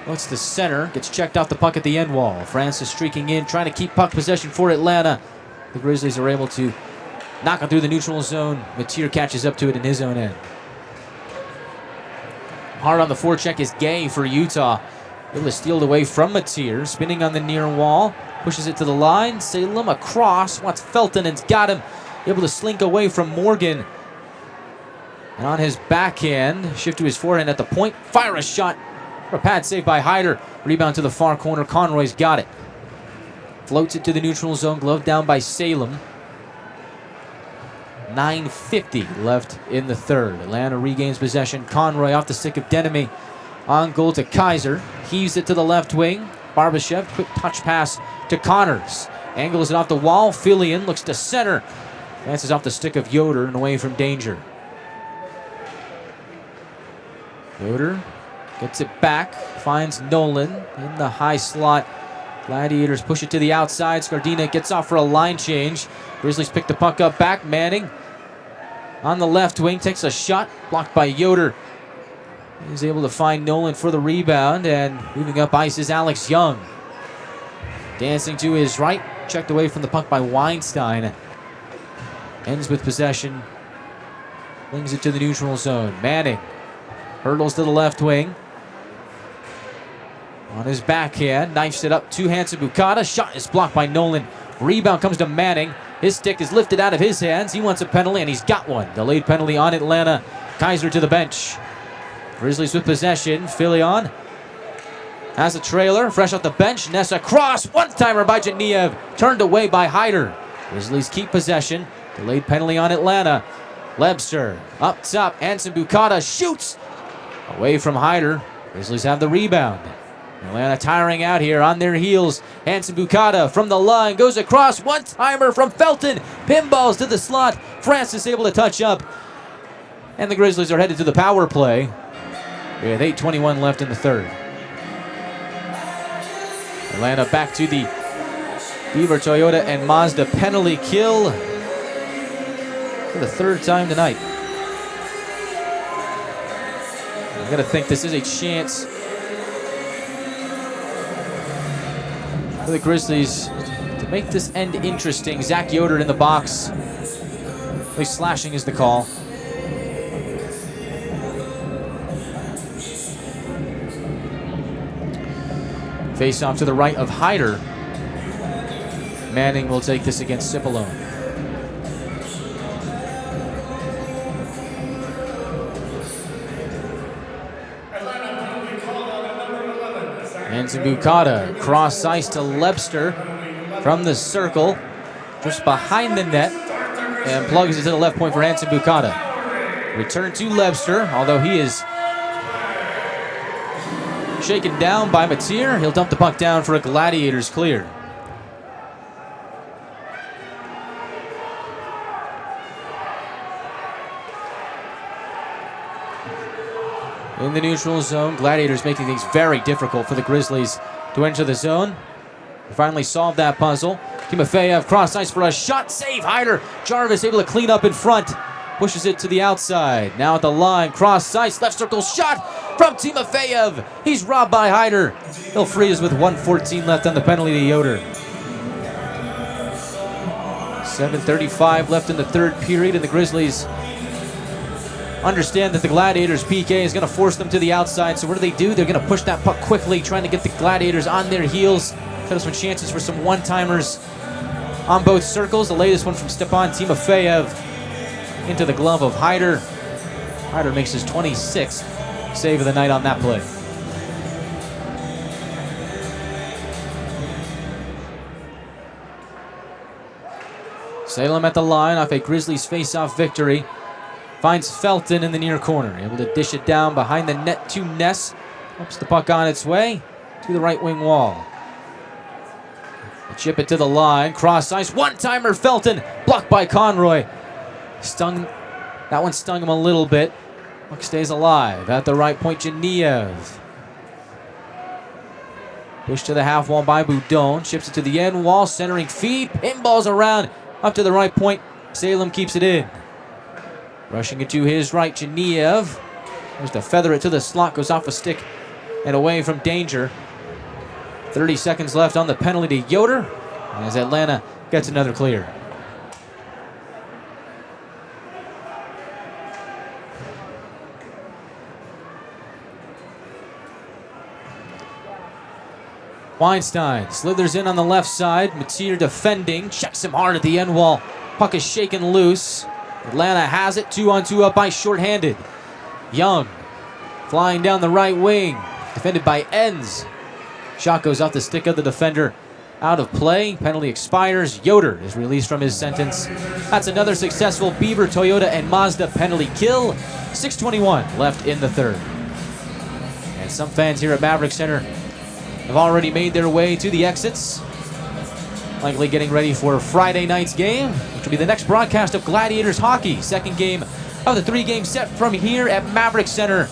Looks to center, gets checked off the puck at the end wall. Francis streaking in, trying to keep puck possession for Atlanta. The Grizzlies are able to knock it through the neutral zone. Mateer catches up to it in his own end. Hard on the forecheck is Gay for Utah. Able to steal it away from Mateer, spinning on the near wall. Pushes it to the line. Salem across, wants Felton and's got him. Able to slink away from Morgan. And on his backhand, shift to his forehand at the point. Fire a shot. A pad save by Hyder. Rebound to the far corner. Conroy's got it. Floats it to the neutral zone. Glove down by Salem. 9:50 left in the third. Atlanta regains possession. Conroy off the stick of Denemy. On goal to Kaiser. Heaves it to the left wing. Barbashev, quick touch pass to Connors. Angles it off the wall. Fillion looks to center. Glances off the stick of Yoder and away from danger. Yoder gets it back, finds Nolan in the high slot. Gladiators push it to the outside. Scardina gets off for a line change. Grizzlies pick the puck up back. Manning on the left wing takes a shot, blocked by Yoder. He's able to find Nolan for the rebound, and moving up ice is Alex Young. Dancing to his right, checked away from the puck by Weinstein. Ends with possession, flings it to the neutral zone. Manning hurdles to the left wing. On his backhand, knifes it up, two-hands to Bukata. Shot is blocked by Nolan. Rebound comes to Manning. His stick is lifted out of his hands. He wants a penalty, and he's got one. Delayed penalty on Atlanta. Kaiser to the bench. Grizzlies with possession. Filion has a trailer, fresh off the bench. Nessa cross, one-timer by Geniev. Turned away by Hyder. Grizzlies keep possession. Delayed penalty on Atlanta. Lebster up top. Anson Bukata shoots away from Hyder. Grizzlies have the rebound. Atlanta tiring out here on their heels. Anson Bukata from the line goes across. One-timer from Felton. Pinballs to the slot. Francis able to touch up. And the Grizzlies are headed to the power play with 8:21 left in the third. Atlanta back to the Beaver Toyota and Mazda penalty kill for the third time tonight. I'm going to think this is a chance for the Grizzlies to make this end interesting. Zach Yoder in the box. At least slashing is the call. Face off to the right of Hyder. Manning will take this against Cipollone. Anson Bukata, cross ice to Lebster from the circle, just behind the net, and plugs it to the left point for Anson Bukata. Return to Lebster, although he is shaken down by Mateer. He'll dump the puck down for a Gladiators clear. In the neutral zone, Gladiators making things very difficult for the Grizzlies to enter the zone. They finally solved that puzzle. Timofeyev cross ice for a shot, save. Hyder. Jarvis able to clean up in front. Pushes it to the outside. Now at the line, cross ice, left circle shot from Timofeyev. He's robbed by Hyder. He'll free us with 1:14 left on the penalty to Yoder. 7:35 left in the third period, and the Grizzlies understand that the Gladiators' PK is going to force them to the outside. So what do? They're going to push that puck quickly, trying to get the Gladiators on their heels. Set up some chances for some one-timers on both circles. The latest one from Stepan Timofeyev into the glove of Hyder. Hyder makes his 26th save of the night on that play. Salem at the line off a Grizzlies face-off victory. Finds Felton in the near corner. Able to dish it down behind the net to Ness. Helps the puck on its way to the right wing wall. They chip it to the line. Cross ice. One-timer Felton. Blocked by Conroy. That one stung him a little bit. Puck stays alive. At the right point, Geniev. Push to the half wall by Boudon. Chips it to the end wall. Centering feed. Pinballs around. Up to the right point. Salem keeps it in. Rushing it to his right, Geniev. There's to feather it to the slot. Goes off a stick and away from danger. 30 seconds left on the penalty to Yoder as Atlanta gets another clear. Weinstein slithers in on the left side. Mateer defending. Checks him hard at the end wall. Puck is shaken loose. Atlanta has it. 2-on-2 up ice, shorthanded. Young flying down the right wing. Defended by Enns. Shot goes off the stick of the defender. Out of play. Penalty expires. Yoder is released from his sentence. That's another successful Beaver, Toyota, and Mazda penalty kill. 6:21 left in the third. And some fans here at Maverik Center have already made their way to the exits. likely getting ready for Friday night's game, which will be the next broadcast of Gladiators hockey. Second game of the 3-game set from here at Maverik Center.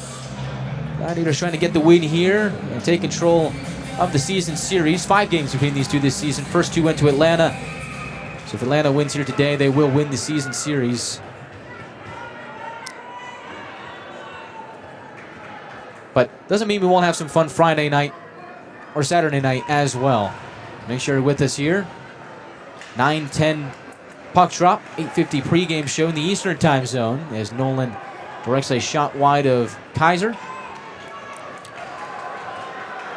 Gladiators trying to get the win here and take control of the season series. 5 games between these two this season. First 2 went to Atlanta. So if Atlanta wins here today, they will win the season series. But doesn't mean we won't have some fun Friday night or Saturday night as well. Make sure you're with us here. 9:10 puck drop, 8:50 pregame show in the Eastern time zone as Nolan directs a shot wide of Kaiser.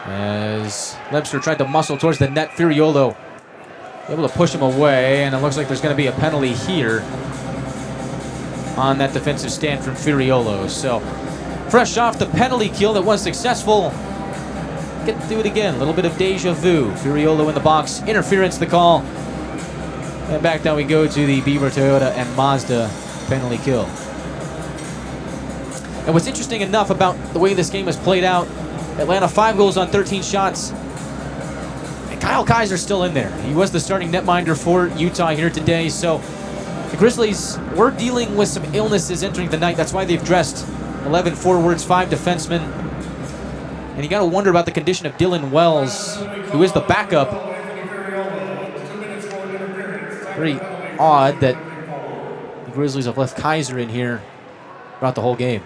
As Lebster tried to muscle towards the net, Furiolo able to push him away, and it looks like there's going to be a penalty here on that defensive stand from Furiolo. So fresh off the penalty kill that was successful. Get to do it again. A little bit of deja vu. Furiolo in the box. Interference the call. And back down we go to the Beaver Toyota and Mazda penalty kill. And what's interesting enough about the way this game has played out, Atlanta 5 goals on 13 shots. And Kyle Kaiser's still in there. He was the starting netminder for Utah here today. So the Grizzlies were dealing with some illnesses entering the night. That's why they've dressed 11 forwards, 5 defensemen. And you got to wonder about the condition of Dylan Wells, who is the backup. Pretty odd that the Grizzlies have left Kaiser in here throughout the whole game.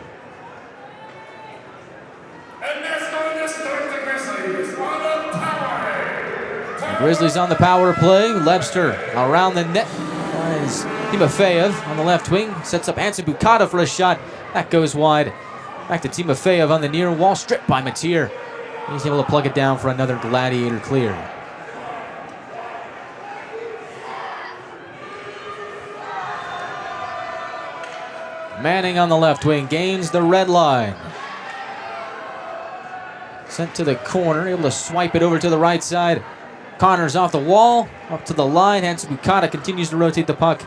The Grizzlies on the power play. Lebster around the net. As Timofeyev on the left wing sets up Anson Bukata for a shot. That goes wide. Back to Timofeyev on the near wall, stripped by Mateer. He's able to plug it down for another Gladiator clear. Manning on the left wing gains the red line. Sent to the corner, able to swipe it over to the right side. Connors off the wall, up to the line. Anson Bukata continues to rotate the puck.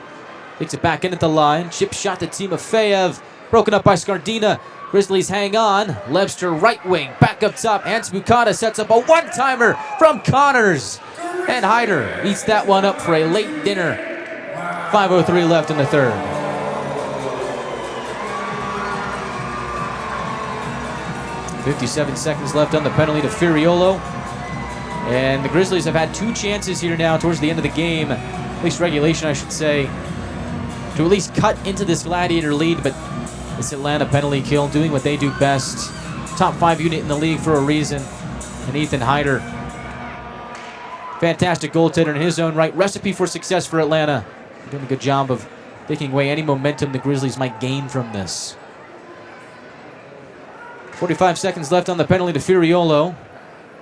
Takes it back in at the line. Chip shot to Timofeyev. Broken up by Scardina. Grizzlies hang on. Lebster right wing. Back up top. Anson Bukata sets up a one-timer from Connors. And Hyder eats that one up for a late dinner. 5:03 left in the third. .57 seconds left on the penalty to Furiolo. And the Grizzlies have had 2 chances here now towards the end of the game, at least regulation I should say, to at least cut into this Gladiator lead, but this Atlanta penalty kill doing what they do best. Top 5 unit in the league for a reason. And Ethan Hyder, fantastic goaltender in his own right. Recipe for success for Atlanta. Doing a good job of taking away any momentum the Grizzlies might gain from this. 45 seconds left on the penalty to Furiolo.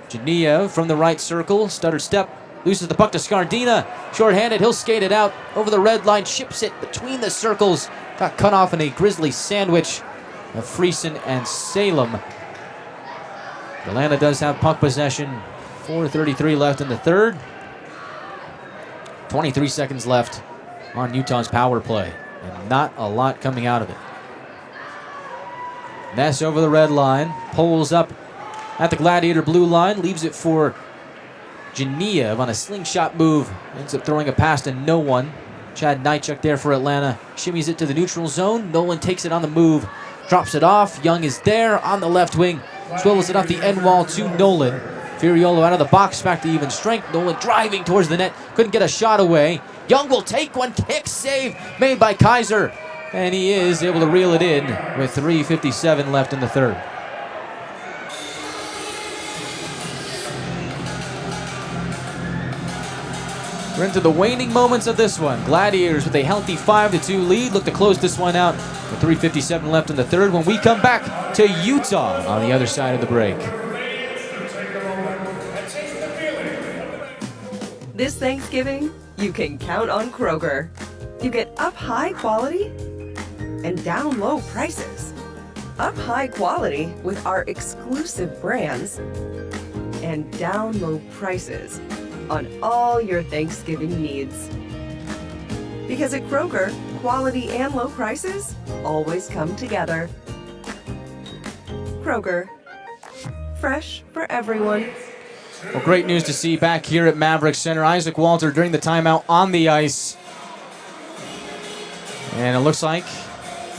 Geniev from the right circle, stutter step, loses the puck to Scardina. Short-handed, he'll skate it out over the red line, chips it between the circles. Got cut off in a Grizzly sandwich of Friesen and Salem. Atlanta does have puck possession. 4:33 left in the third. 23 seconds left on Utah's power play. And not a lot coming out of it. Ness over the red line, pulls up at the Gladiator blue line, leaves it for Geniev on a slingshot move. Ends up throwing a pass to no one. Chad Nychuk there for Atlanta. Shimmies it to the neutral zone. Nolan takes it on the move, drops it off. Young is there on the left wing. Swivels it off the end wall to Nolan. Furiolo out of the box, back to even strength. Nolan driving towards the net. Couldn't get a shot away. Young will take one. Kick save made by Kaiser. And he is able to reel it in with 3:57 left in the third. We're into the waning moments of this one. Gladiators with a healthy 5-2 lead. Look to close this one out with 3:57 left in the third when we come back to Utah on the other side of the break. This Thanksgiving, you can count on Kroger. You get up high quality and down low prices. Up high quality with our exclusive brands and down low prices on all your Thanksgiving needs. Because at Kroger, quality and low prices always come together. Kroger, fresh for everyone. Well, great news to see back here at Maverik Center. Isaac Walter during the timeout on the ice. And it looks like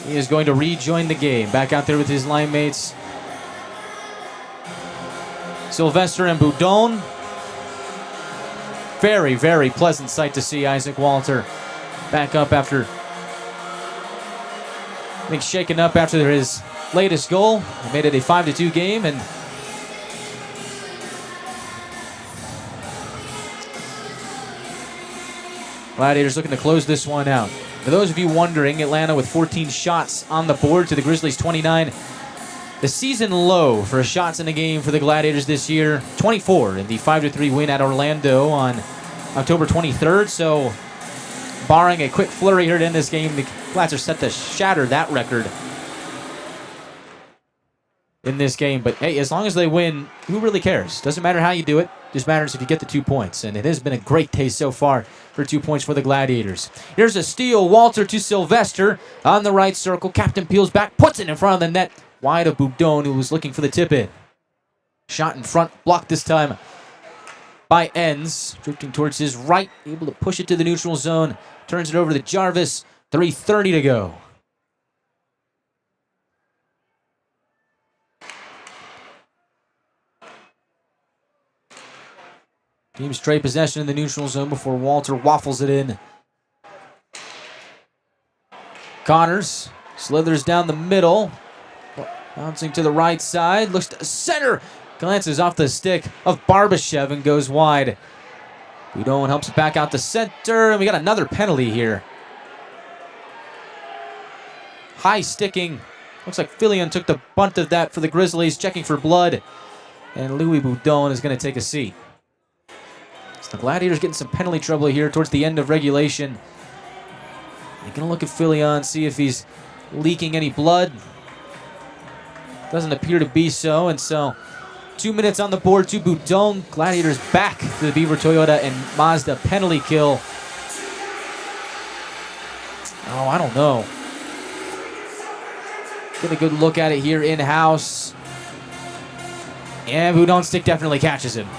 he is going to rejoin the game. Back out there with his line mates, Sylvester and Boudon. Very, very pleasant sight to see Isaac Walter back up after, I think, shaken up after his latest goal. He made it a 5-2 game, and Gladiators looking to close this one out. For those of you wondering, Atlanta with 14 shots on the board to the Grizzlies 29. The season low for shots in a game for the Gladiators this year, 24 in the 5-3 win at Orlando on October 23rd. So, barring a quick flurry here to end this game, the Glats are set to shatter that record in this game. But hey, as long as they win, who really cares? Doesn't matter how you do it. Just matters if you get the 2 points. And it has been a great taste so far for 2 points for the Gladiators. Here's a steal. Walter to Sylvester on the right circle. Captain peels back, puts it in front of the net. Wide of Boudon, who was looking for the tip-in. Shot in front, blocked this time by Enns. Drifting towards his right, able to push it to the neutral zone. Turns it over to Jarvis. 3:30 to go. Team straight possession in the neutral zone before Walter waffles it in. Connors slithers down the middle. Bouncing to the right side. Looks to center. Glances off the stick of Barbashev and goes wide. Boudon helps it back out to center. And we got another penalty here. High sticking. Looks like Fillion took the bunt of that for the Grizzlies. Checking for blood. And Louis Boudon is going to take a seat. The Gladiators getting some penalty trouble here towards the end of regulation. They're going to look at Fillion, see if he's leaking any blood. Doesn't appear to be so, and so 2 minutes on the board to Boudon. Gladiators back to the Beaver Toyota and Mazda penalty kill. Oh, I don't know. Get a good look at it here in-house. And Boudon's stick definitely catches him.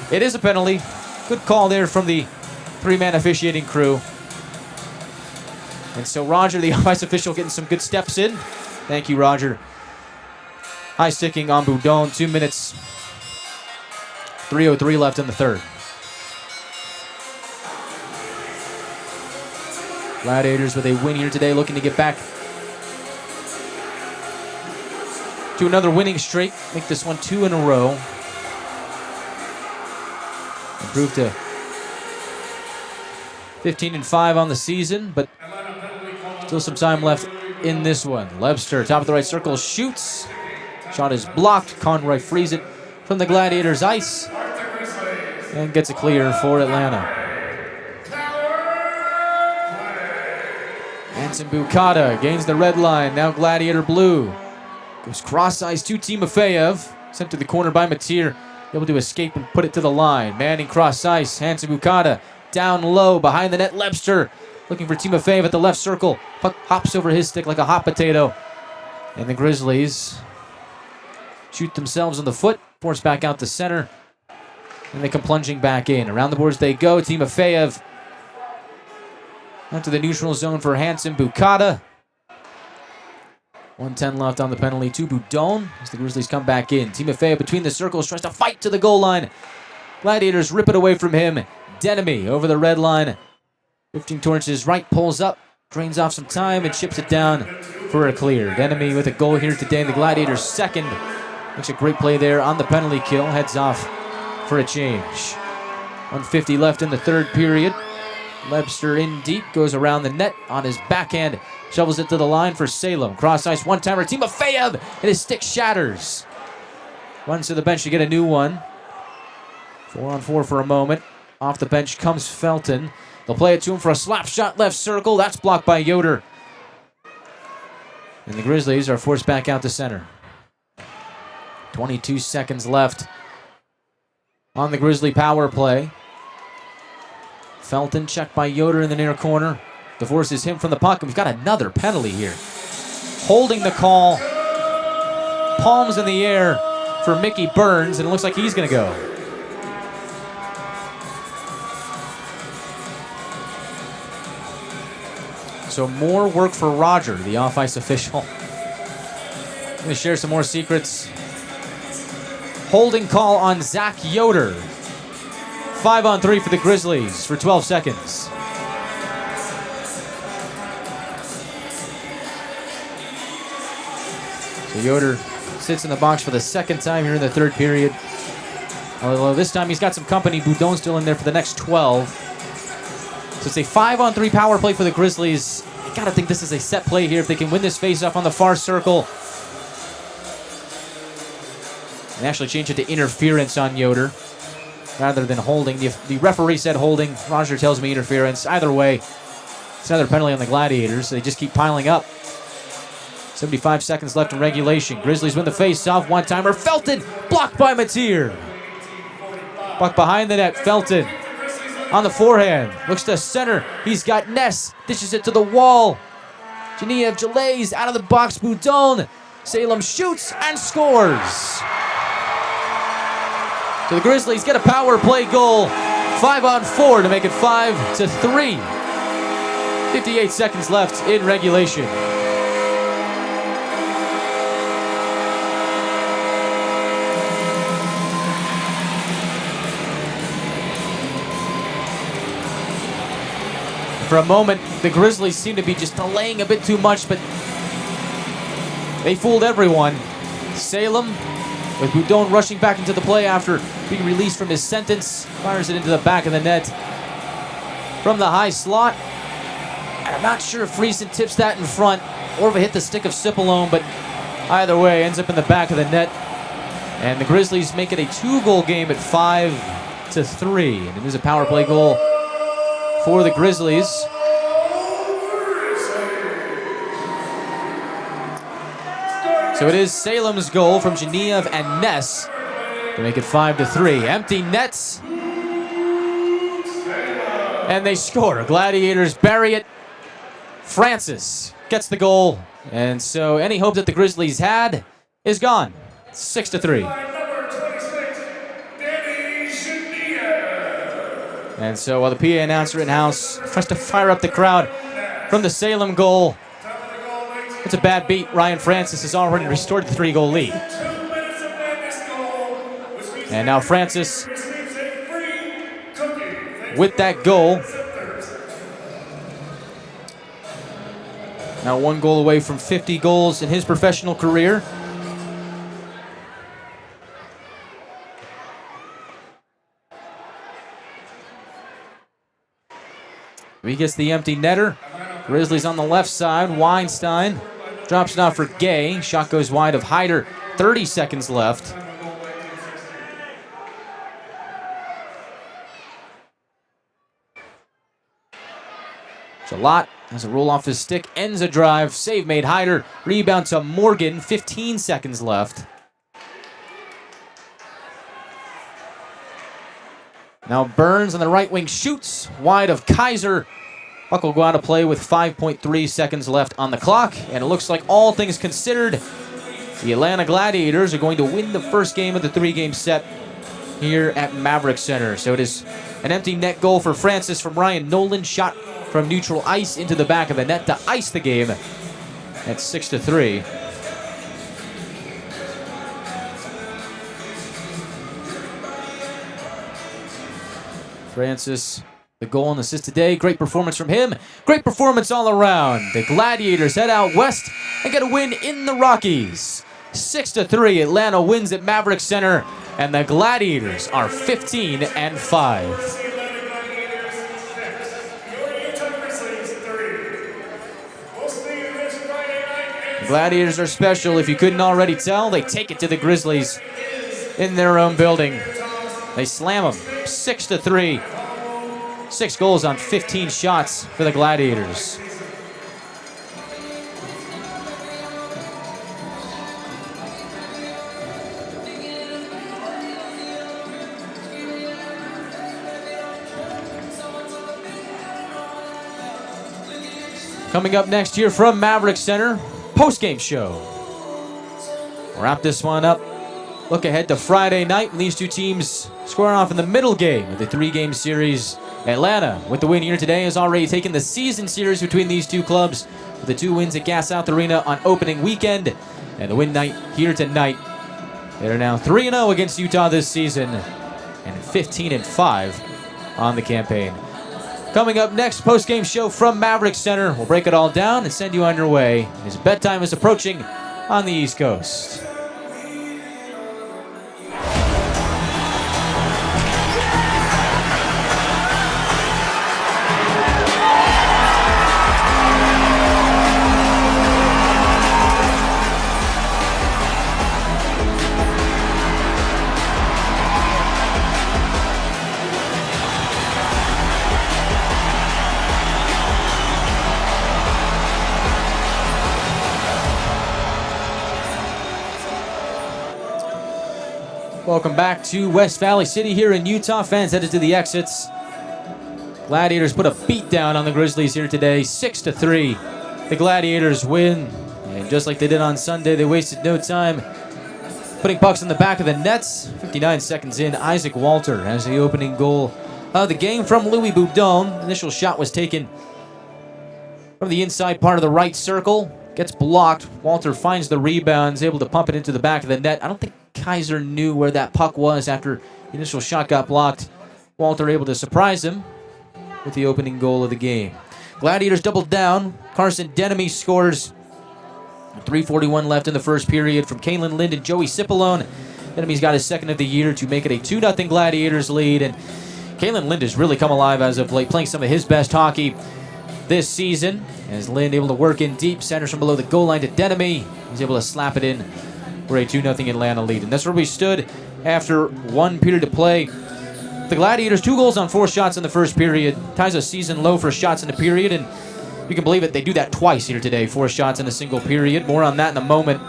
It is a penalty. Good call there from the three-man officiating crew. And so Roger, the ice official, getting some good steps in. Thank you, Roger. High sticking on Boudon. 2 minutes. 3:03 left in the third. Gladiators with a win here today, looking to get back to another winning streak. Make this one 2 in a row. Improved to 15-5 on the season, but still some time left in this one. Lebster, top of the right circle, shoots. Shot is blocked. Conroy frees it from the Gladiators' ice and gets a clear for Atlanta. Anson Bukata gains the red line. Now Gladiator blue. Goes cross-ice to Timofeyev. Sent to the corner by Matir. Able to escape and put it to the line. Manning cross-ice. Hanson Bukata down low behind the net. Lebster looking for Timofeyev at the left circle. Puck hops over his stick like a hot potato. And the Grizzlies shoot themselves in the foot. Force back out to center. And they come plunging back in. Around the boards they go. Timofeyev out to the neutral zone for Hanson Bukata. 1:10 left on the penalty to Boudon as the Grizzlies come back in. Timofeyev between the circles tries to fight to the goal line. Gladiators rip it away from him. Denemy over the red line. Drifting towards his right, pulls up, drains off some time, and chips it down for a clear. Denemy with a goal here today. The Gladiators' second. Makes a great play there on the penalty kill. Heads off for a change. 1:50 left in the third period. Lebster in deep, goes around the net on his backhand. Shovels it to the line for Salem. Cross-ice one-timer. Timofeyev, and his stick shatters. Runs to the bench to get a new one. 4-on-4 for a moment. Off the bench comes Felton. They'll play it to him for a slap shot left circle. That's blocked by Yoder. And the Grizzlies are forced back out to center. 22 seconds left on the Grizzly power play. Felton checked by Yoder in the near corner. Divorces him from the puck, and we've got another penalty here. Holding the call. Palms in the air for Mickey Burns, and it looks like he's going to go. So more work for Roger, the off-ice official. Going to share some more secrets. Holding call on Zach Yoder. 5-on-3 for the Grizzlies for 12 seconds. So Yoder sits in the box for the second time here in the third period. Although this time he's got some company. Boudon's still in there for the next 12. So it's a 5-on-3 power play for the Grizzlies. I gotta think this is a set play here if they can win this faceoff on the far circle. And actually change it to interference on Yoder rather than holding. The referee said holding. Roger tells me interference. Either way, it's another penalty on the Gladiators. They just keep piling up. 75 seconds left in regulation. Grizzlies win the face-off. One-timer. Felton blocked by Mateer. Puck behind the net. Felton on the forehand. Looks to center. He's got Ness. Dishes it to the wall. Genevieve Gelays out of the box. Boudon. Salem shoots and scores. So the Grizzlies get a power play goal. 5-on-4 to make it 5-3. 58 seconds left in regulation. For a moment, the Grizzlies seem to be just delaying a bit too much, but they fooled everyone. Salem, with Boudon rushing back into the play after being released from his sentence, fires it into the back of the net from the high slot. And I'm not sure if Friesen tips that in front or if it hit the stick of Cipollone, but either way, ends up in the back of the net. And the Grizzlies make it a 2-goal game at 5-3. And it is a power play goal for the Grizzlies. So it is Salem's goal from Genevieve and Ness to make it 5-3. Empty nets. And they score. Gladiators bury it. Francis gets the goal. And so any hope that the Grizzlies had is gone. 6-3. And so while the PA announcer in-house tries to fire up the crowd from the Salem goal, it's a bad beat. Ryan Francis has already restored the 3-goal lead. And now Francis with that goal. Now 1 goal away from 50 goals in his professional career. He gets the empty netter. Grizzlies on the left side. Weinstein drops it off for Gay. Shot goes wide of Hyder. 30 seconds left. Jalot has a roll off his stick. Ends a drive. Save made. Hyder. Rebound to Morgan. 15 seconds left. Now Burns on the right wing shoots wide of Kaiser. Puck will go out of play with 5.3 seconds left on the clock. And it looks like all things considered, the Atlanta Gladiators are going to win the first game of the 3-game set here at Maverik Center. So it is an empty net goal for Francis from Ryan Nolan. Shot from neutral ice into the back of the net to ice the game at 6-3. Francis, the goal and assist today. Great performance from him. Great performance all around. The Gladiators head out west and get a win in the Rockies. 6-3, Atlanta wins at Maverik Center, and the Gladiators are 15-5. The Gladiators are special. If you couldn't already tell, they take it to the Grizzlies in their own building. They slam them 6-3. 6 goals on 15 shots for the Gladiators. Coming up next here from Maverik Center, post-game show. We'll wrap this one up look ahead to Friday night when these two teams squaring off in the middle game of the 3-game series. Atlanta, with the win here today, has already taken the season series between these two clubs with the 2 wins at Gas South Arena on opening weekend. And the win night here tonight. They are now 3-0 against Utah this season and 15-5 on the campaign. Coming up next, post-game show from Maverik Center. We'll break it all down and send you on your way as bedtime is approaching on the East Coast. Welcome back to West Valley City here in Utah. Fans headed to the exits. Gladiators put a beat down on the Grizzlies here today, 6-3. The Gladiators win, and just like they did on Sunday, they wasted no time putting pucks in the back of the nets. 59 seconds in, Isaac Walter has the opening goal of the game from Louis Boudon. Initial shot was taken from the inside part of the right circle. Gets blocked. Walter finds the rebound, is able to pump it into the back of the net. I don't think Kaiser knew where that puck was after the initial shot got blocked. Walter able to surprise him with the opening goal of the game. Gladiators doubled down. Carson Denemy scores. 3:41 left in the first period from Kalen Lind and Joey Cipollone. Denemy's got his second of the year to make it a 2-0 Gladiators lead. And Kalen Lind has really come alive as of late, playing some of his best hockey this season. As Lind able to work in deep, centers from below the goal line to Denemy. He's able to slap it in for a 2-0 Atlanta lead. And that's where we stood after 1 period to play. The Gladiators, 2 goals on 4 shots in the first period. Ties a season low for shots in the period, and you can believe it, they do that twice here today. 4 shots in a single period. More on that in a moment.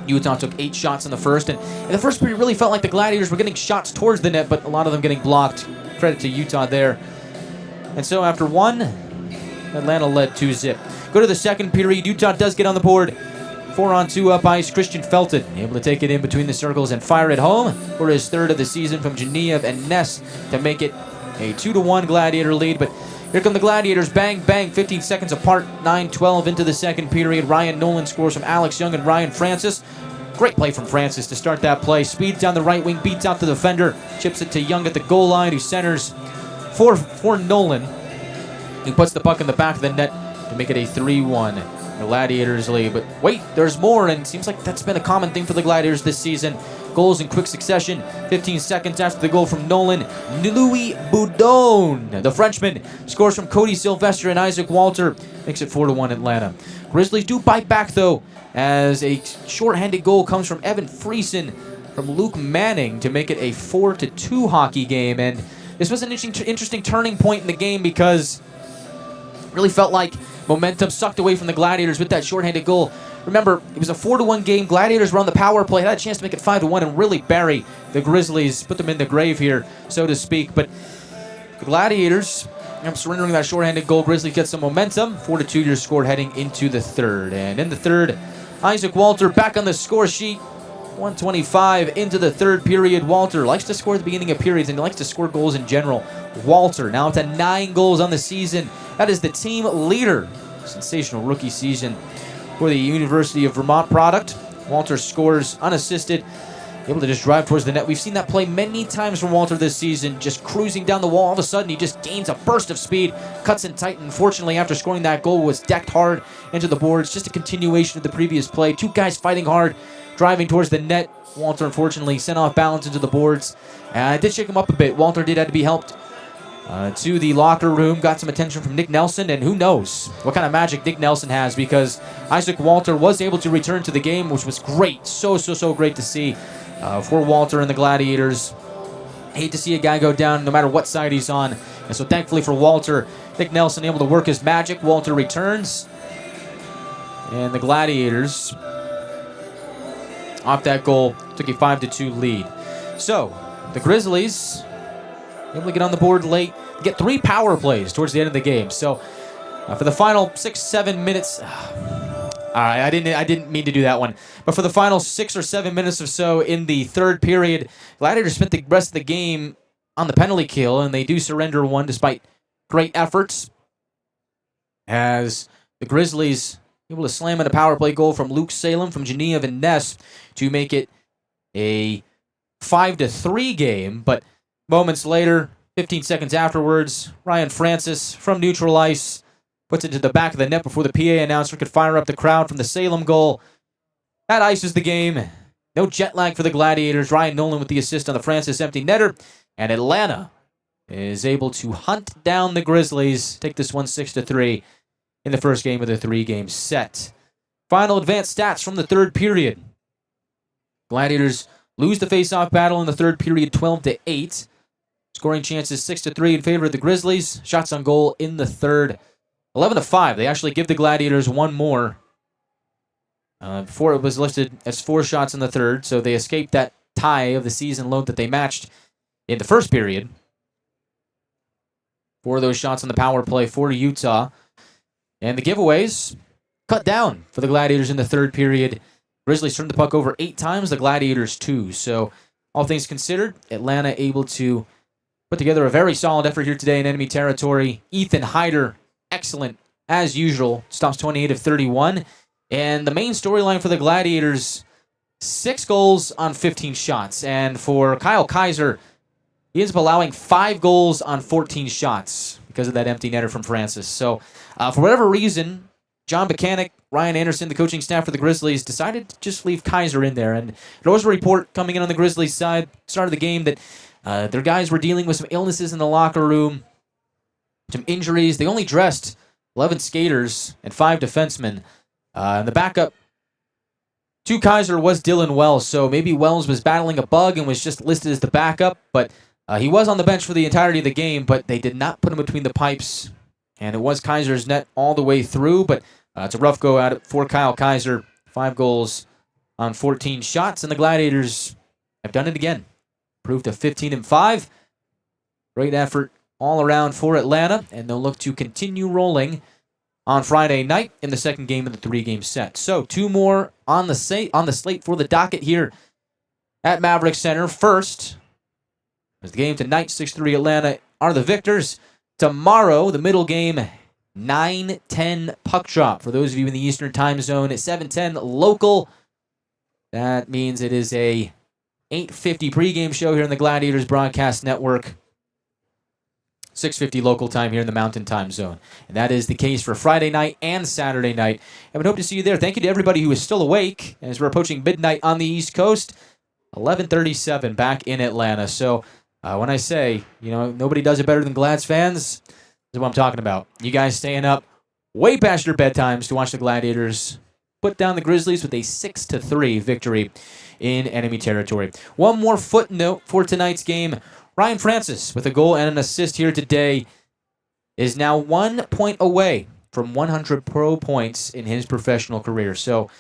Utah took 8 shots in the first, and in the first period really felt like the Gladiators were getting shots towards the net, but a lot of them getting blocked. Credit to Utah there. And so after 1, Atlanta led 2-0. Go to the second period. Utah does get on the board. 4-on-2 up ice. Christian Felton able to take it in between the circles and fire it home for his 3rd of the season from Genev and Ness to make it a 2-1 Gladiator lead. But here come the Gladiators. Bang, bang. 15 seconds apart. 9-12 into the second period. Ryan Nolan scores from Alex Young and Ryan Francis. Great play from Francis to start that play. Speeds down the right wing. Beats out the defender. Chips it to Young at the goal line, who centers for Nolan, who puts the puck in the back of the net to make it a 3-1 Gladiators lead. But wait, there's more, and it seems like that's been a common thing for the Gladiators this season. Goals in quick succession. 15 seconds after the goal from Nolan, Louis Boudon, the Frenchman, scores from Cody Sylvester and Isaac Walter. Makes it 4-1 Atlanta. Grizzlies do bite back, though, as a shorthanded goal comes from Evan Friesen from Luke Manning to make it a 4-2 hockey game. And this was an interesting turning point in the game because it really felt like momentum sucked away from the Gladiators with that shorthanded goal. Remember, it was a 4-1 game. Gladiators were on the power play, had a chance to make it 5-1 and really bury the Grizzlies, put them in the grave here, so to speak. But the Gladiators, surrendering that shorthanded goal, Grizzlies get some momentum. 4-2 your score heading into the third. And in the third, Isaac Walter back on the score sheet. 1:25 into the third period. Walter likes to score at the beginning of periods, and he likes to score goals in general. Walter now to 9 goals on the season. That is the team leader. Sensational rookie season for the University of Vermont product. Walter scores unassisted, able to just drive towards the net. We've seen that play many times from Walter this season, just cruising down the wall. All of a sudden, he just gains a burst of speed, cuts in tight, and unfortunately, after scoring that goal, was decked hard into the boards. Just a continuation of the previous play. 2 guys fighting hard, driving towards the net. Walter, unfortunately, sent off balance into the boards. It did shake him up a bit. Walter did have to be helped to the locker room, got some attention from Nick Nelson, and who knows what kind of magic Nick Nelson has, because Isaac Walter was able to return to the game, which was great. So great to see for Walter and the Gladiators. Hate to see a guy go down no matter what side he's on. And so thankfully for Walter, Nick Nelson able to work his magic. Walter returns, and the Gladiators, off that goal, took a 5-2 lead. So the Grizzlies able to get on the board late, get 3 power plays towards the end of the game. So for the final 6-7 minutes, All right, I didn't mean to do that one. But for the final 6 or 7 minutes or so in the third period, Gladiators spent the rest of the game on the penalty kill, and they do surrender one despite great efforts. As the Grizzlies able to slam in a power play goal from Luke Salem, from Geneva and Ness to make it a 5-3 game. But moments later, 15 seconds afterwards, Ryan Francis from neutral ice puts it to the back of the net before the PA announcer could fire up the crowd from the Salem goal. That ices the game. No jet lag for the Gladiators. Ryan Nolan with the assist on the Francis empty netter. And Atlanta is able to hunt down the Grizzlies, take this one 6-3 in the first game of the 3-game set. Final advanced stats from the third period. Gladiators lose the face-off battle in the third period 12-8. Scoring chances 6-3 in favor of the Grizzlies. Shots on goal in the third 11-5. They actually give the Gladiators one more. Before it was listed as 4 shots in the third, so they escaped that tie of the season low that they matched in the first period. 4 of those shots on the power play for Utah. And the giveaways cut down for the Gladiators in the third period. Grizzlies turned the puck over 8 times, the Gladiators 2. So all things considered, Atlanta able to put together a very solid effort here today in enemy territory. Ethan Hyder, excellent as usual, stops 28 of 31. And the main storyline for the Gladiators, 6 goals on 15 shots. And for Kyle Kaiser, he ends up allowing 5 goals on 14 shots because of that empty netter from Francis. So for whatever reason, John Buchanan, Ryan Anderson, the coaching staff for the Grizzlies, decided to just leave Kaiser in there. And there was a report coming in on the Grizzlies side, start of the game, that their guys were dealing with some illnesses in the locker room, some injuries. They only dressed 11 skaters and 5 defensemen. And the backup to Kaiser was Dylan Wells, so maybe Wells was battling a bug and was just listed as the backup, but he was on the bench for the entirety of the game, but they did not put him between the pipes, and it was Kaiser's net all the way through, but it's a rough go at it for Kyle Kaiser. 5 goals on 14 shots, and the Gladiators have done it again. Proved to 15-5. Great effort all around for Atlanta, and they'll look to continue rolling on Friday night in the second game of the 3-game set. So 2 more on the slate for the docket here at Maverik Center. First, as the game tonight, 6-3 Atlanta are the victors. Tomorrow, the middle game, 9:10 puck drop. For those of you in the Eastern time zone, at 7:10 local. That means it is a 8:50 pregame show here in the Gladiators Broadcast Network. 6:50 local time here in the Mountain Time Zone. And that is the case for Friday night and Saturday night. And we hope to see you there. Thank you to everybody who is still awake as we're approaching midnight on the East Coast. 11:37 back in Atlanta. So when I say, nobody does it better than Glads fans, this is what I'm talking about. You guys staying up way past your bedtimes to watch the Gladiators put down the Grizzlies with a 6-3 victory in enemy territory. One more footnote for tonight's game. Ryan Francis, with a goal and an assist here today, is now 1 point away from 100 pro points in his professional career. So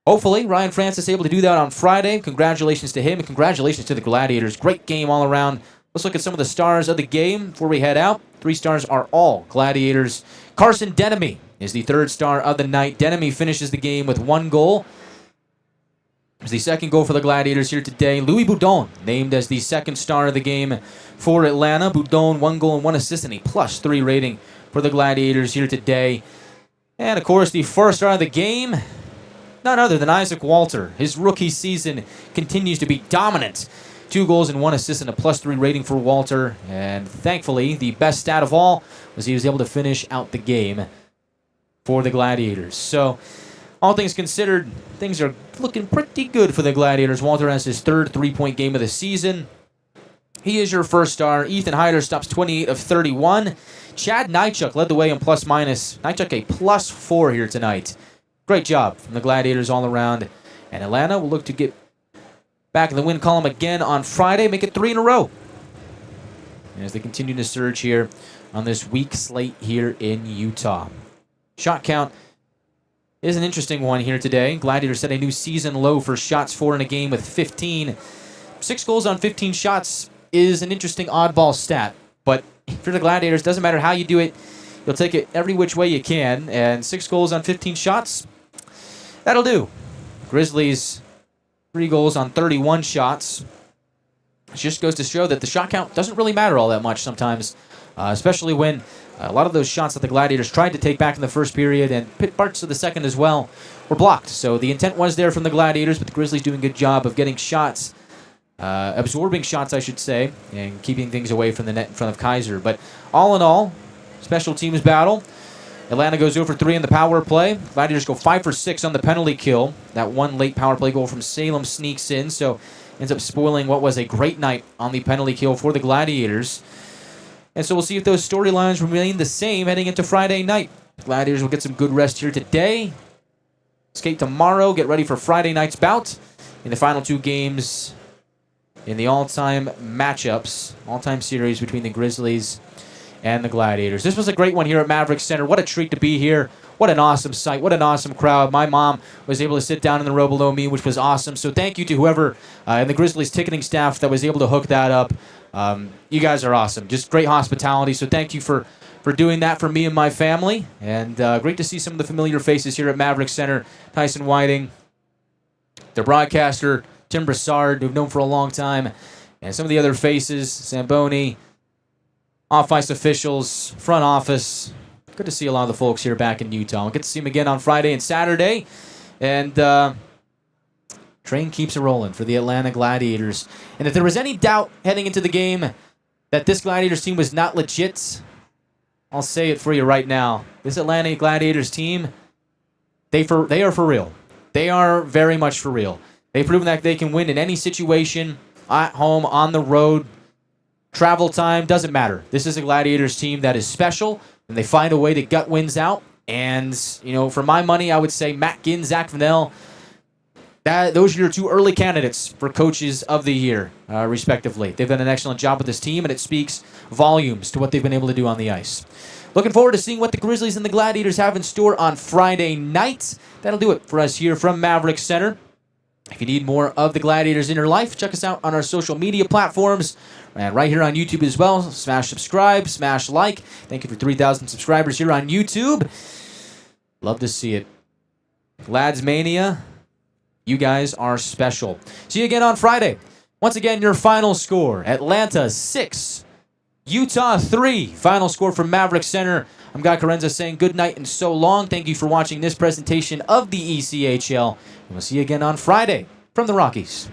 hopefully Ryan Francis able to do that on Friday. Congratulations to him and congratulations to the Gladiators. Great game all around. Let's look at some of the stars of the game before we head out. 3 stars are all Gladiators. Carson Denemy is the 3rd star of the night. Denemy finishes the game with 1 goal. It's the 2nd goal for the Gladiators here today. Louis Boudon named as the 2nd star of the game for Atlanta. Boudon, 1 goal and 1 assist and a +3 rating for the Gladiators here today. And, of course, the 1st star of the game, none other than Isaac Walter. His rookie season continues to be dominant. 2 goals and 1 assist and a +3 rating for Walter. And, thankfully, the best stat of all was he was able to finish out the game for the Gladiators. So, all things considered, things are looking pretty good for the Gladiators. Walter has his 3rd 3-point game of the season. He is your 1st star. Ethan Hyder stops 28 of 31. Chad Nychuk led the way in plus-minus. Nychuk a +4 here tonight. Great job from the Gladiators all around. And Atlanta will look to get back in the win column again on Friday, make it 3 in a row as they continue to surge here on this weak slate here in Utah. Shot count is an interesting one here today. Gladiators set a new season low for shots for in a game with 15. 6 goals on 15 shots is an interesting oddball stat. But for the Gladiators, doesn't matter how you do it, you'll take it every which way you can. And 6 goals on 15 shots, That'll do. Grizzlies, 3 goals on 31 shots. It just goes to show that the shot count doesn't really matter all that much sometimes, especially when a lot of those shots that the Gladiators tried to take back in the first period and parts of the second as well were blocked. So the intent was there from the Gladiators, but the Grizzlies doing a good job of getting shots, absorbing shots, I should say, and keeping things away from the net in front of Kaiser. But all in all, special teams battle. Atlanta goes 0 for 3 in the power play. Gladiators go 5 for 6 on the penalty kill. That one late power play goal from Salem sneaks in, so ends up spoiling what was a great night on the penalty kill for the Gladiators. And so we'll see if those storylines remain the same heading into Friday night. Gladiators will get some good rest here today. Skate tomorrow. Get ready for Friday night's bout in the final 2 games in the all-time matchups, all-time series between the Grizzlies and the Gladiators. This was a great one here at Maverik Center. What a treat to be here. What an awesome sight. What an awesome crowd. My mom was able to sit down in the row below me, which was awesome. So thank you to whoever in the Grizzlies ticketing staff that was able to hook that up. You guys are awesome. Just great hospitality. So thank you for doing that for me and my family. And great to see some of the familiar faces here at Maverik Center. Tyson Whiting, their broadcaster, Tim Broussard, who we've known for a long time, and some of the other faces, Zamboni, off-ice officials, front office. Good to see a lot of the folks here back in Utah. We'll get to see them again on Friday and Saturday. And train keeps it rolling for the Atlanta Gladiators. And if there was any doubt heading into the game that this Gladiators team was not legit, I'll say it for you right now. This Atlanta Gladiators team, they are for real. They are very much for real. They've proven that they can win in any situation, at home, on the road, travel time, doesn't matter. This is a Gladiators team that is special, and they find a way to gut wins out. And, you know, for my money, I would say Matt Ginn, Zach Vanel, those are your 2 early candidates for coaches of the year, respectively. They've done an excellent job with this team, and it speaks volumes to what they've been able to do on the ice. Looking forward to seeing what the Grizzlies and the Gladiators have in store on Friday night. That'll do it for us here from Maverik Center. If you need more of the Gladiators in your life, check us out on our social media platforms and right here on YouTube as well. Smash subscribe, smash like. Thank you for 3,000 subscribers here on YouTube. Love to see it. Glads Mania, you guys are special. See you again on Friday. Once again, your final score, Atlanta 6, Utah 3. Final score from Maverik Center. I'm Guy Chiarenza saying good night and so long. Thank you for watching this presentation of the ECHL. And we'll see you again on Friday from the Rockies.